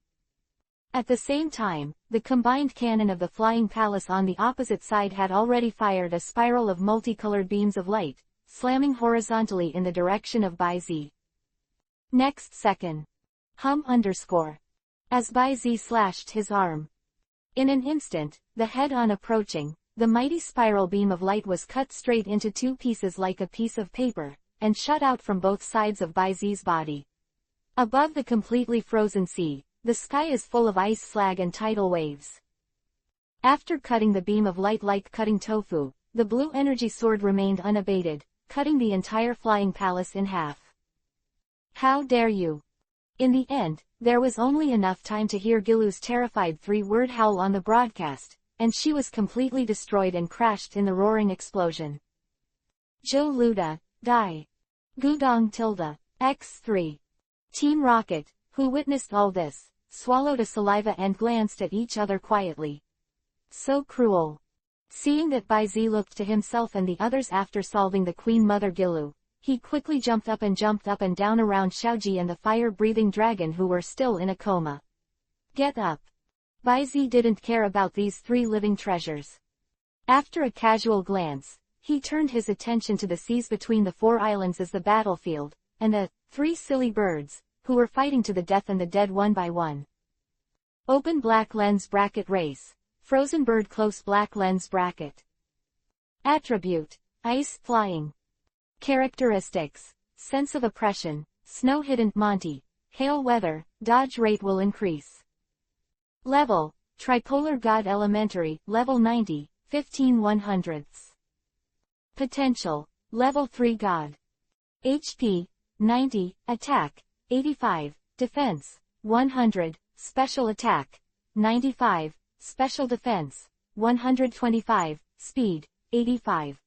At the same time, the combined cannon of the flying palace on the opposite side had already fired a spiral of multicolored beams of light, slamming horizontally in the direction of Baizi. Next second. Underscore. As Baizi slashed his arm. In an instant, the head-on approaching, the mighty spiral beam of light was cut straight into two pieces like a piece of paper, and shot out from both sides of Baizi's body. Above the completely frozen sea, the sky is full of ice slag and tidal waves. After cutting the beam of light like cutting tofu, the blue energy sword remained unabated, cutting the entire flying palace in half. How dare you! In the end, there was only enough time to hear Gilu's terrified three-word howl on the broadcast, and she was completely destroyed and crashed in the roaring explosion. Zhou Luda, die. Gudong tilde, x3. Team Rocket, who witnessed all this, swallowed a saliva and glanced at each other quietly. So cruel. Seeing that Baizi looked to himself and the others after solving the Queen Mother Gilu, he quickly jumped up and down around Xiaoji and the fire-breathing dragon who were still in a coma. Get up. Baizi didn't care about these three living treasures. After a casual glance, he turned his attention to the seas between the four islands as the battlefield, and the three silly birds, who were fighting to the death and the dead one by one. Open black lens bracket race. Frozen bird close black lens bracket. Attribute. Ice flying. Characteristics. Sense of oppression. Snow hidden Monty. Hail weather. Dodge rate will increase. Level. Tripolar God Elementary. Level 90. 15/100. Potential. Level 3 God. HP. 90. Attack. 85. Defense. 100. Special attack. 95. Special defense. 125. Speed. 85.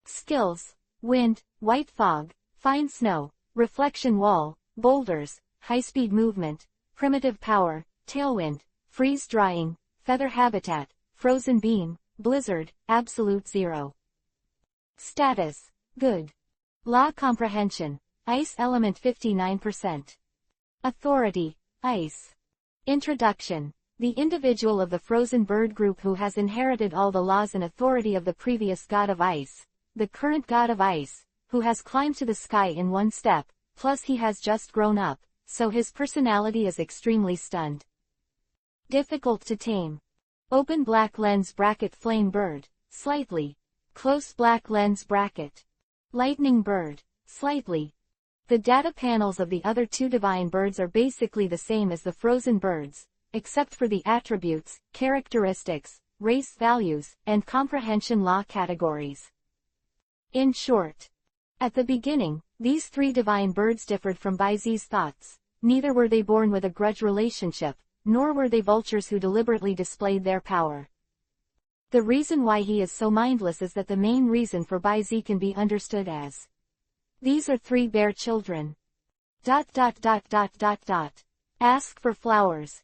Skills. Wind, white fog, fine snow, reflection wall, boulders, high-speed movement, primitive power, tailwind, freeze drying, feather habitat, frozen beam, blizzard, absolute 0. Status, good. Law comprehension, ice element 59%. Authority, ice. Introduction, the individual of the frozen bird group who has inherited all the laws and authority of the previous god of ice, the current god of ice, who has climbed to the sky in one step, plus he has just grown up, so his personality is extremely stunned. Difficult to tame. Open black lens bracket flame bird, slightly. Close black lens bracket. Lightning bird, slightly. The data panels of the other two divine birds are basically the same as the frozen birds, except for the attributes, characteristics, race values, and comprehension law categories. In short, at the beginning, these three divine birds differed from Baizi's thoughts. Neither were they born with a grudge relationship, nor were they vultures who deliberately displayed their power. The reason why he is so mindless is that the main reason for Baizi can be understood as: these are three bear children. ... Ask for flowers.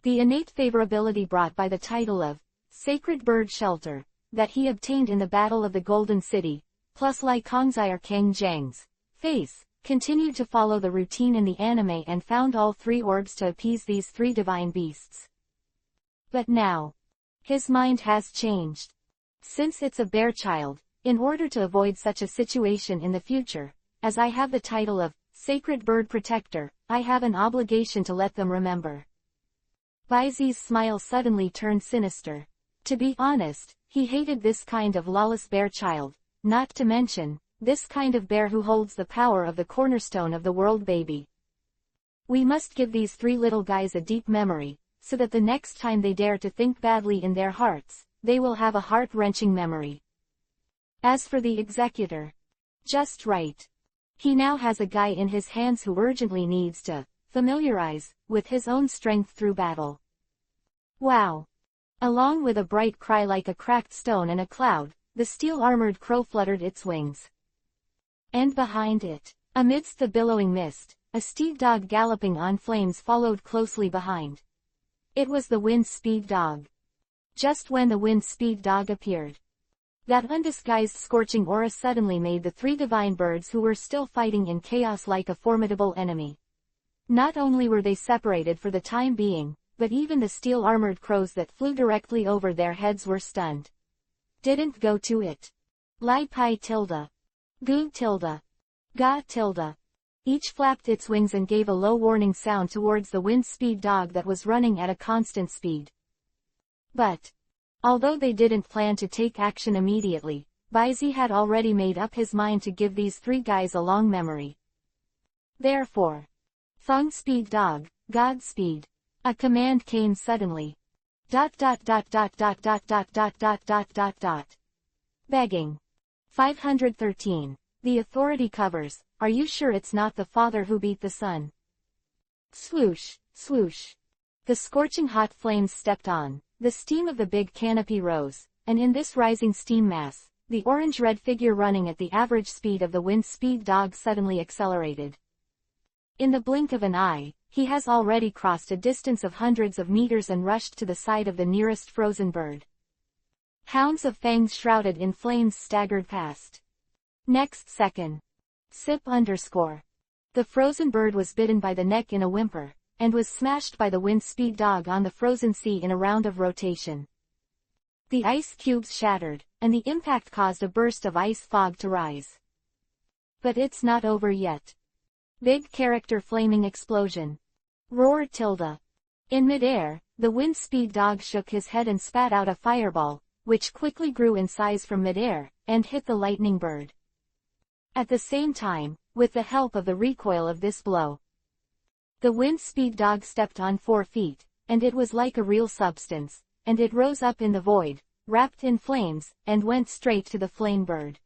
The innate favorability brought by the title of Sacred Bird Shelter, that he obtained in the Battle of the Golden City, plus Lai Kongzai or Kang Zhang's face, continued to follow the routine in the anime and found all three orbs to appease these three divine beasts. But now, his mind has changed. Since it's a bear child, in order to avoid such a situation in the future, as I have the title of Sacred Bird Protector, I have an obligation to let them remember. Baizi's smile suddenly turned sinister. To be honest, he hated this kind of lawless bear child, not to mention, this kind of bear who holds the power of the cornerstone of the world baby. We must give these three little guys a deep memory, so that the next time they dare to think badly in their hearts, they will have a heart-wrenching memory. As for the executor, just right. He now has a guy in his hands who urgently needs to familiarize with his own strength through battle. Wow! Along with a bright cry like a cracked stone and a cloud, the steel-armored crow fluttered its wings. And behind it, amidst the billowing mist, a steed dog galloping on flames followed closely behind. It was the wind speed dog. Just when the wind speed dog appeared, that undisguised scorching aura suddenly made the three divine birds who were still fighting in chaos like a formidable enemy. Not only were they separated for the time being, but even the steel-armored crows that flew directly over their heads were stunned. Didn't go to it. Lai Pai tilde. Gu tilde. Ga tilde. Each flapped its wings and gave a low warning sound towards the wind speed dog that was running at a constant speed. But, although they didn't plan to take action immediately, Baizi had already made up his mind to give these three guys a long memory. Therefore, Feng speed dog, Godspeed. A command came suddenly. ... Begging. 513. The authority covers. Are you sure it's not the father who beat the son? Swoosh, swoosh. The scorching hot flames stepped on. The steam of the big canopy rose, and in this rising steam mass, the orange-red figure running at the average speed of the wind speed dog suddenly accelerated. In the blink of an eye, he has already crossed a distance of hundreds of meters and rushed to the side of the nearest frozen bird. Hounds of fangs shrouded in flames staggered past. Next second. Sip _. The frozen bird was bitten by the neck in a whimper, and was smashed by the wind speed dog on the frozen sea in a round of rotation. The ice cubes shattered, and the impact caused a burst of ice fog to rise. But it's not over yet. Big character flaming explosion. Roar tilde. In midair, the wind speed dog shook his head and spat out a fireball, which quickly grew in size from midair, and hit the lightning bird. At the same time, with the help of the recoil of this blow, the wind speed dog stepped on 4 feet, and it was like a real substance, and it rose up in the void, wrapped in flames, and went straight to the flame bird.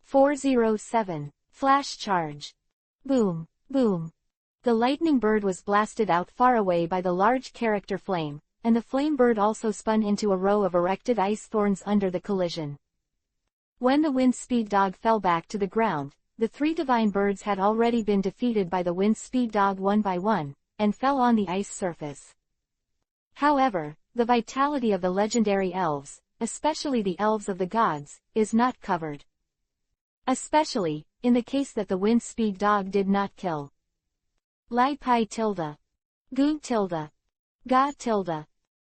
407. Flash charge. Boom, boom. The lightning bird was blasted out far away by the large character flame, and the flame bird also spun into a row of erected ice thorns under the collision. When the wind speed dog fell back to the ground, the three divine birds had already been defeated by the wind speed dog one by one, and fell on the ice surface. However, the vitality of the legendary elves, especially the elves of the gods, is not covered. Especially, in the case that the wind speed dog did not kill. Lai pi tilde. Gu tilde. Ga tilde.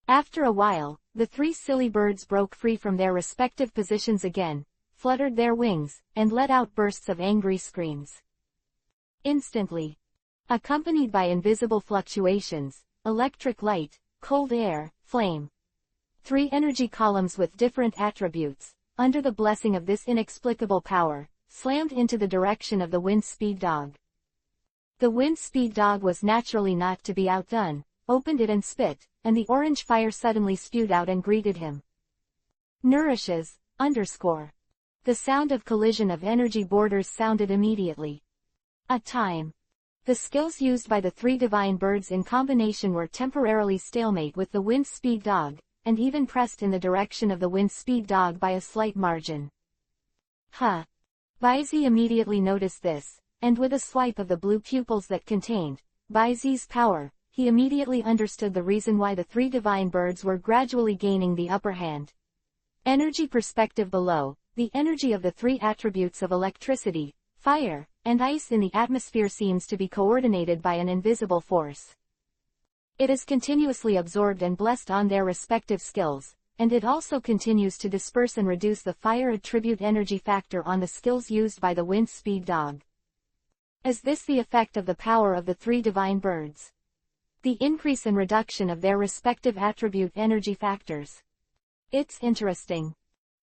After a while, the three silly birds broke free from their respective positions again, fluttered their wings, and let out bursts of angry screams. Instantly. Accompanied by invisible fluctuations, electric light, cold air, flame. Three energy columns with different attributes, under the blessing of this inexplicable power, slammed into the direction of the wind speed dog. The wind speed dog was naturally not to be outdone, opened it and spit, and the orange fire suddenly spewed out and greeted him. Nourishes, _. The sound of collision of energy borders sounded immediately. A time. The skills used by the three divine birds in combination were temporarily stalemate with the wind speed dog, and even pressed in the direction of the wind speed dog by a slight margin. Huh. Baizi immediately noticed this, and with a swipe of the blue pupils that contained Baizi's power, he immediately understood the reason why the three divine birds were gradually gaining the upper hand. Energy perspective below, the energy of the three attributes of electricity, fire, and ice in the atmosphere seems to be coordinated by an invisible force. It is continuously absorbed and blessed on their respective skills, and it also continues to disperse and reduce the fire attribute energy factor on the skills used by the wind speed dog. Is this the effect of the power of the three divine birds? The increase and reduction of their respective attribute energy factors. It's interesting.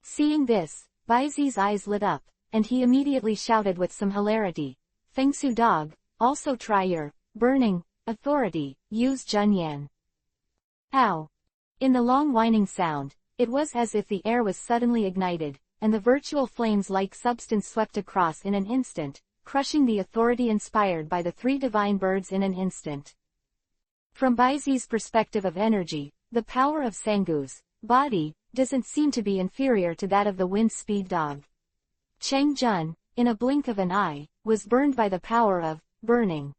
Seeing this, Baizi's eyes lit up, and he immediately shouted with some hilarity, Fengsu dog, also try your burning authority, use Junyan. Ow! In the long whining sound, it was as if the air was suddenly ignited, and the virtual flames-like substance swept across in an instant, crushing the authority inspired by the three divine birds in an instant. From Baizi's perspective of energy, the power of Sangu's body doesn't seem to be inferior to that of the wind speed dog. Cheng Jun, in a blink of an eye, was burned by the power of burning.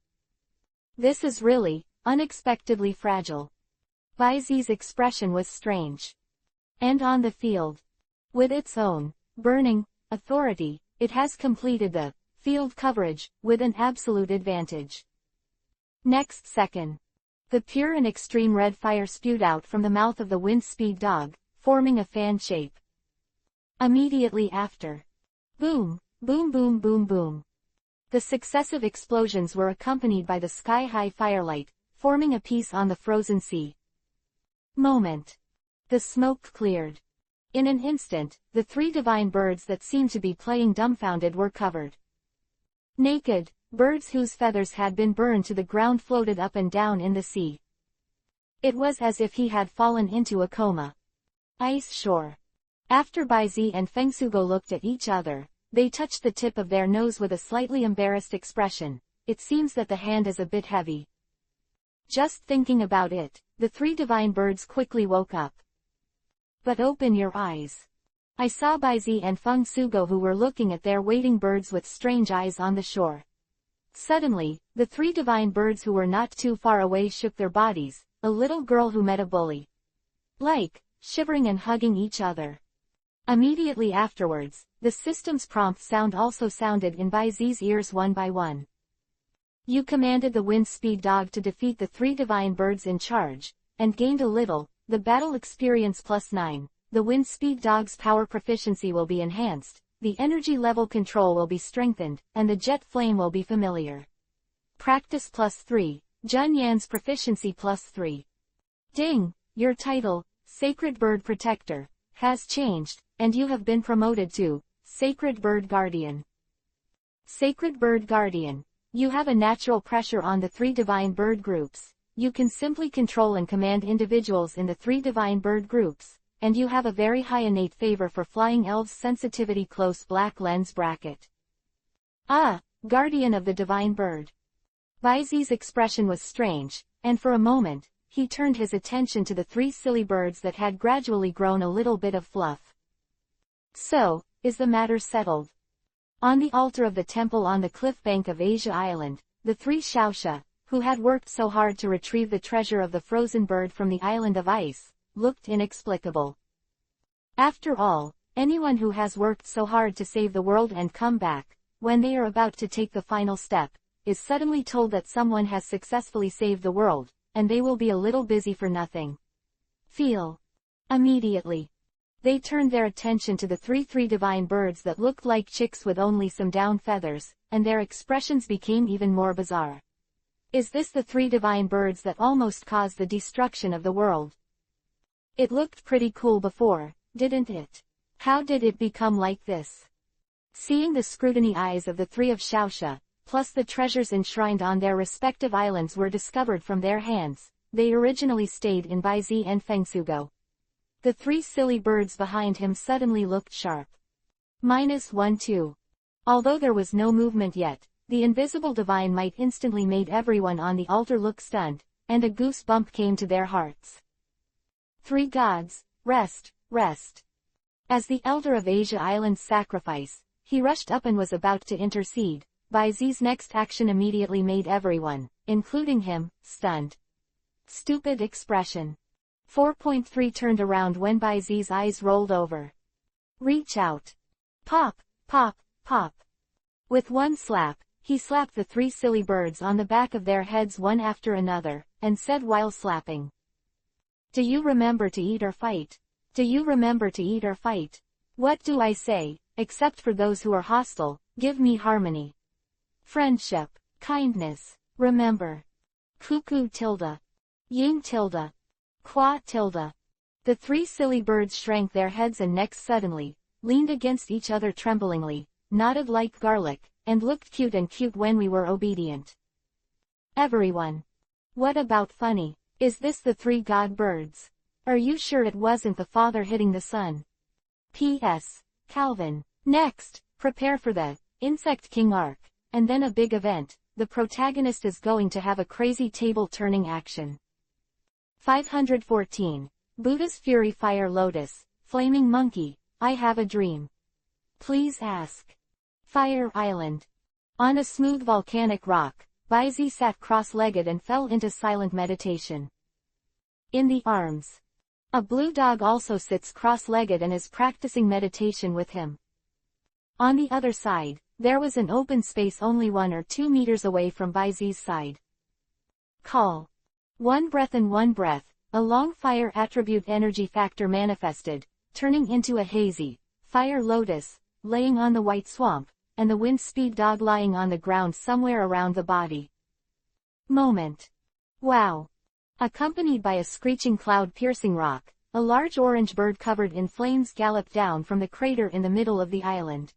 This is really unexpectedly fragile. Baizi's expression was strange. And on the field, with its own burning authority, it has completed the field coverage with an absolute advantage. Next second, the pure and extreme red fire spewed out from the mouth of the wind speed dog, forming a fan shape. Immediately after, boom, boom boom boom boom. The successive explosions were accompanied by the sky-high firelight, forming a piece on the frozen sea. Moment. The smoke cleared. In an instant, the three divine birds that seemed to be playing dumbfounded were covered. Naked, birds whose feathers had been burned to the ground floated up and down in the sea. It was as if he had fallen into a coma. Ice shore. After Baizi and Fengsugo looked at each other, they touched the tip of their nose with a slightly embarrassed expression. It seems that the hand is a bit heavy. Just thinking about it, the three divine birds quickly woke up. But open your eyes. I saw Baizi and Fengsugo who were looking at their waiting birds with strange eyes on the shore. Suddenly, the three divine birds who were not too far away shook their bodies, a little girl who met a bully. Shivering and hugging each other. Immediately afterwards, the system's prompt sound also sounded in Baizi's ears one by one. You commanded the wind speed dog to defeat the three divine birds in charge, and gained a little, the battle experience +9, the wind speed dog's power proficiency will be enhanced, the energy level control will be strengthened, and the jet flame will be familiar. Practice +3, Junyan's proficiency +3. Ding, your title, Sacred Bird Protector, has changed, and you have been promoted to Sacred Bird Guardian. Sacred Bird Guardian. You have a natural pressure on the three divine bird groups. You can simply control and command individuals in the three divine bird groups, and you have a very high innate favor for flying elves sensitivity close black lens bracket. Ah, Guardian of the Divine Bird. Baizi's expression was strange, and for a moment, he turned his attention to the three silly birds that had gradually grown a little bit of fluff. So, is the matter settled? On the altar of the temple on the cliff bank of Asia Island, the three Shaosha, who had worked so hard to retrieve the treasure of the frozen bird from the island of ice, looked inexplicable. After all, anyone who has worked so hard to save the world and come back, when they are about to take the final step, is suddenly told that someone has successfully saved the world, and they will be a little busy for nothing. Feel. Immediately. They turned their attention to the three divine birds that looked like chicks with only some down feathers, and their expressions became even more bizarre. Is this the three divine birds that almost caused the destruction of the world? It looked pretty cool before, didn't it? How did it become like this? Seeing the scrutiny eyes of the three of Shaosha, plus the treasures enshrined on their respective islands were discovered from their hands, they originally stayed in Baizi and Fengsugo. The three silly birds behind him suddenly looked sharp. -1-2. Although there was no movement yet, the invisible divine might instantly made everyone on the altar look stunned, and a goosebump came to their hearts. Three gods, rest, rest. As the elder of Asia Island's sacrifice, he rushed up and was about to intercede. Baizi's next action immediately made everyone, including him, stunned. Stupid expression. 4.3 turned around when Baizi's eyes rolled over. Reach out. Pop, pop, pop. With one slap, he slapped the three silly birds on the back of their heads one after another, and said while slapping. Do you remember to eat or fight? Do you remember to eat or fight? What do I say, except for those who are hostile, give me harmony. Friendship, kindness, remember. Cuckoo tilde. Ying tilde. Qua tilde. The three silly birds shrank their heads and necks suddenly, leaned against each other tremblingly, nodded like garlic, and looked cute when we were obedient. Everyone. What about funny? Is this the three god birds? Are you sure it wasn't the father hitting the son? P.S. Calvin. Next, prepare for the Insect King arc, and then a big event. The protagonist is going to have a crazy table-turning action. 514. Buddha's Fury Fire Lotus, Flaming Monkey, I Have a Dream. Please ask. Fire Island. On a smooth volcanic rock, Baizi sat cross-legged and fell into silent meditation. In the arms. A blue dog also sits cross-legged and is practicing meditation with him. On the other side, there was an open space only 1 or 2 meters away from Baizi's side. Call. One breath and one breath, a long fire attribute energy factor manifested, turning into a hazy fire lotus, laying on the white swamp, and the wind speed dog lying on the ground somewhere around the body. Moment. Wow. Accompanied by a screeching cloud-piercing rock, a large orange bird covered in flames galloped down from the crater in the middle of the island.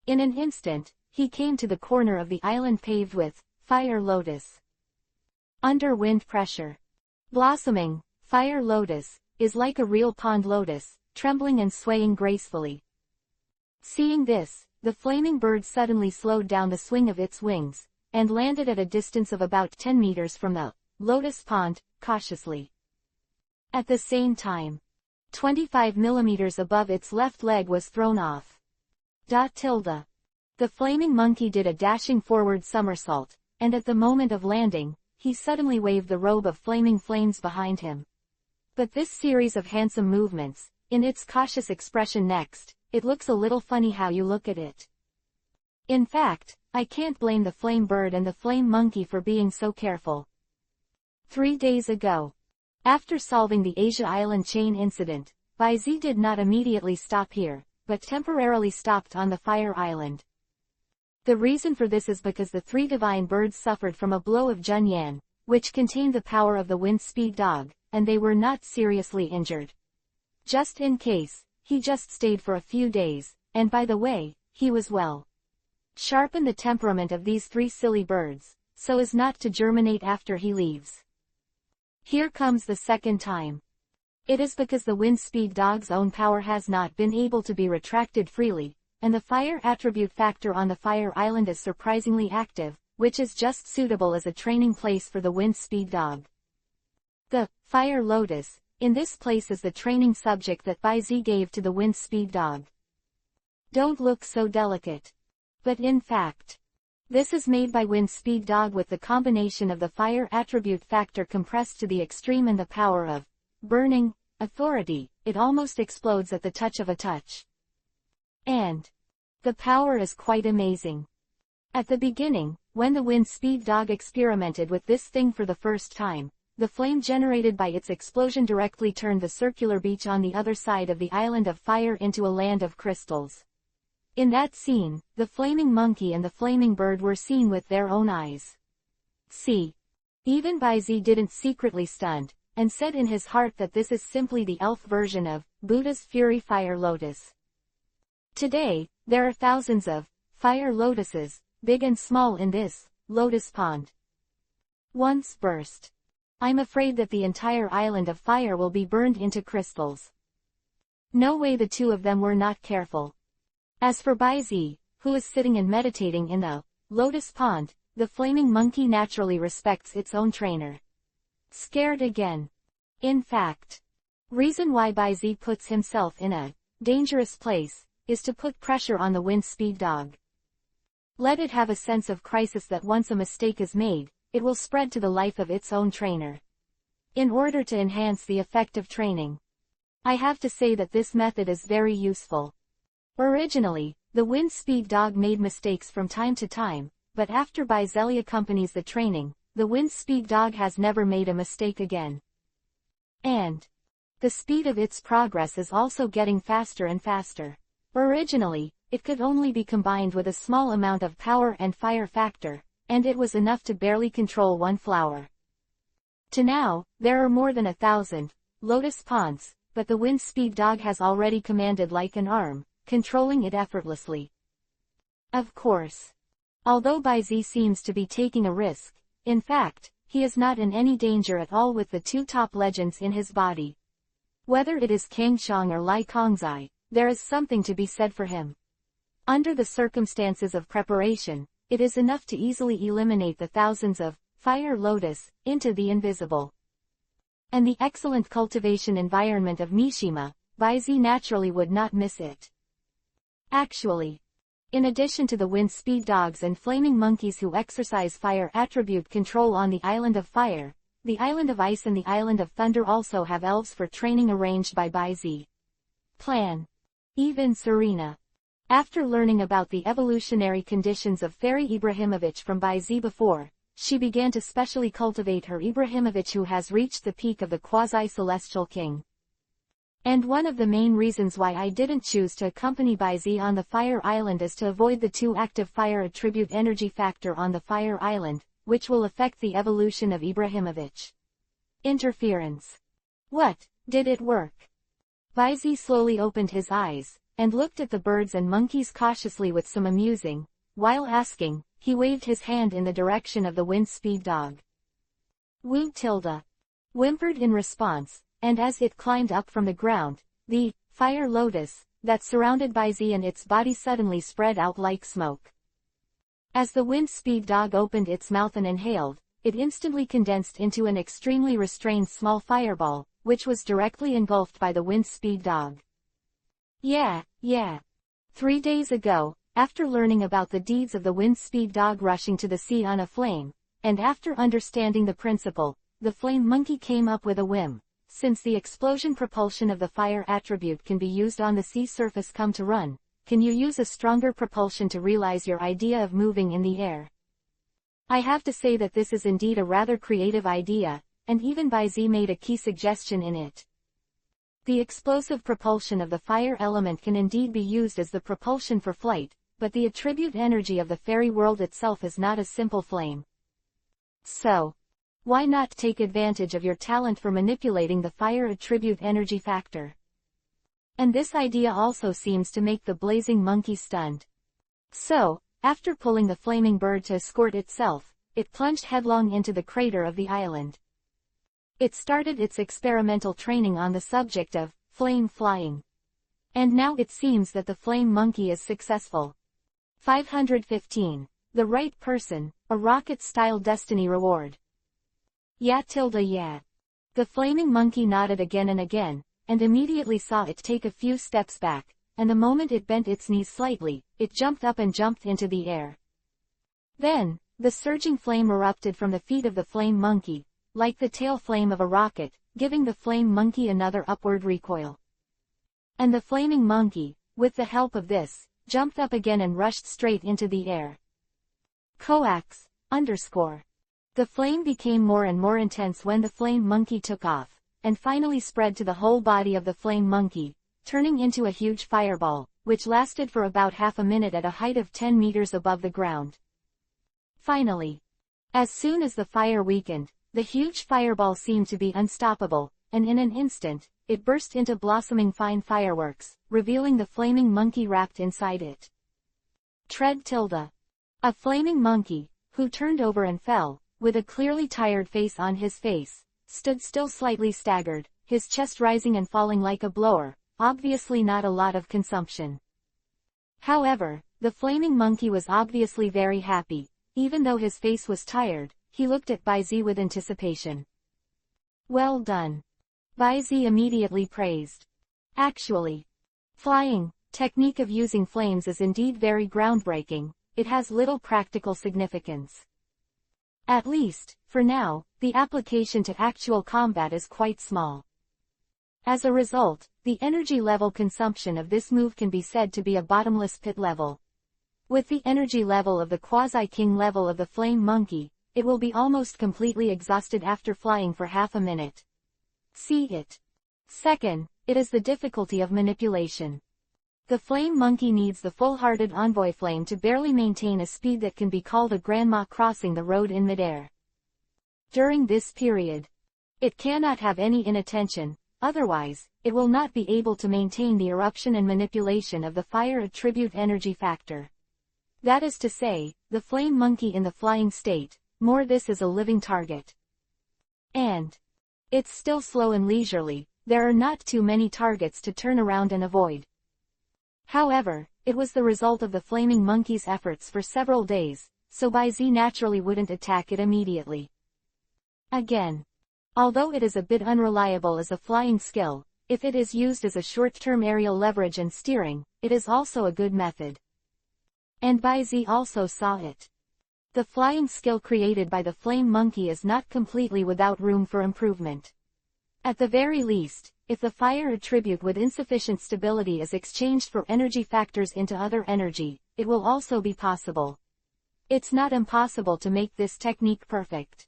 In an instant, he came to the corner of the island paved with fire lotus. Under wind pressure. Blossoming, fire lotus, is like a real pond lotus, trembling and swaying gracefully. Seeing this, the flaming bird suddenly slowed down the swing of its wings, and landed at a distance of about 10 meters from the lotus pond, cautiously. At the same time, 25 millimeters above its left leg was thrown off. The flaming monkey did a dashing forward somersault, and at the moment of landing, he suddenly waved the robe of flaming flames behind him. But this series of handsome movements, in its cautious expression next, it looks a little funny how you look at it. In fact, I can't blame the flame bird and the flame monkey for being so careful. 3 days ago. After solving the Asia Island chain incident, Baizi did not immediately stop here, but temporarily stopped on the Fire Island. The reason for this is because the 3 divine birds suffered from a blow of Junyan, which contained the power of the wind speed dog, and they were not seriously injured. Just in case, he just stayed for a few days, and by the way, he was well. Sharpen the temperament of these 3 silly birds, so as not to germinate after he leaves. Here comes the second time. It is because the wind speed dog's own power has not been able to be retracted freely, and the fire attribute factor on the Fire Island is surprisingly active, which is just suitable as a training place for the wind speed dog. The Fire Lotus, in this place is the training subject that Baizi gave to the wind speed dog. Don't look so delicate. But in fact, this is made by wind speed dog with the combination of the fire attribute factor compressed to the extreme and the power of burning authority, it almost explodes at the touch of a touch. And the power is quite amazing. At the beginning, when the wind speed dog experimented with this thing for the first time, the flame generated by its explosion directly turned the circular beach on the other side of the island of fire into a land of crystals. In that scene, the flaming monkey and the flaming bird were seen with their own eyes. See. Even Baizi didn't secretly stunned, and said in his heart that this is simply the elf version of Buddha's Fury Fire Lotus. Today, there are thousands of fire lotuses, big and small in this lotus pond. Once burst. I'm afraid that the entire island of fire will be burned into crystals. No way the two of them were not careful. As for Baizi, who is sitting and meditating in the lotus pond, the flaming monkey naturally respects its own trainer. Scared again. In fact, reason why Baizi puts himself in a dangerous place is to put pressure on the wind speed dog. Let it have a sense of crisis that once a mistake is made, it will spread to the life of its own trainer. In order to enhance the effect of training, I have to say that this method is very useful. Originally, the wind speed dog made mistakes from time to time, but after Baizi accompanies the training, the wind speed dog has never made a mistake again. And the speed of its progress is also getting faster and faster. Originally, it could only be combined with a small amount of power and fire factor, and it was enough to barely control one flower. To now, there are more than 1,000 lotus ponds, but the wind speed dog has already commanded like an arm, controlling it effortlessly. Of course. Although Baizi seems to be taking a risk, in fact, he is not in any danger at all with the two top legends in his body. Whether it is Kangxiang or Lai Kongzai, there is something to be said for him. Under the circumstances of preparation, it is enough to easily eliminate the thousands of fire lotus into the invisible. And the excellent cultivation environment of Mishima, Baizi naturally would not miss it. Actually, in addition to the wind speed dogs and flaming monkeys who exercise fire attribute control on the island of fire, the island of ice and the island of thunder also have elves for training arranged by Baizi. Plan. Even Serena. After learning about the evolutionary conditions of Fairy Ibrahimovich from Baizi before, she began to specially cultivate her Ibrahimovich who has reached the peak of the quasi-celestial king. And one of the main reasons why I didn't choose to accompany Baizi on the Fire Island is to avoid the too active fire attribute energy factor on the Fire Island, which will affect the evolution of Ibrahimovich. Interference. What, did it work? Baizi slowly opened his eyes, and looked at the birds and monkeys cautiously with some amusing. While asking, he waved his hand in the direction of the wind speed dog. Wu Tilda whimpered in response, and as it climbed up from the ground, the fire lotus that surrounded Baizi and its body suddenly spread out like smoke. As the wind speed dog opened its mouth and inhaled, it instantly condensed into an extremely restrained small fireball, which was directly engulfed by the wind speed dog. Yeah. 3 days ago, after learning about the deeds of the wind speed dog rushing to the sea on a flame, and after understanding the principle, the flame monkey came up with a whim. Since the explosion propulsion of the fire attribute can be used on the sea surface come to run, can you use a stronger propulsion to realize your idea of moving in the air? I have to say that this is indeed a rather creative idea, and even Baizi made a key suggestion in it. The explosive propulsion of the fire element can indeed be used as the propulsion for flight, but the attribute energy of the fairy world itself is not a simple flame. So, why not take advantage of your talent for manipulating the fire attribute energy factor? And this idea also seems to make the blazing monkey stunned. So, after pulling the flaming bird to escort itself, it plunged headlong into the crater of the island. It started its experimental training on the subject of flame flying. And now it seems that the flame monkey is successful. 515. The right person, a rocket-style destiny reward. Yeah. The flaming monkey nodded again and again, and immediately saw it take a few steps back, and the moment it bent its knees slightly, it jumped up and jumped into the air. Then, the surging flame erupted from the feet of the flame monkey, like the tail flame of a rocket, giving the flame monkey another upward recoil. And the flaming monkey, with the help of this, jumped up again and rushed straight into the air. Coax, _. The flame became more and more intense when the flame monkey took off, and finally spread to the whole body of the flame monkey, turning into a huge fireball, which lasted for about half a minute at a height of 10 meters above the ground. Finally, as soon as the fire weakened, the huge fireball seemed to be unstoppable, and in an instant, it burst into blossoming fine fireworks, revealing the flaming monkey wrapped inside it. Tread tilde. A flaming monkey, who turned over and fell, with a clearly tired face on his face, stood still slightly staggered, his chest rising and falling like a blower, obviously not a lot of consumption. However, the flaming monkey was obviously very happy. Even though his face was tired, he looked at Bai Zi with anticipation. Well done. Bai Zi immediately praised. Actually, flying technique of using flames is indeed very groundbreaking. It has little practical significance. At least, for now, the application to actual combat is quite small. As a result, the energy level consumption of this move can be said to be a bottomless pit level. With the energy level of the quasi-king level of the flame monkey, it will be almost completely exhausted after flying for half a minute. See it. Second, it is the difficulty of manipulation. The flame monkey needs the full-hearted envoy flame to barely maintain a speed that can be called a grandma crossing the road in midair. During this period, it cannot have any inattention, otherwise, it will not be able to maintain the eruption and manipulation of the fire attribute energy factor. That is to say, the flame monkey in the flying state, more this is a living target. And it's still slow and leisurely, there are not too many targets to turn around and avoid. However, it was the result of the flaming monkey's efforts for several days, so Bai Zi naturally wouldn't attack it immediately. Again, although it is a bit unreliable as a flying skill, if it is used as a short-term aerial leverage and steering, it is also a good method. And Bai Zi also saw it. The flying skill created by the flame monkey is not completely without room for improvement. At the very least, if the fire attribute with insufficient stability is exchanged for energy factors into other energy, it will also be possible. It's not impossible to make this technique perfect.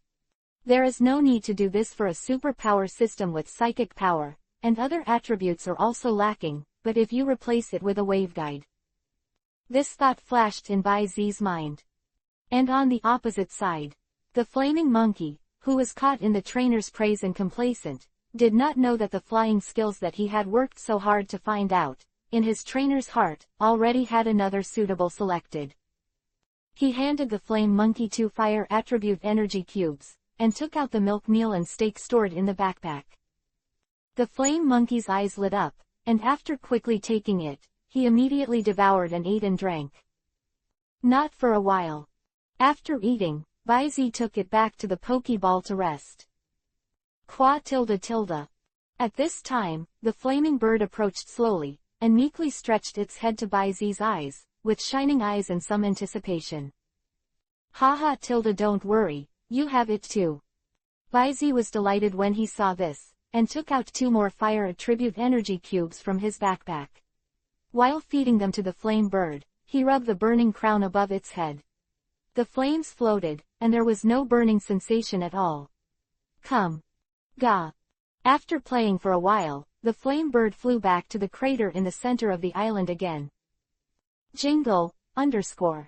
There is no need to do this for a superpower system with psychic power, and other attributes are also lacking, but if you replace it with a waveguide. This thought flashed in Bai Zi's mind. And on the opposite side, the flaming monkey, who was caught in the trainer's praise and complacent, did not know that the flying skills that he had worked so hard to find out, in his trainer's heart, already had another suitable selected. He handed the flame monkey 2 fire attribute energy cubes, and took out the milk meal and steak stored in the backpack. The flame monkey's eyes lit up, and after quickly taking it, he immediately devoured and ate and drank. Not for a while. After eating, Bai Zi took it back to the Pokeball to rest. Qua tilde tilde. At this time, the flaming bird approached slowly, and meekly stretched its head to Bai Zi's eyes, with shining eyes and some anticipation. Haha tilde don't worry, you have it too. Bai Zi was delighted when he saw this, and took out 2 more fire attribute energy cubes from his backpack. While feeding them to the flame bird, he rubbed the burning crown above its head. The flames floated, and there was no burning sensation at all. Come. Ga. After playing for a while, the flame bird flew back to the crater in the center of the island again. Jingle, _.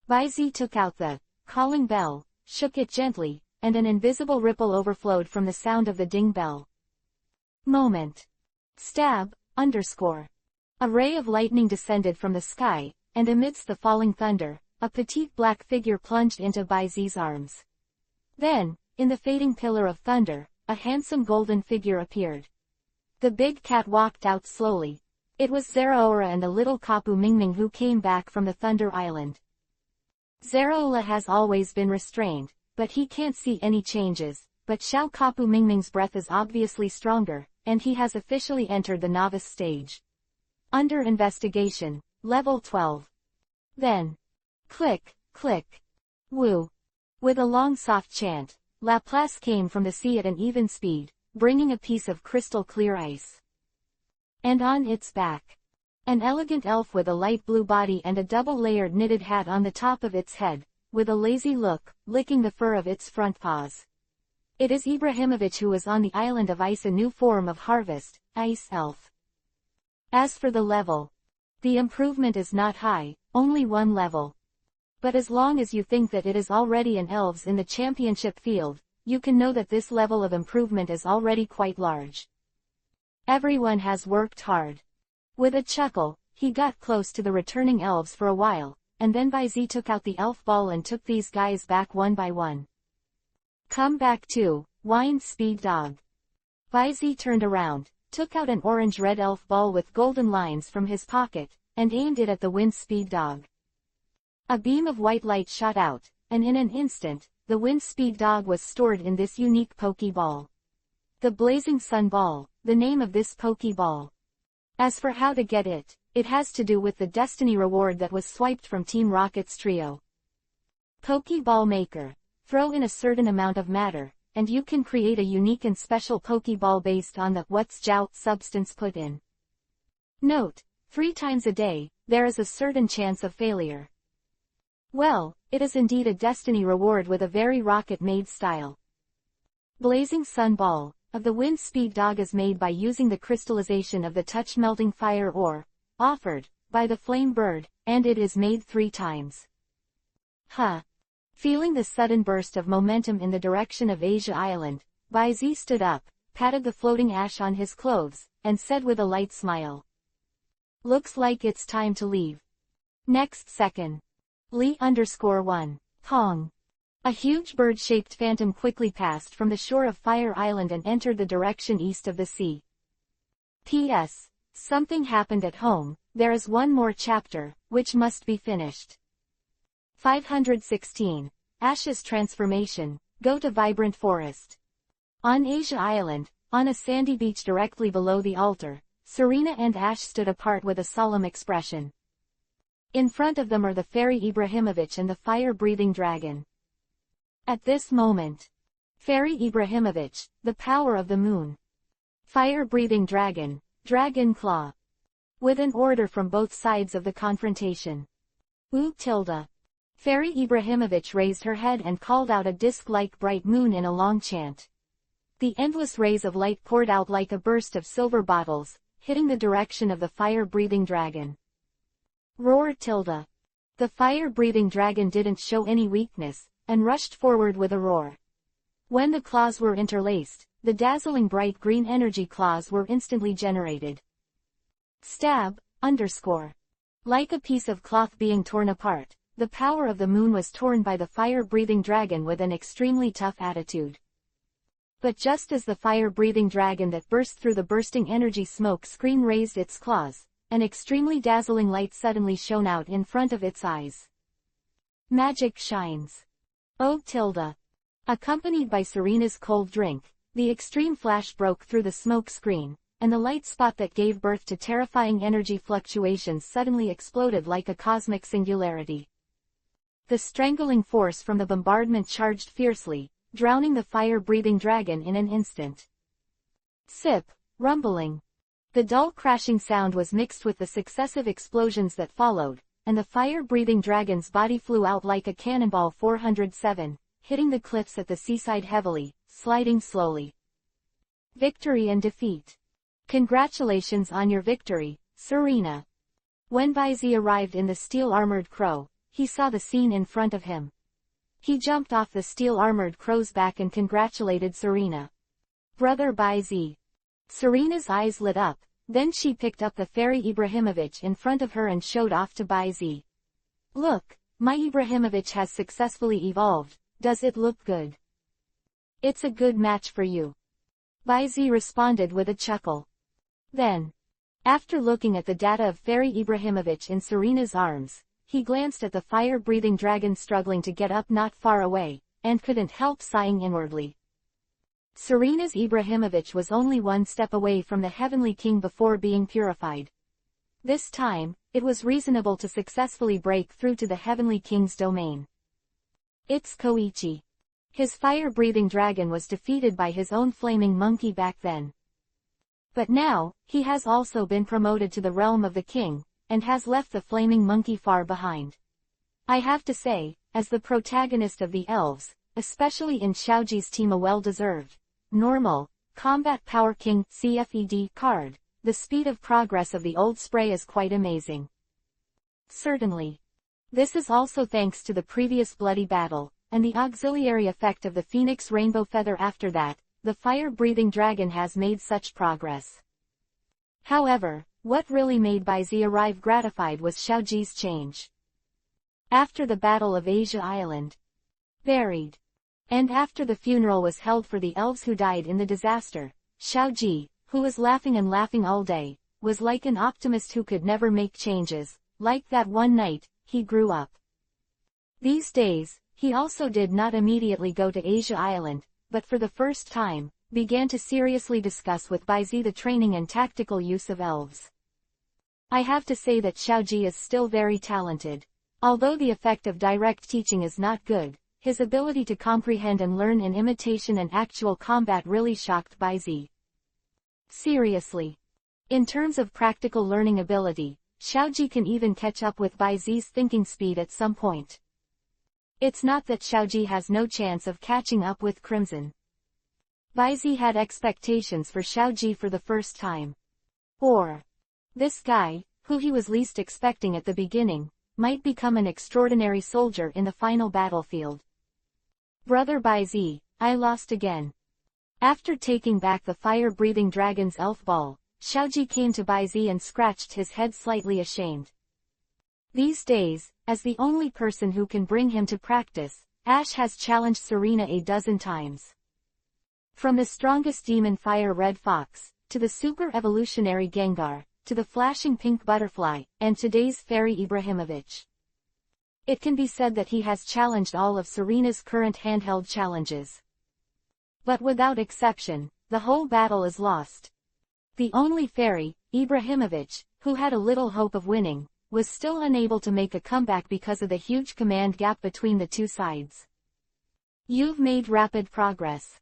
Bai Zi took out the calling bell, shook it gently, and an invisible ripple overflowed from the sound of the ding bell. Moment. Stab, _. A ray of lightning descended from the sky, and amidst the falling thunder, a petite black figure plunged into Bai Zi's arms. Then, in the fading pillar of thunder, a handsome golden figure appeared. The big cat walked out slowly. It was Zeraora and the little Kapu Mingming who came back from the Thunder Island. Zeraola has always been restrained, but he can't see any changes, but Xiao Kapu Mingming's breath is obviously stronger, and he has officially entered the novice stage. Under investigation, level 12. Then, click, click. Woo. With a long soft chant, Laplace came from the sea at an even speed, bringing a piece of crystal clear ice. And on its back, an elegant elf with a light blue body and a double-layered knitted hat on the top of its head, with a lazy look, licking the fur of its front paws. It is Ibrahimovic, who is on the island of ice, a new form of harvest, ice elf. As for the level, the improvement is not high, only one level. But as long as you think that it is already an elves in the championship field, you can know that this level of improvement is already quite large. Everyone has worked hard. With a chuckle, he got close to the returning elves for a while, and then Baizi took out the elf ball and took these guys back one by one. Come back too, whined Speed Dog. Baizi turned around, took out an orange-red elf ball with golden lines from his pocket, and aimed it at the wind Speed Dog. A beam of white light shot out, and in an instant, the wind Speed Dog was stored in this unique Pokeball. The Blazing Sun Ball, the name of this Pokeball. As for how to get it, it has to do with the Destiny reward that was swiped from Team Rocket's trio. Pokeball Maker. Throw in a certain amount of matter, and you can create a unique and special Pokeball based on the what's jout substance put in. Note: 3 times a day, there is a certain chance of failure. Well, it is indeed a Destiny reward with a very rocket-made style. Blazing Sun Ball of the Wind Speed Dog is made by using the crystallization of the touch-melting fire ore, offered by the Flame Bird, and it is made 3 times. Huh. Feeling the sudden burst of momentum in the direction of Asia Island, Baizi stood up, patted the floating ash on his clothes, and said with a light smile. Looks like it's time to leave. Next second. Lee_1. Pong. A huge bird-shaped phantom quickly passed from the shore of Fire Island and entered the direction east of the sea. P.S. Something happened at home. There is one more chapter, which must be finished. 516. Ash's transformation. Go to Vibrant Forest. On Asia Island, on a sandy beach directly below the altar, Serena and Ash stood apart with a solemn expression. In front of them are the fairy Ibrahimovic and the fire-breathing dragon. At this moment, Fairy Ibrahimovic, the power of the moon. Fire-breathing dragon, Dragon Claw. With an order from both sides of the confrontation. Tilda. Fairy Ibrahimovic raised her head and called out a disc-like bright moon in a long chant. The endless rays of light poured out like a burst of silver bottles, hitting the direction of the fire-breathing dragon. Roar Tilda. The fire-breathing dragon didn't show any weakness, and rushed forward with a roar. When the claws were interlaced, the dazzling bright green energy claws were instantly generated. Stab, _. Like a piece of cloth being torn apart, the power of the moon was torn by the fire-breathing dragon with an extremely tough attitude. But just as the fire-breathing dragon that burst through the bursting energy smoke screen raised its claws, an extremely dazzling light suddenly shone out in front of its eyes. Magic shines. Tilda. Accompanied by Serena's cold drink, the extreme flash broke through the smoke screen, and the light spot that gave birth to terrifying energy fluctuations suddenly exploded like a cosmic singularity. The strangling force from the bombardment charged fiercely, drowning the fire-breathing dragon in an instant. Sip, rumbling. The dull crashing sound was mixed with the successive explosions that followed, and the fire-breathing dragon's body flew out like a cannonball 407, hitting the cliffs at the seaside heavily, sliding slowly. Victory and defeat. Congratulations on your victory, Serena. When Baizi arrived in the steel-armored crow, he saw the scene in front of him. He jumped off the steel-armored crow's back and congratulated Serena. Brother Baizi. Serena's eyes lit up, then she picked up the fairy Ibrahimovic in front of her and showed off to Baizi. Look, my Ibrahimovic has successfully evolved, does it look good? It's a good match for you. Baizi responded with a chuckle. Then, after looking at the data of fairy Ibrahimovic in Serena's arms, he glanced at the fire-breathing dragon struggling to get up not far away, and couldn't help sighing inwardly. Serena's Ibrahimovic was only one step away from the Heavenly King before being purified. This time, it was reasonable to successfully break through to the Heavenly King's domain. It's Koichi. His fire-breathing dragon was defeated by his own flaming monkey back then. But now, he has also been promoted to the realm of the king, and has left the flaming monkey far behind. I have to say, as the protagonist of the elves, especially in Xiaoji's team, a well-deserved, normal, combat power king CFED card, the speed of progress of the old spray is quite amazing. Certainly. This is also thanks to the previous bloody battle, and the auxiliary effect of the phoenix rainbow feather. After that, the fire-breathing dragon has made such progress. However, what really made Baizi arrive gratified was Xiaoji's change. After the Battle of Asia Island, buried, and after the funeral was held for the elves who died in the disaster, Xiaoji, who was laughing and laughing all day, was like an optimist who could never make changes. Like that one night, he grew up. These days, he also did not immediately go to Asia Island, but for the first time, began to seriously discuss with Baizi the training and tactical use of elves. I have to say that Xiaoji is still very talented. Although the effect of direct teaching is not good, his ability to comprehend and learn in imitation and actual combat really shocked Baizi. Seriously. In terms of practical learning ability, Xiaoji can even catch up with Baizi's thinking speed at some point. It's not that Xiaoji has no chance of catching up with Crimson. Baizi had expectations for Xiaoji for the first time. Or, this guy, who he was least expecting at the beginning, might become an extraordinary soldier in the final battlefield. Brother Baizi, I lost again. After taking back the fire-breathing dragon's elf ball, Xiaoji came to Baizi and scratched his head, slightly ashamed. These days, as the only person who can bring him to practice, Ash has challenged Serena a dozen times. From the strongest demon fire Red Fox, to the super evolutionary Gengar, to the flashing pink butterfly, and today's fairy Ibrahimovic. It can be said that he has challenged all of Serena's current handheld challenges. But without exception, the whole battle is lost. The only fairy, Ibrahimovic, who had a little hope of winning, was still unable to make a comeback because of the huge command gap between the two sides. You've made rapid progress.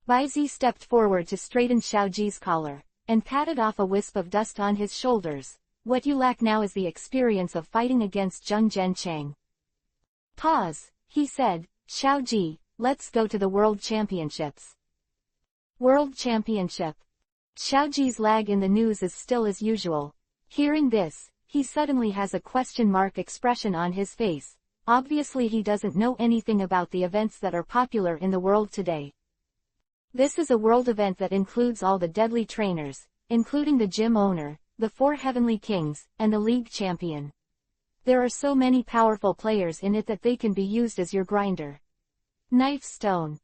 Baizi stepped forward to straighten Xiaoji's collar, and patted off a wisp of dust on his shoulders. What you lack now is the experience of fighting against Zheng Zhenchang. Pause, he said. Xiaoji, let's go to the World Championships. World Championship. Xiaoji's lag in the news is still as usual. Hearing this, he suddenly has a question mark expression on his face. Obviously he doesn't know anything about the events that are popular in the world today. This is a world event that includes all the deadly trainers, including the gym owner, the 4 heavenly kings, and the league champion. There are so many powerful players in it that they can be used as your grinder. Knife Stone.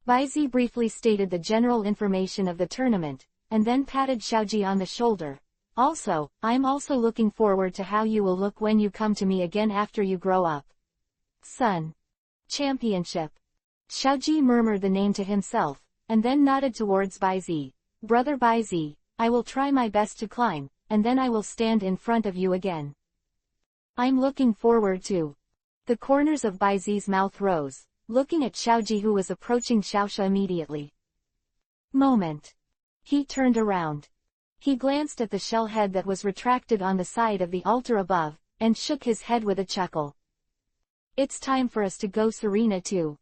Baizi briefly stated the general information of the tournament, and then patted Xiaoji on the shoulder. Also, I'm also looking forward to how you will look when you come to me again after you grow up. Son. Championship. Xiaoji murmured the name to himself, and then nodded towards Baizi. Brother Baizi, I will try my best to climb, and then I will stand in front of you again. I'm looking forward to. The corners of Baizi's mouth rose, looking at Xiaoji, who was approaching Xiaoxia immediately. Moment. He turned around. He glanced at the shell head that was retracted on the side of the altar above, and shook his head with a chuckle. It's time for us to go, Serena, too.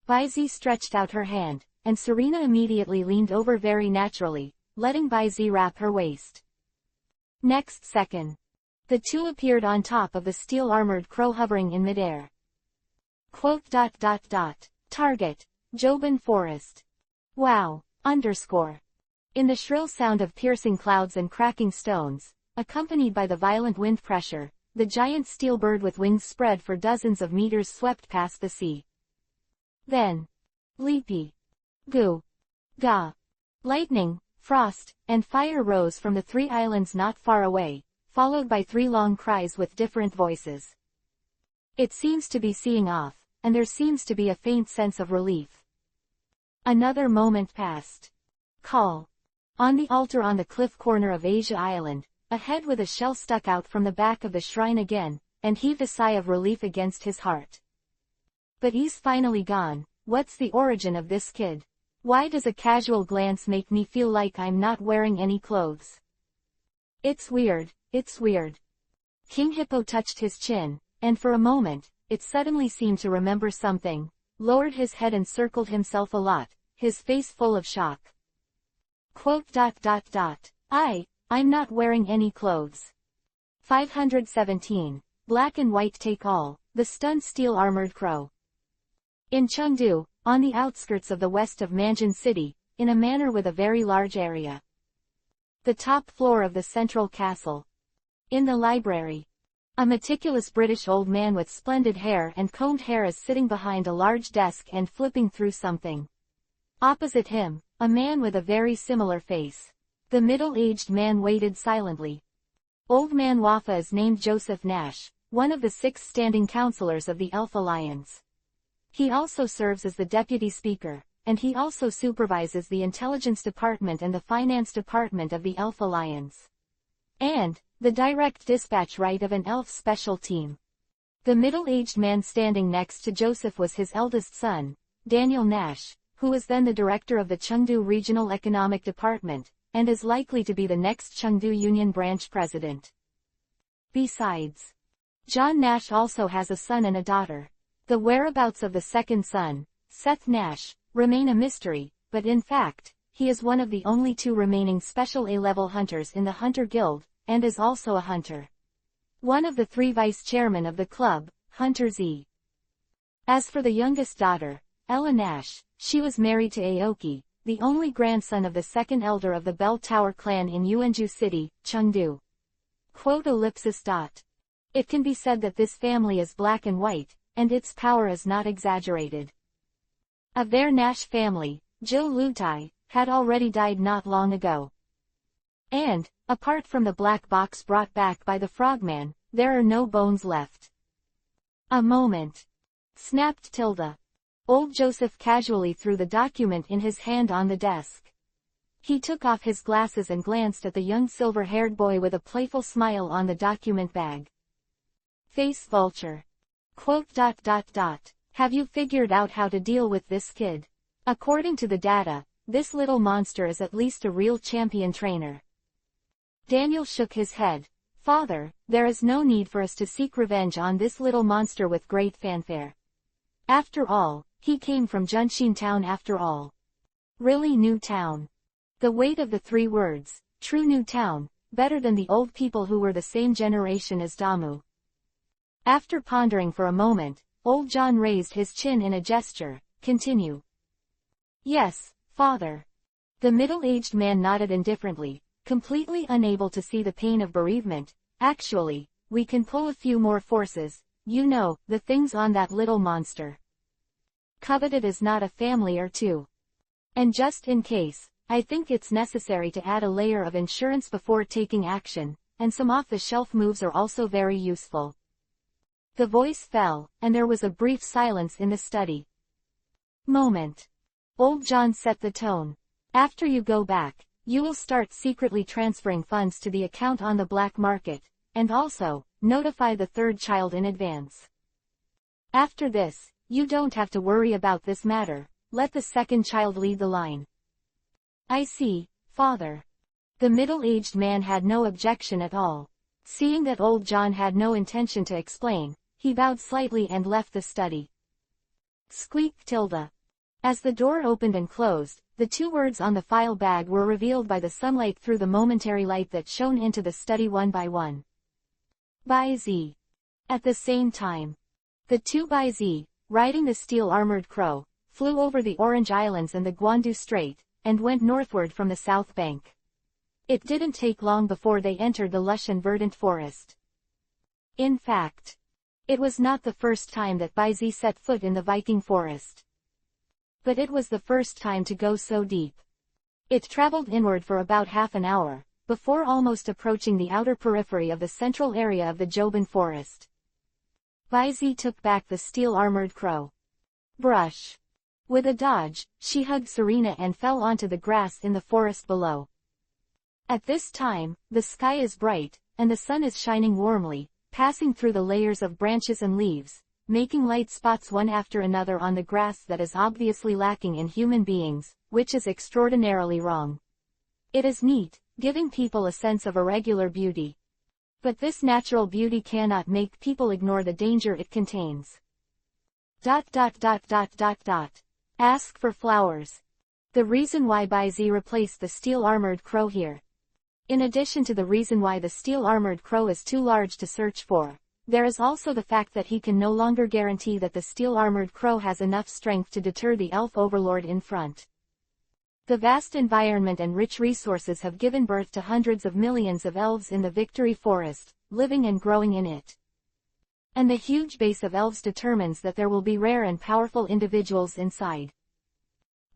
Baizi stretched out her hand, and Serena immediately leaned over very naturally, letting Baizi wrap her waist. Next second, the two appeared on top of the steel-armored crow hovering in midair. Quote. Target, Joban Forest. Wow. In the shrill sound of piercing clouds and cracking stones, accompanied by the violent wind pressure, the giant steel bird with wings spread for dozens of meters swept past the sea. Then, Leapy, Goo, Ga, lightning, frost, and fire rose from the 3 islands not far away, followed by 3 long cries with different voices. It seems to be seeing off, and there seems to be a faint sense of relief. Another moment passed. Call. On the altar on the cliff corner of Asia Island, a head with a shell stuck out from the back of the shrine again, and heaved a sigh of relief against his heart. But he's finally gone, What's the origin of this kid? Why does a casual glance make me feel like I'm not wearing any clothes? It's weird, it's weird. King Hippo touched his chin, and for a moment, it suddenly seemed to remember something, lowered his head and circled himself a lot, his face full of shock. Quote. I'm not wearing any clothes. 517. Black and white take all, the stunned steel-armored crow. In Chengdu, on the outskirts of the west of Manjin City, in a manor with a very large area. The top floor of the central castle. In the library. A meticulous British old man with splendid hair and combed hair is sitting behind a large desk and flipping through something. Opposite him, a man with a very similar face. The middle-aged man waited silently. Old man Wafa is named Joseph Nash, one of the 6 standing counselors of the Elf Alliance. He also serves as the deputy speaker, and he also supervises the intelligence department and the finance department of the Elf Alliance. And the direct dispatch right of an elf special team. The middle-aged man standing next to Joseph was his eldest son, Daniel Nash, who was then the director of the Chengdu Regional Economic Department, and is likely to be the next Chengdu Union Branch president. Besides, John Nash also has a son and a daughter. The whereabouts of the second son, Seth Nash, remain a mystery, but in fact, he is one of the only 2 remaining special A-level hunters in the Hunter Guild, and is also a hunter. One of the 3 vice-chairmen of the club, Hunter Z. As for the youngest daughter, Ella Nash, she was married to Aoki, the only grandson of the second elder of the Bell Tower clan in Yuanju City, Chengdu. Quote. It can be said that this family is black and white, and its power is not exaggerated. Of their Nash family, Zhou Lutai had already died not long ago. And, apart from the black box brought back by the frogman, there are no bones left. A moment. Snapped Tilda. Old Joseph casually threw the document in his hand on the desk. He took off his glasses and glanced at the young silver-haired boy with a playful smile on the document bag. Face vulture. Quote. Have you figured out how to deal with this kid? According to the data, this little monster is at least a real champion trainer. Daniel shook his head. Father, there is no need for us to seek revenge on this little monster with great fanfare. After all, he came from Junshin Town after all. Really new town. The weight of the 3 words, true new town, better than the old people who were the same generation as Damu. After pondering for a moment, old John raised his chin in a gesture. Continue. Yes, father. The middle-aged man nodded indifferently, completely unable to see the pain of bereavement. Actually, we can pull a few more forces, you know, the things on that little monster. Coveted is not a family or 2. And just in case, I think it's necessary to add a layer of insurance before taking action, and some off-the-shelf moves are also very useful. The voice fell, and there was a brief silence in the study. Moment. Old John set the tone. After you go back, you will start secretly transferring funds to the account on the black market, and also, notify the 3rd child in advance. After this, you don't have to worry about this matter, let the 2nd child lead the line. I see, father. The middle-aged man had no objection at all. Seeing that old John had no intention to explain, he bowed slightly and left the study. Squeaked Tilda. As the door opened and closed, the 2 words on the file bag were revealed by the sunlight through the momentary light that shone into the study one by one. By Z. At the same time, the 2 by Z, riding the steel-armored crow, flew over the Orange Islands and the Guandu Strait, and went northward from the south bank. It didn't take long before they entered the lush and verdant forest. In fact, it was not the first time that Bai Zi set foot in the Viking forest. But it was the first time to go so deep. It traveled inward for about half an hour, before almost approaching the outer periphery of the central area of the Joban forest. Bai Zi took back the steel-armored crow. Brush. With a dodge, she hugged Serena and fell onto the grass in the forest below. At this time, the sky is bright, and the sun is shining warmly, passing through the layers of branches and leaves, making light spots one after another on the grass that is obviously lacking in human beings, which is extraordinarily wrong. It is neat, giving people a sense of irregular beauty. But this natural beauty cannot make people ignore the danger it contains. Ask for flowers. The reason why Baizi replaced the steel-armored crow here. In addition to the reason why the steel-armored crow is too large to search for, there is also the fact that he can no longer guarantee that the steel-armored crow has enough strength to deter the elf overlord in front. The vast environment and rich resources have given birth to hundreds of millions of elves in the Victory Forest, living and growing in it. And the huge base of elves determines that there will be rare and powerful individuals inside.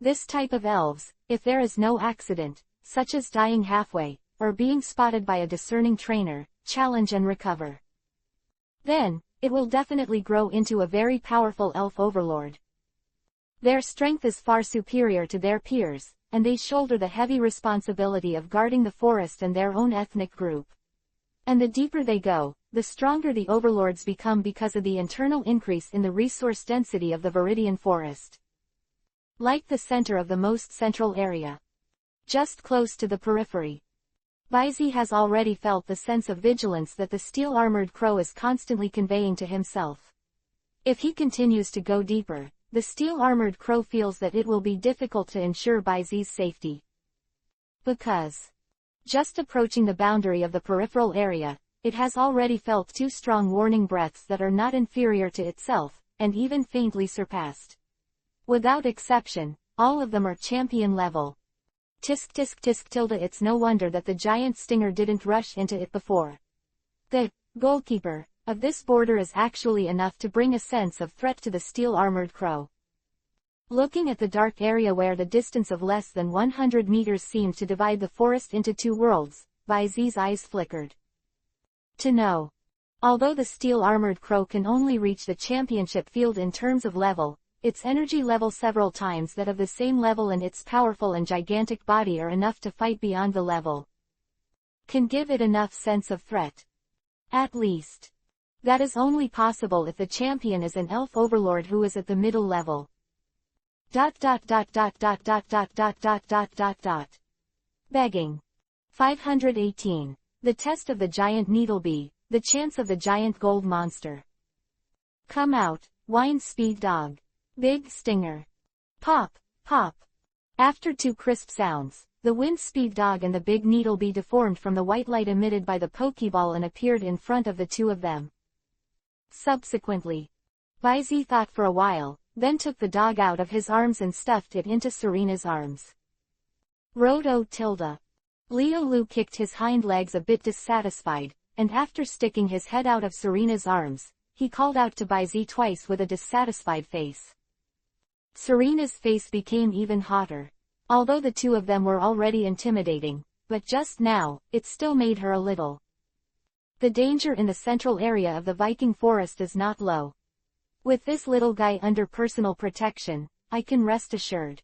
This type of elves, if there is no accident, such as dying halfway, or being spotted by a discerning trainer, challenge and recover. Then, it will definitely grow into a very powerful elf overlord. Their strength is far superior to their peers, and they shoulder the heavy responsibility of guarding the forest and their own ethnic group. And the deeper they go, the stronger the overlords become because of the internal increase in the resource density of the Viridian forest. Like the center of the most central area. Just close to the periphery. Baizi has already felt the sense of vigilance that the steel-armored crow is constantly conveying to himself. If he continues to go deeper, the steel-armored crow feels that it will be difficult to ensure Baizi's safety. Because, just approaching the boundary of the peripheral area, it has already felt two strong warning breaths that are not inferior to itself, and even faintly surpassed. Without exception, all of them are champion level. Tisk tisk tisk tilde. It's no wonder that the giant stinger didn't rush into it before. The goalkeeper of this border is actually enough to bring a sense of threat to the steel-armored crow. Looking at the dark area where the distance of less than 100 meters seemed to divide the forest into two worlds, Baizi's eyes flickered. To know. Although the steel-armored crow can only reach the championship field in terms of level, its energy level several times that of the same level and its powerful and gigantic body are enough to fight beyond the level. Can give it enough sense of threat. At least. That is only possible if the champion is an elf overlord who is at the middle level. Begging. 518. The test of the giant needlebee, the chance of the giant gold monster. Come out, wine speed dog. Big stinger. Pop, pop. After two crisp sounds, the wind speed dog and the big needlebee deformed from the white light emitted by the pokeball and appeared in front of the two of them. Subsequently, Baizi thought for a while, then took the dog out of his arms and stuffed it into Serena's arms. Roto tilde. Leo Lu kicked his hind legs a bit dissatisfied, and after sticking his head out of Serena's arms, he called out to Baizi twice with a dissatisfied face. Serena's face became even hotter. Although the two of them were already intimidating, but just now, it still made her a little. The danger in the central area of the Viking forest is not low. With this little guy under personal protection, I can rest assured.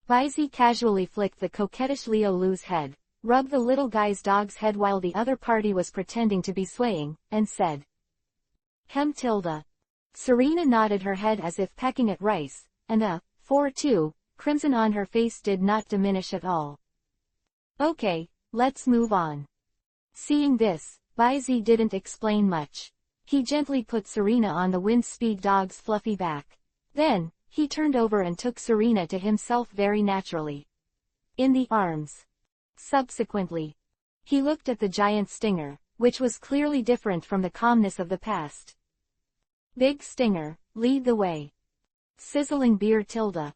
Baizi casually flicked the coquettish Leo Lu's head, rubbed the little guy's dog's head while the other party was pretending to be swaying, and said, Hem tilde. Serena nodded her head as if pecking at rice, and the 4-2 crimson on her face did not diminish at all. Okay, let's move on. Seeing this, Baizi didn't explain much. He gently put Serena on the wind speed dog's fluffy back. Then, he turned over and took Serena to himself very naturally. In the arms. Subsequently, he looked at the giant stinger, which was clearly different from the calmness of the past. Big stinger, lead the way. Sizzling beer tilde.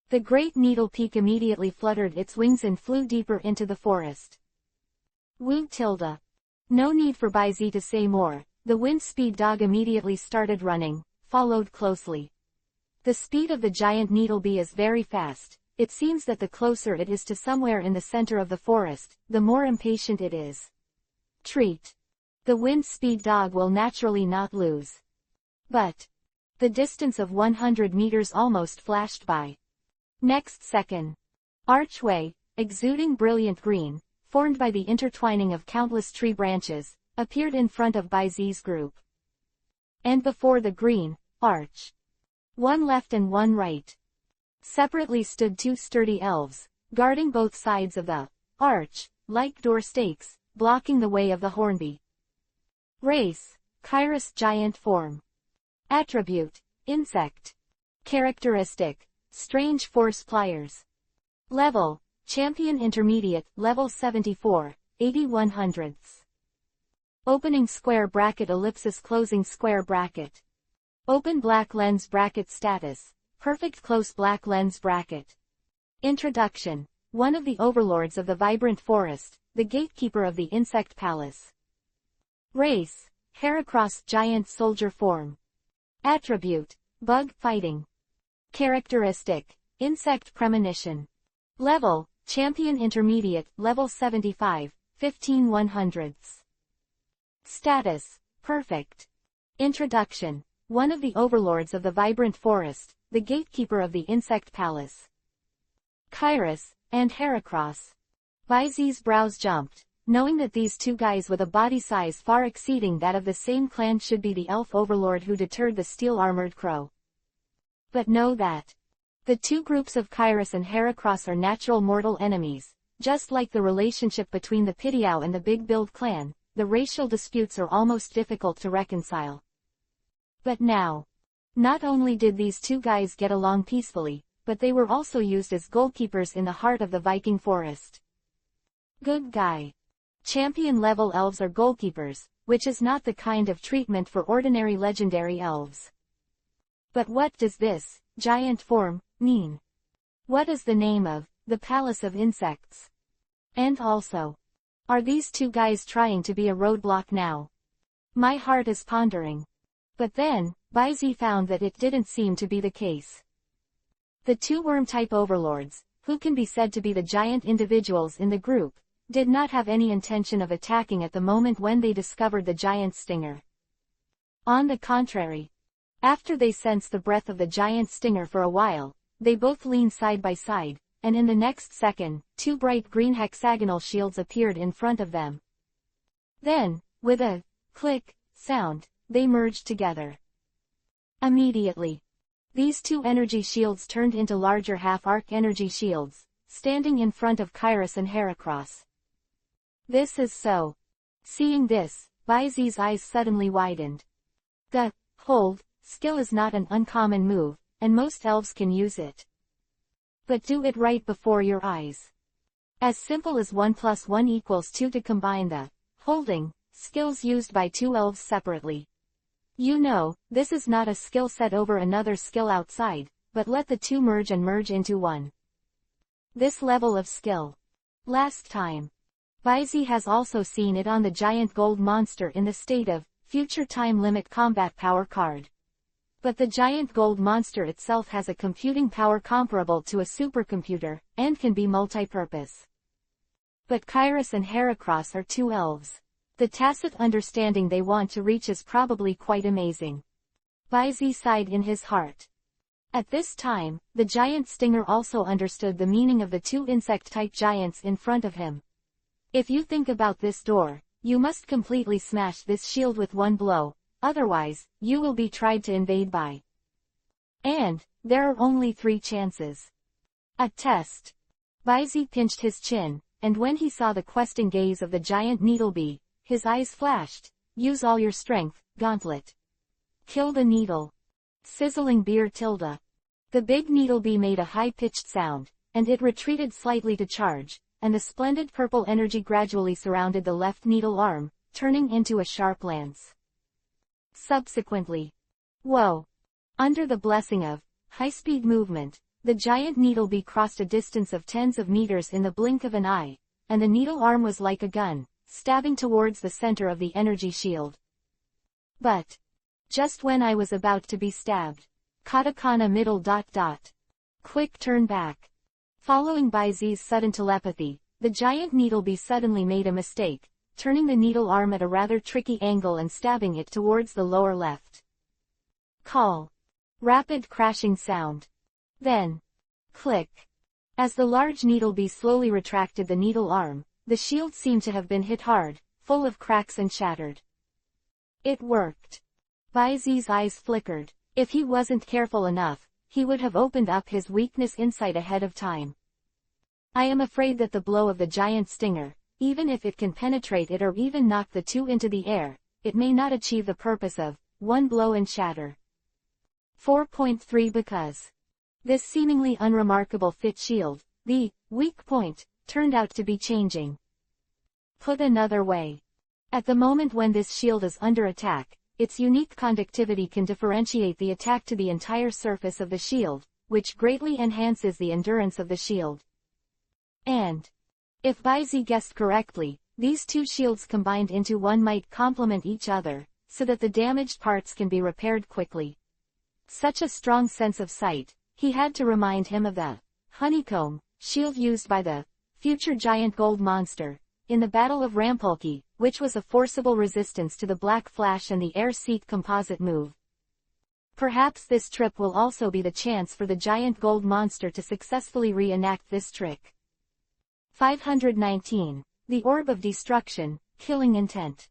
The great needle peak immediately fluttered its wings and flew deeper into the forest. Woo tilde. No need for Baizi to say more, the wind speed dog immediately started running, followed closely. The speed of the giant needlebee is very fast. It seems that the closer it is to somewhere in the center of the forest, the more impatient it is. Treat. The wind speed dog will naturally not lose. But the distance of 100 meters almost flashed by. Next second. Archway, exuding brilliant green, formed by the intertwining of countless tree branches, appeared in front of Baizi's group. And before the green arch, one left and one right, separately stood two sturdy elves, guarding both sides of the arch, like door stakes, blocking the way of the hornby. Race, Kairos giant form. Attribute, insect. Characteristic, strange force pliers. Level, champion intermediate, level 74, 81/100. Opening square bracket ellipsis closing square bracket. Open black lens bracket status, perfect close black lens bracket. Introduction, one of the overlords of the vibrant forest, the gatekeeper of the insect palace. Race, Heracross giant soldier form. Attribute, bug fighting. Characteristic, insect premonition. Level, champion intermediate, level 75, 15/100. Status, perfect. Introduction, one of the overlords of the vibrant forest, the gatekeeper of the insect palace. Kairos, and Heracross. Baizi's brows jumped, knowing that these two guys with a body size far exceeding that of the same clan should be the elf overlord who deterred the steel-armored crow. But know that the two groups of Kairos and Heracross are natural mortal enemies, just like the relationship between the Pidiao and the Big Build clan. The racial disputes are almost difficult to reconcile. But now, not only did these two guys get along peacefully, but they were also used as goalkeepers in the heart of the Viking forest. Good guy. Champion-level elves are goalkeepers, which is not the kind of treatment for ordinary legendary elves. But what does this giant form mean? What is the name of the Palace of Insects? And also, are these two guys trying to be a roadblock now? My heart is pondering. But then, Baizi found that it didn't seem to be the case. The two worm-type overlords, who can be said to be the giant individuals in the group, did not have any intention of attacking at the moment when they discovered the giant stinger. On the contrary, after they sensed the breath of the giant stinger for a while, they both leaned side by side, and in the next second, two bright green hexagonal shields appeared in front of them. Then, with a click sound, they merged together. Immediately, these two energy shields turned into larger half-arc energy shields, standing in front of Kairos and Heracross. This is so. Seeing this, Baizi's eyes suddenly widened. The hold skill is not an uncommon move, and most elves can use it. But do it right before your eyes. As simple as 1 + 1 = 2 to combine the holding skills used by two elves separately. You know, this is not a skill set over another skill outside, but let the two merge and merge into one. This level of skill. Last time, Baizi has also seen it on the giant gold monster in the state of future time limit combat power card. But the giant gold monster itself has a computing power comparable to a supercomputer, and can be multi-purpose. But Kairos and Heracross are two elves. The tacit understanding they want to reach is probably quite amazing. Baizi sighed in his heart. At this time, the giant stinger also understood the meaning of the two insect-type giants in front of him. If you think about this door, you must completely smash this shield with one blow, otherwise, you will be tried to invade by. And, there are only 3 chances. A test. Baizi pinched his chin, and when he saw the questing gaze of the giant needlebee, his eyes flashed. Use all your strength, gauntlet. Kill the needle. Sizzling beer tilde. The big needlebee made a high-pitched sound, and it retreated slightly to charge, and the splendid purple energy gradually surrounded the left needle arm, turning into a sharp lance. Subsequently, whoa! Under the blessing of high-speed movement, the giant needlebee crossed a distance of tens of meters in the blink of an eye, and the needle arm was like a gun, stabbing towards the center of the energy shield. But just when I was about to be stabbed, katakana middle ... Quick turn back. Following Baizi's sudden telepathy, the giant needlebee suddenly made a mistake, turning the needle arm at a rather tricky angle and stabbing it towards the lower left. Call. Rapid crashing sound. Then, click. As the large needlebee slowly retracted the needle arm, the shield seemed to have been hit hard, full of cracks and shattered. It worked. Bai Zi's eyes flickered. If he wasn't careful enough, he would have opened up his weakness insight ahead of time. I am afraid that the blow of the giant stinger, even if it can penetrate it or even knock the two into the air, it may not achieve the purpose of one blow and shatter. 4.3 Because this seemingly unremarkable fit shield, the weak point, turned out to be changing. Put another way. At the moment when this shield is under attack, its unique conductivity can differentiate the attack to the entire surface of the shield, which greatly enhances the endurance of the shield. And if Bai Zi guessed correctly, these two shields combined into one might complement each other, so that the damaged parts can be repaired quickly. Such a strong sense of sight, he had to remind him of the honeycomb shield used by the future giant gold monster in the Battle of Rampolki, which was a forcible resistance to the Black Flash and the air seat composite move. Perhaps this trip will also be the chance for the giant gold monster to successfully reenact this trick. 519. The Orb of Destruction, Killing Intent.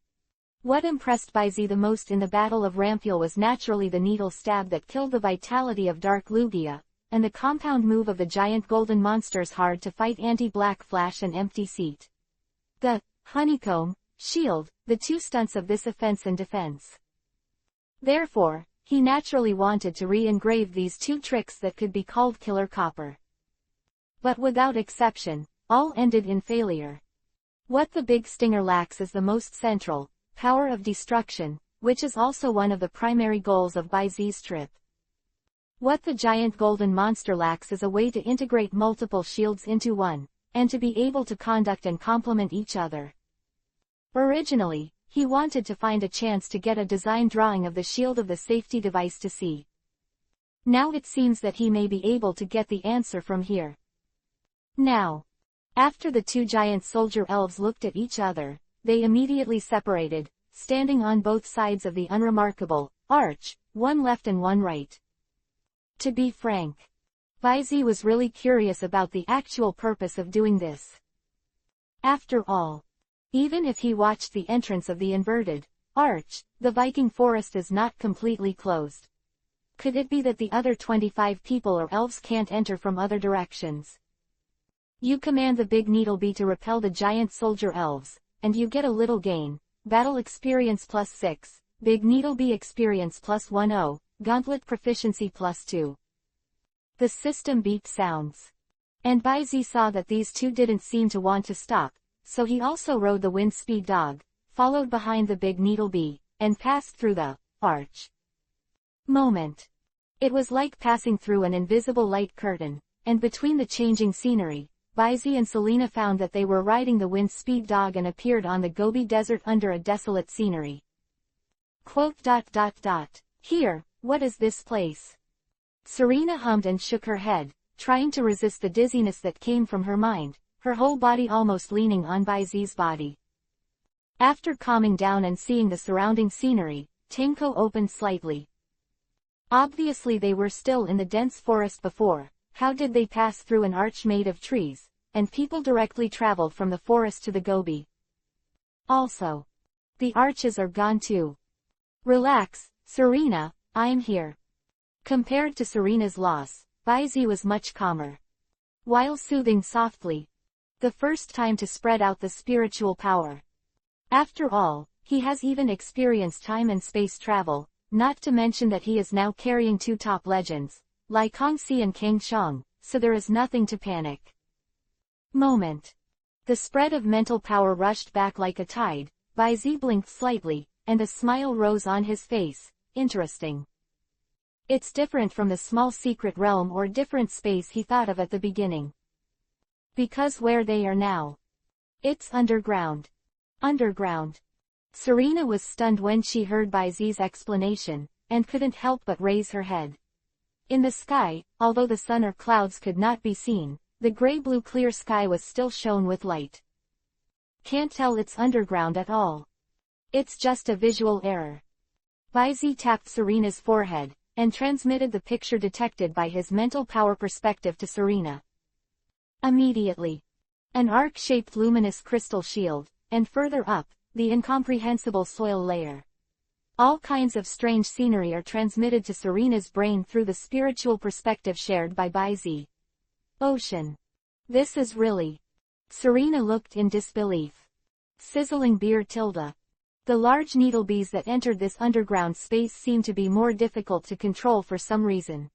What impressed Bai Zi the most in the Battle of Ramphul was naturally the needle stab that killed the vitality of Dark Lugia, and the compound move of the giant golden monster's hard-to-fight anti-Black Flash and empty seat. The honeycomb shield, the two stunts of this offense and defense. Therefore, he naturally wanted to re-engrave these two tricks that could be called killer copper. But without exception, all ended in failure. What the big stinger lacks is the most central power of destruction, which is also one of the primary goals of Bai Zi's trip. What the giant golden monster lacks is a way to integrate multiple shields into one, and to be able to conduct and complement each other. Originally, he wanted to find a chance to get a design drawing of the shield of the safety device to see. Now it seems that he may be able to get the answer from here. Now, after the two giant soldier elves looked at each other, they immediately separated, standing on both sides of the unremarkable arch, one left and one right. To be frank, Bai Zi was really curious about the actual purpose of doing this. After all, even if he watched the entrance of the inverted arch, the Viking forest is not completely closed. Could it be that the other 25 people or elves can't enter from other directions? You command the big needle bee to repel the giant soldier elves, and you get a little gain, battle experience +6, big needle bee experience +10, gauntlet proficiency +2. The system beat sounds. And Bai Zi saw that these two didn't seem to want to stop, so he also rode the wind speed dog, followed behind the big needle bee, and passed through the arch. Moment. It was like passing through an invisible light curtain, and between the changing scenery, Bai Zi and Selena found that they were riding the wind speed dog and appeared on the Gobi Desert under a desolate scenery. Here, what is this place? Serena hummed and shook her head, trying to resist the dizziness that came from her mind, her whole body almost leaning on Bai Zi's body. After calming down and seeing the surrounding scenery, Tenko opened slightly. Obviously they were still in the dense forest before. How did they pass through an arch made of trees, and people directly traveled from the forest to the Gobi? Also, the arches are gone too. Relax, Serena, I'm here. Compared to Serena's loss, Bai Zi was much calmer. While soothing softly, the first time to spread out the spiritual power. After all, he has even experienced time and space travel, not to mention that he is now carrying two top legends, Lai Kongxi and Kang Shang, so there is nothing to panic. Moment. The spread of mental power rushed back like a tide, Bai Zi blinked slightly, and a smile rose on his face. Interesting. It's different from the small secret realm or different space he thought of at the beginning. Because where they are now, it's underground. Underground. Serena was stunned when she heard Bai Zi's explanation, and couldn't help but raise her head. In the sky, although the sun or clouds could not be seen, the gray-blue clear sky was still shone with light. Can't tell it's underground at all. It's just a visual error. Bai Zi tapped Serena's forehead, and transmitted the picture detected by his mental power perspective to Serena. Immediately, an arc-shaped luminous crystal shield, and further up, the incomprehensible soil layer. All kinds of strange scenery are transmitted to Serena's brain through the spiritual perspective shared by Baizi. Ocean. This is really... Serena looked in disbelief. Sizzling beer tilde. The large needle bees that entered this underground space seemed to be more difficult to control for some reason.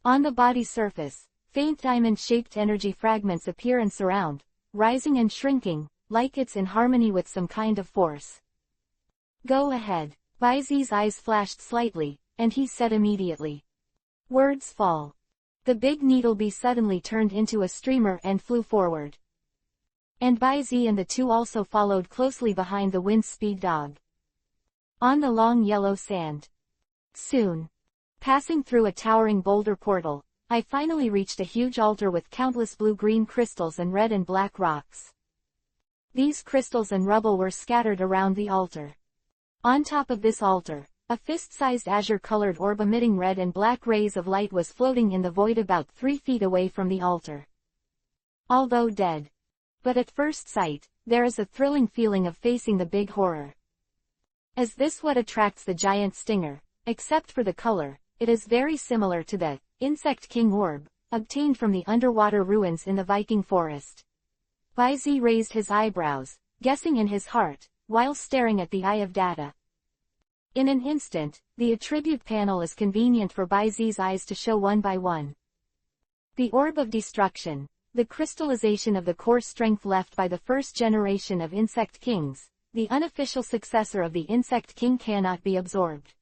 On the body surface, faint diamond-shaped energy fragments appear and surround, rising and shrinking, like it's in harmony with some kind of force. Go ahead. Baizi's eyes flashed slightly, and he said immediately. Words fall. The big needle bee suddenly turned into a streamer and flew forward. And Baizi and the two also followed closely behind the wind speed dog. On the long yellow sand. Soon. Passing through a towering boulder portal, I finally reached a huge altar with countless blue-green crystals and red and black rocks. These crystals and rubble were scattered around the altar. On top of this altar, a fist-sized azure-colored orb emitting red and black rays of light was floating in the void about 3 feet away from the altar. Although dead. But at first sight, there is a thrilling feeling of facing the big horror. Is this what attracts the giant stinger? Except for the color, it is very similar to the Insect King orb, obtained from the underwater ruins in the Viking forest. Baizi raised his eyebrows, guessing in his heart, while staring at the Eye of Data. In an instant, the attribute panel is convenient for Baizi's eyes to show one by one. The Orb of Destruction, the crystallization of the core strength left by the first generation of Insect Kings, the unofficial successor of the Insect King cannot be absorbed.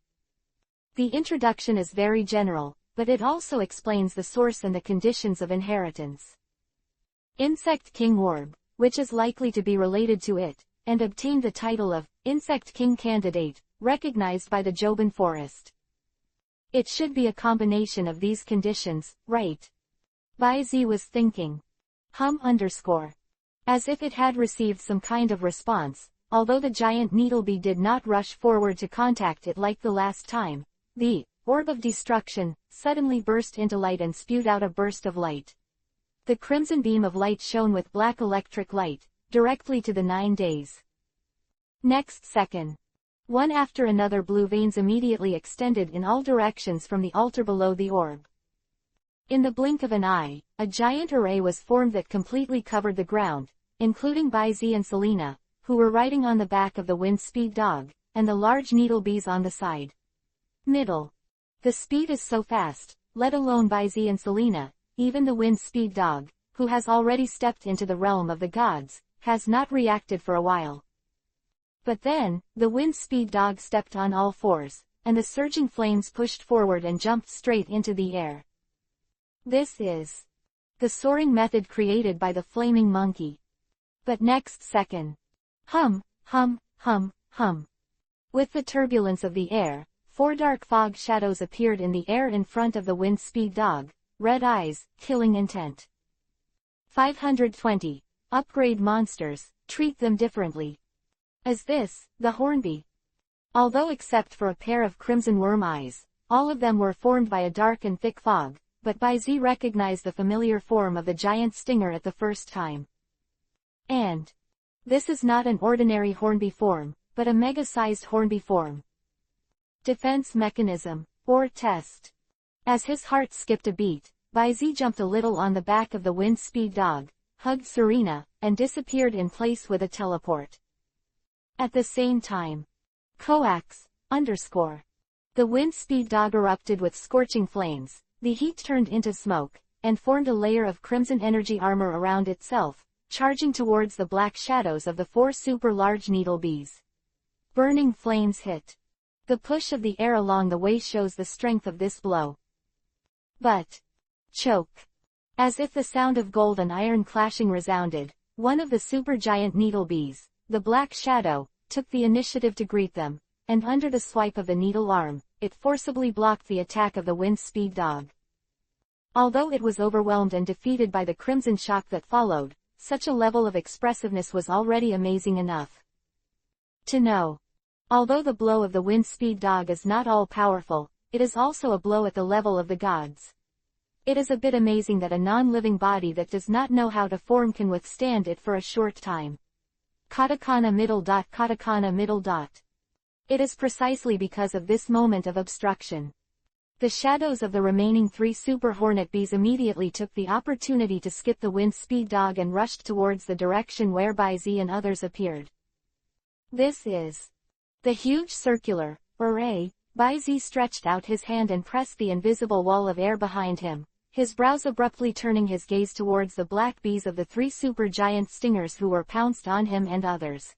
The introduction is very general, but it also explains the source and the conditions of inheritance. Insect King Orb, which is likely to be related to it, and obtained the title of Insect King Candidate, recognized by the Joban Forest. It should be a combination of these conditions, right? Baizi was thinking. As if it had received some kind of response, although the giant needlebee did not rush forward to contact it like the last time, the Orb of Destruction suddenly burst into light and spewed out a burst of light. The crimson beam of light shone with black electric light, directly to the 9 days. Next second. One after another blue veins immediately extended in all directions from the altar below the orb. In the blink of an eye, a giant array was formed that completely covered the ground, including Baizi and Selena, who were riding on the back of the wind speed dog, and the large needle bees on the side. Middle. The speed is so fast, let alone Baizi and Selena, even the wind speed dog, who has already stepped into the realm of the gods, has not reacted for a while. But then, the wind speed dog stepped on all fours, and the surging flames pushed forward and jumped straight into the air. This is the soaring method created by the flaming monkey. But next second. Hum. With the turbulence of the air, 4 dark fog shadows appeared in the air in front of the wind speed dog, red eyes, killing intent. 520. Upgrade monsters, treat them differently. Is this the hornbee? Although except for a pair of crimson worm eyes, all of them were formed by a dark and thick fog, but Baizi recognized the familiar form of the giant stinger at the first time. And this is not an ordinary hornbee form, but a mega-sized hornbee form. Defense mechanism, or test. As his heart skipped a beat, Baizi jumped a little on the back of the wind speed dog, hugged Serena, and disappeared in place with a teleport. At the same time. Coax, _. The wind speed dog erupted with scorching flames, the heat turned into smoke, and formed a layer of crimson energy armor around itself, charging towards the black shadows of the 4 super large needle bees. Burning flames hit. The push of the air along the way shows the strength of this blow. But choke. As if the sound of gold and iron clashing resounded, one of the supergiant needle bees, the black shadow, took the initiative to greet them, and under the swipe of the needle arm, it forcibly blocked the attack of the wind speed dog. Although it was overwhelmed and defeated by the crimson shock that followed, such a level of expressiveness was already amazing enough. To know. Although the blow of the wind speed dog is not all-powerful, it is also a blow at the level of the gods. It is a bit amazing that a non-living body that does not know how to form can withstand it for a short time. Katakana middle dot. It is precisely because of this moment of obstruction. The shadows of the remaining 3 super hornet bees immediately took the opportunity to skip the wind speed dog and rushed towards the direction where Baizi and others appeared. This is the huge circular array. Baizi stretched out his hand and pressed the invisible wall of air behind him, his brows abruptly turning his gaze towards the black bees of the 3 super giant stingers who were pounced on him and others.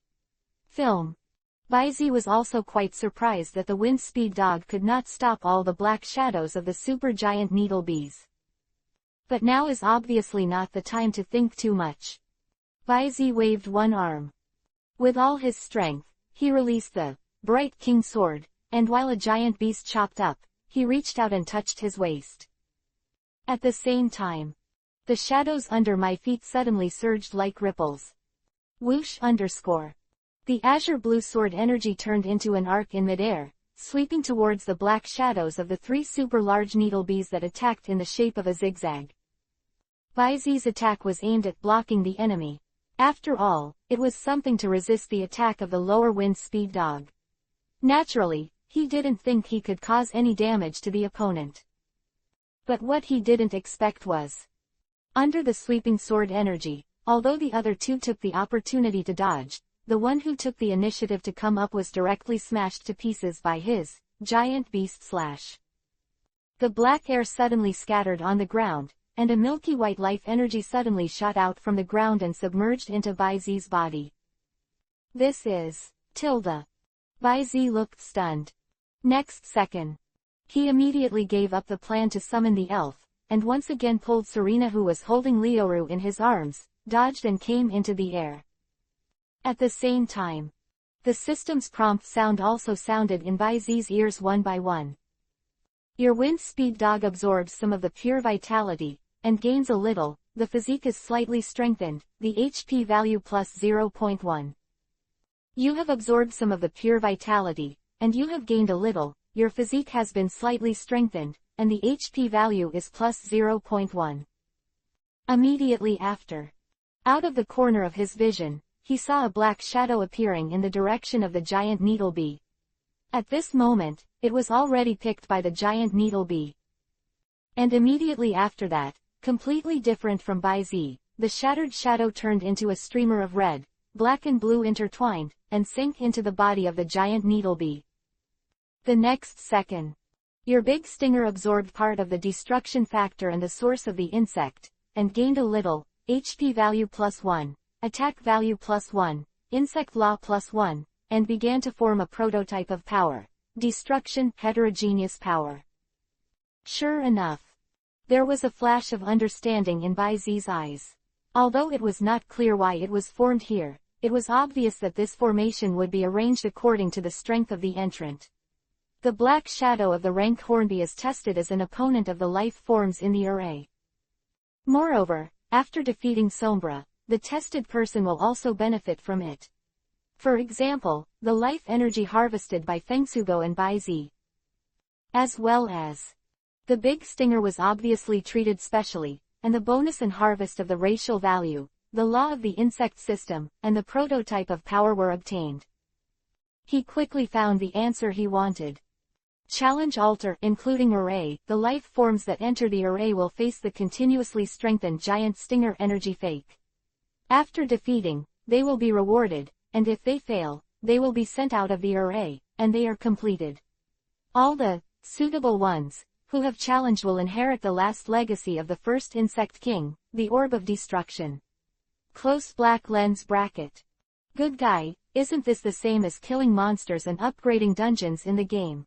Baizi was also quite surprised that the wind speed dog could not stop all the black shadows of the super giant needle bees. But now is obviously not the time to think too much. Baizi waved one arm. With all his strength, he released the bright king sword, and while a giant beast chopped up, he reached out and touched his waist. At the same time, the shadows under my feet suddenly surged like ripples. Whoosh _. The azure blue sword energy turned into an arc in midair, sweeping towards the black shadows of the 3 super large needle bees that attacked in the shape of a zigzag. Baizi's attack was aimed at blocking the enemy. After all, it was something to resist the attack of the lower wind speed dog. Naturally, he didn't think he could cause any damage to the opponent. But what he didn't expect was, under the sweeping sword energy, although the other 2 took the opportunity to dodge, the one who took the initiative to come up was directly smashed to pieces by his giant beast slash. The black air suddenly scattered on the ground, and a milky white life energy suddenly shot out from the ground and submerged into Baizi's body. This is Baizi looked stunned. Next second, he immediately gave up the plan to summon the elf, and once again pulled Serena, who was holding Leoru in his arms, dodged and came into the air. At the same time, the system's prompt sound also sounded in Baizi's ears one by one. Your wind speed dog absorbs some of the pure vitality, and gains a little. The physique is slightly strengthened, the HP value plus 0.1. You have absorbed some of the pure vitality, and you have gained a little. Your physique has been slightly strengthened, and the HP value is plus 0.1. Immediately after, out of the corner of his vision, he saw a black shadow appearing in the direction of the giant needle bee. At this moment, it was already picked by the giant needle bee. And immediately after that, completely different from Baizi, the shattered shadow turned into a streamer of red, black and blue intertwined, and sank into the body of the giant needle bee. The next second, your big stinger absorbed part of the destruction factor and the source of the insect, and gained a little, HP value plus 1. Attack value plus 1, insect law plus 1, and began to form a prototype of power. Destruction, heterogeneous power. Sure enough, there was a flash of understanding in Baizi's eyes. Although it was not clear why it was formed here, it was obvious that this formation would be arranged according to the strength of the entrant. The black shadow of the rank hornbee is tested as an opponent of the life forms in the array. Moreover, after defeating Sombra, the tested person will also benefit from it. For example, the life energy harvested by Fengsugo and Baizi. As well as, the big stinger was obviously treated specially, and the bonus and harvest of the racial value, the law of the insect system, and the prototype of power were obtained. He quickly found the answer he wanted. Challenge alter, including array. The life forms that enter the array will face the continuously strengthened giant stinger energy fake. After defeating, they will be rewarded, and if they fail, they will be sent out of the array, and they are completed. All the suitable ones who have challenged will inherit the last legacy of the first insect king, the orb of destruction. Close black lens bracket. Good guy, isn't this the same as killing monsters and upgrading dungeons in the game?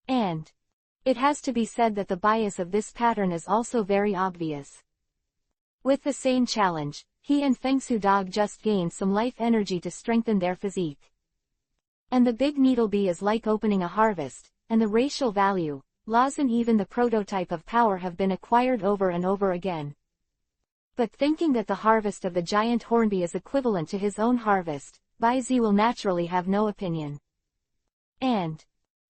And it has to be said that the bias of this pattern is also very obvious. With the same challenge, he and Fengsu Dog just gained some life energy to strengthen their physique. And the big needle bee is like opening a harvest, and the racial value, laws and even the prototype of power have been acquired over and over again. But thinking that the harvest of the giant hornbee is equivalent to his own harvest, Baizi will naturally have no opinion. And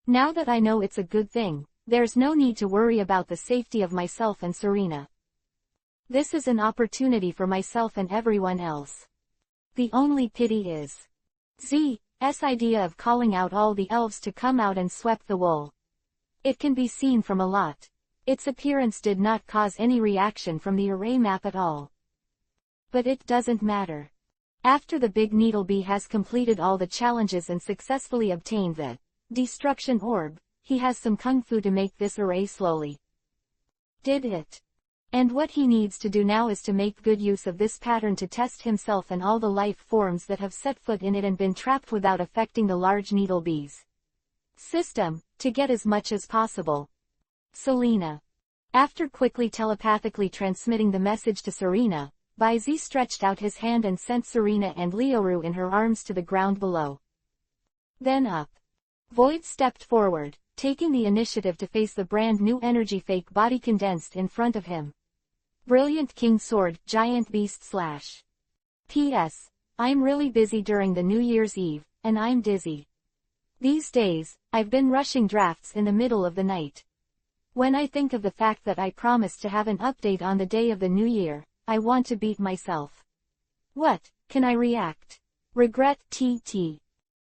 now that I know it's a good thing, there's no need to worry about the safety of myself and Serena. This is an opportunity for myself and everyone else. The only pity is, idea of calling out all the elves to come out and sweep the wool. It can be seen from a lot. Its appearance did not cause any reaction from the array map at all. But it doesn't matter. After the big needlebee has completed all the challenges and successfully obtained the destruction orb, he has some kung fu to make this array slowly. Did it? And what he needs to do now is to make good use of this pattern to test himself and all the life forms that have set foot in it and been trapped without affecting the large needlebee's system, to get as much as possible. Selena. After quickly telepathically transmitting the message to Serena, Baizi stretched out his hand and sent Serena and Leoru in her arms to the ground below. Then up. Void stepped forward, taking the initiative to face the brand new energy fake body condensed in front of him. Brilliant King Sword, Giant Beast / P.S. I'm really busy during the New Year's Eve, and I'm dizzy. These days, I've been rushing drafts in the middle of the night. When I think of the fact that I promised to have an update on the day of the New Year, I want to beat myself. What, can I react? Regret, TT.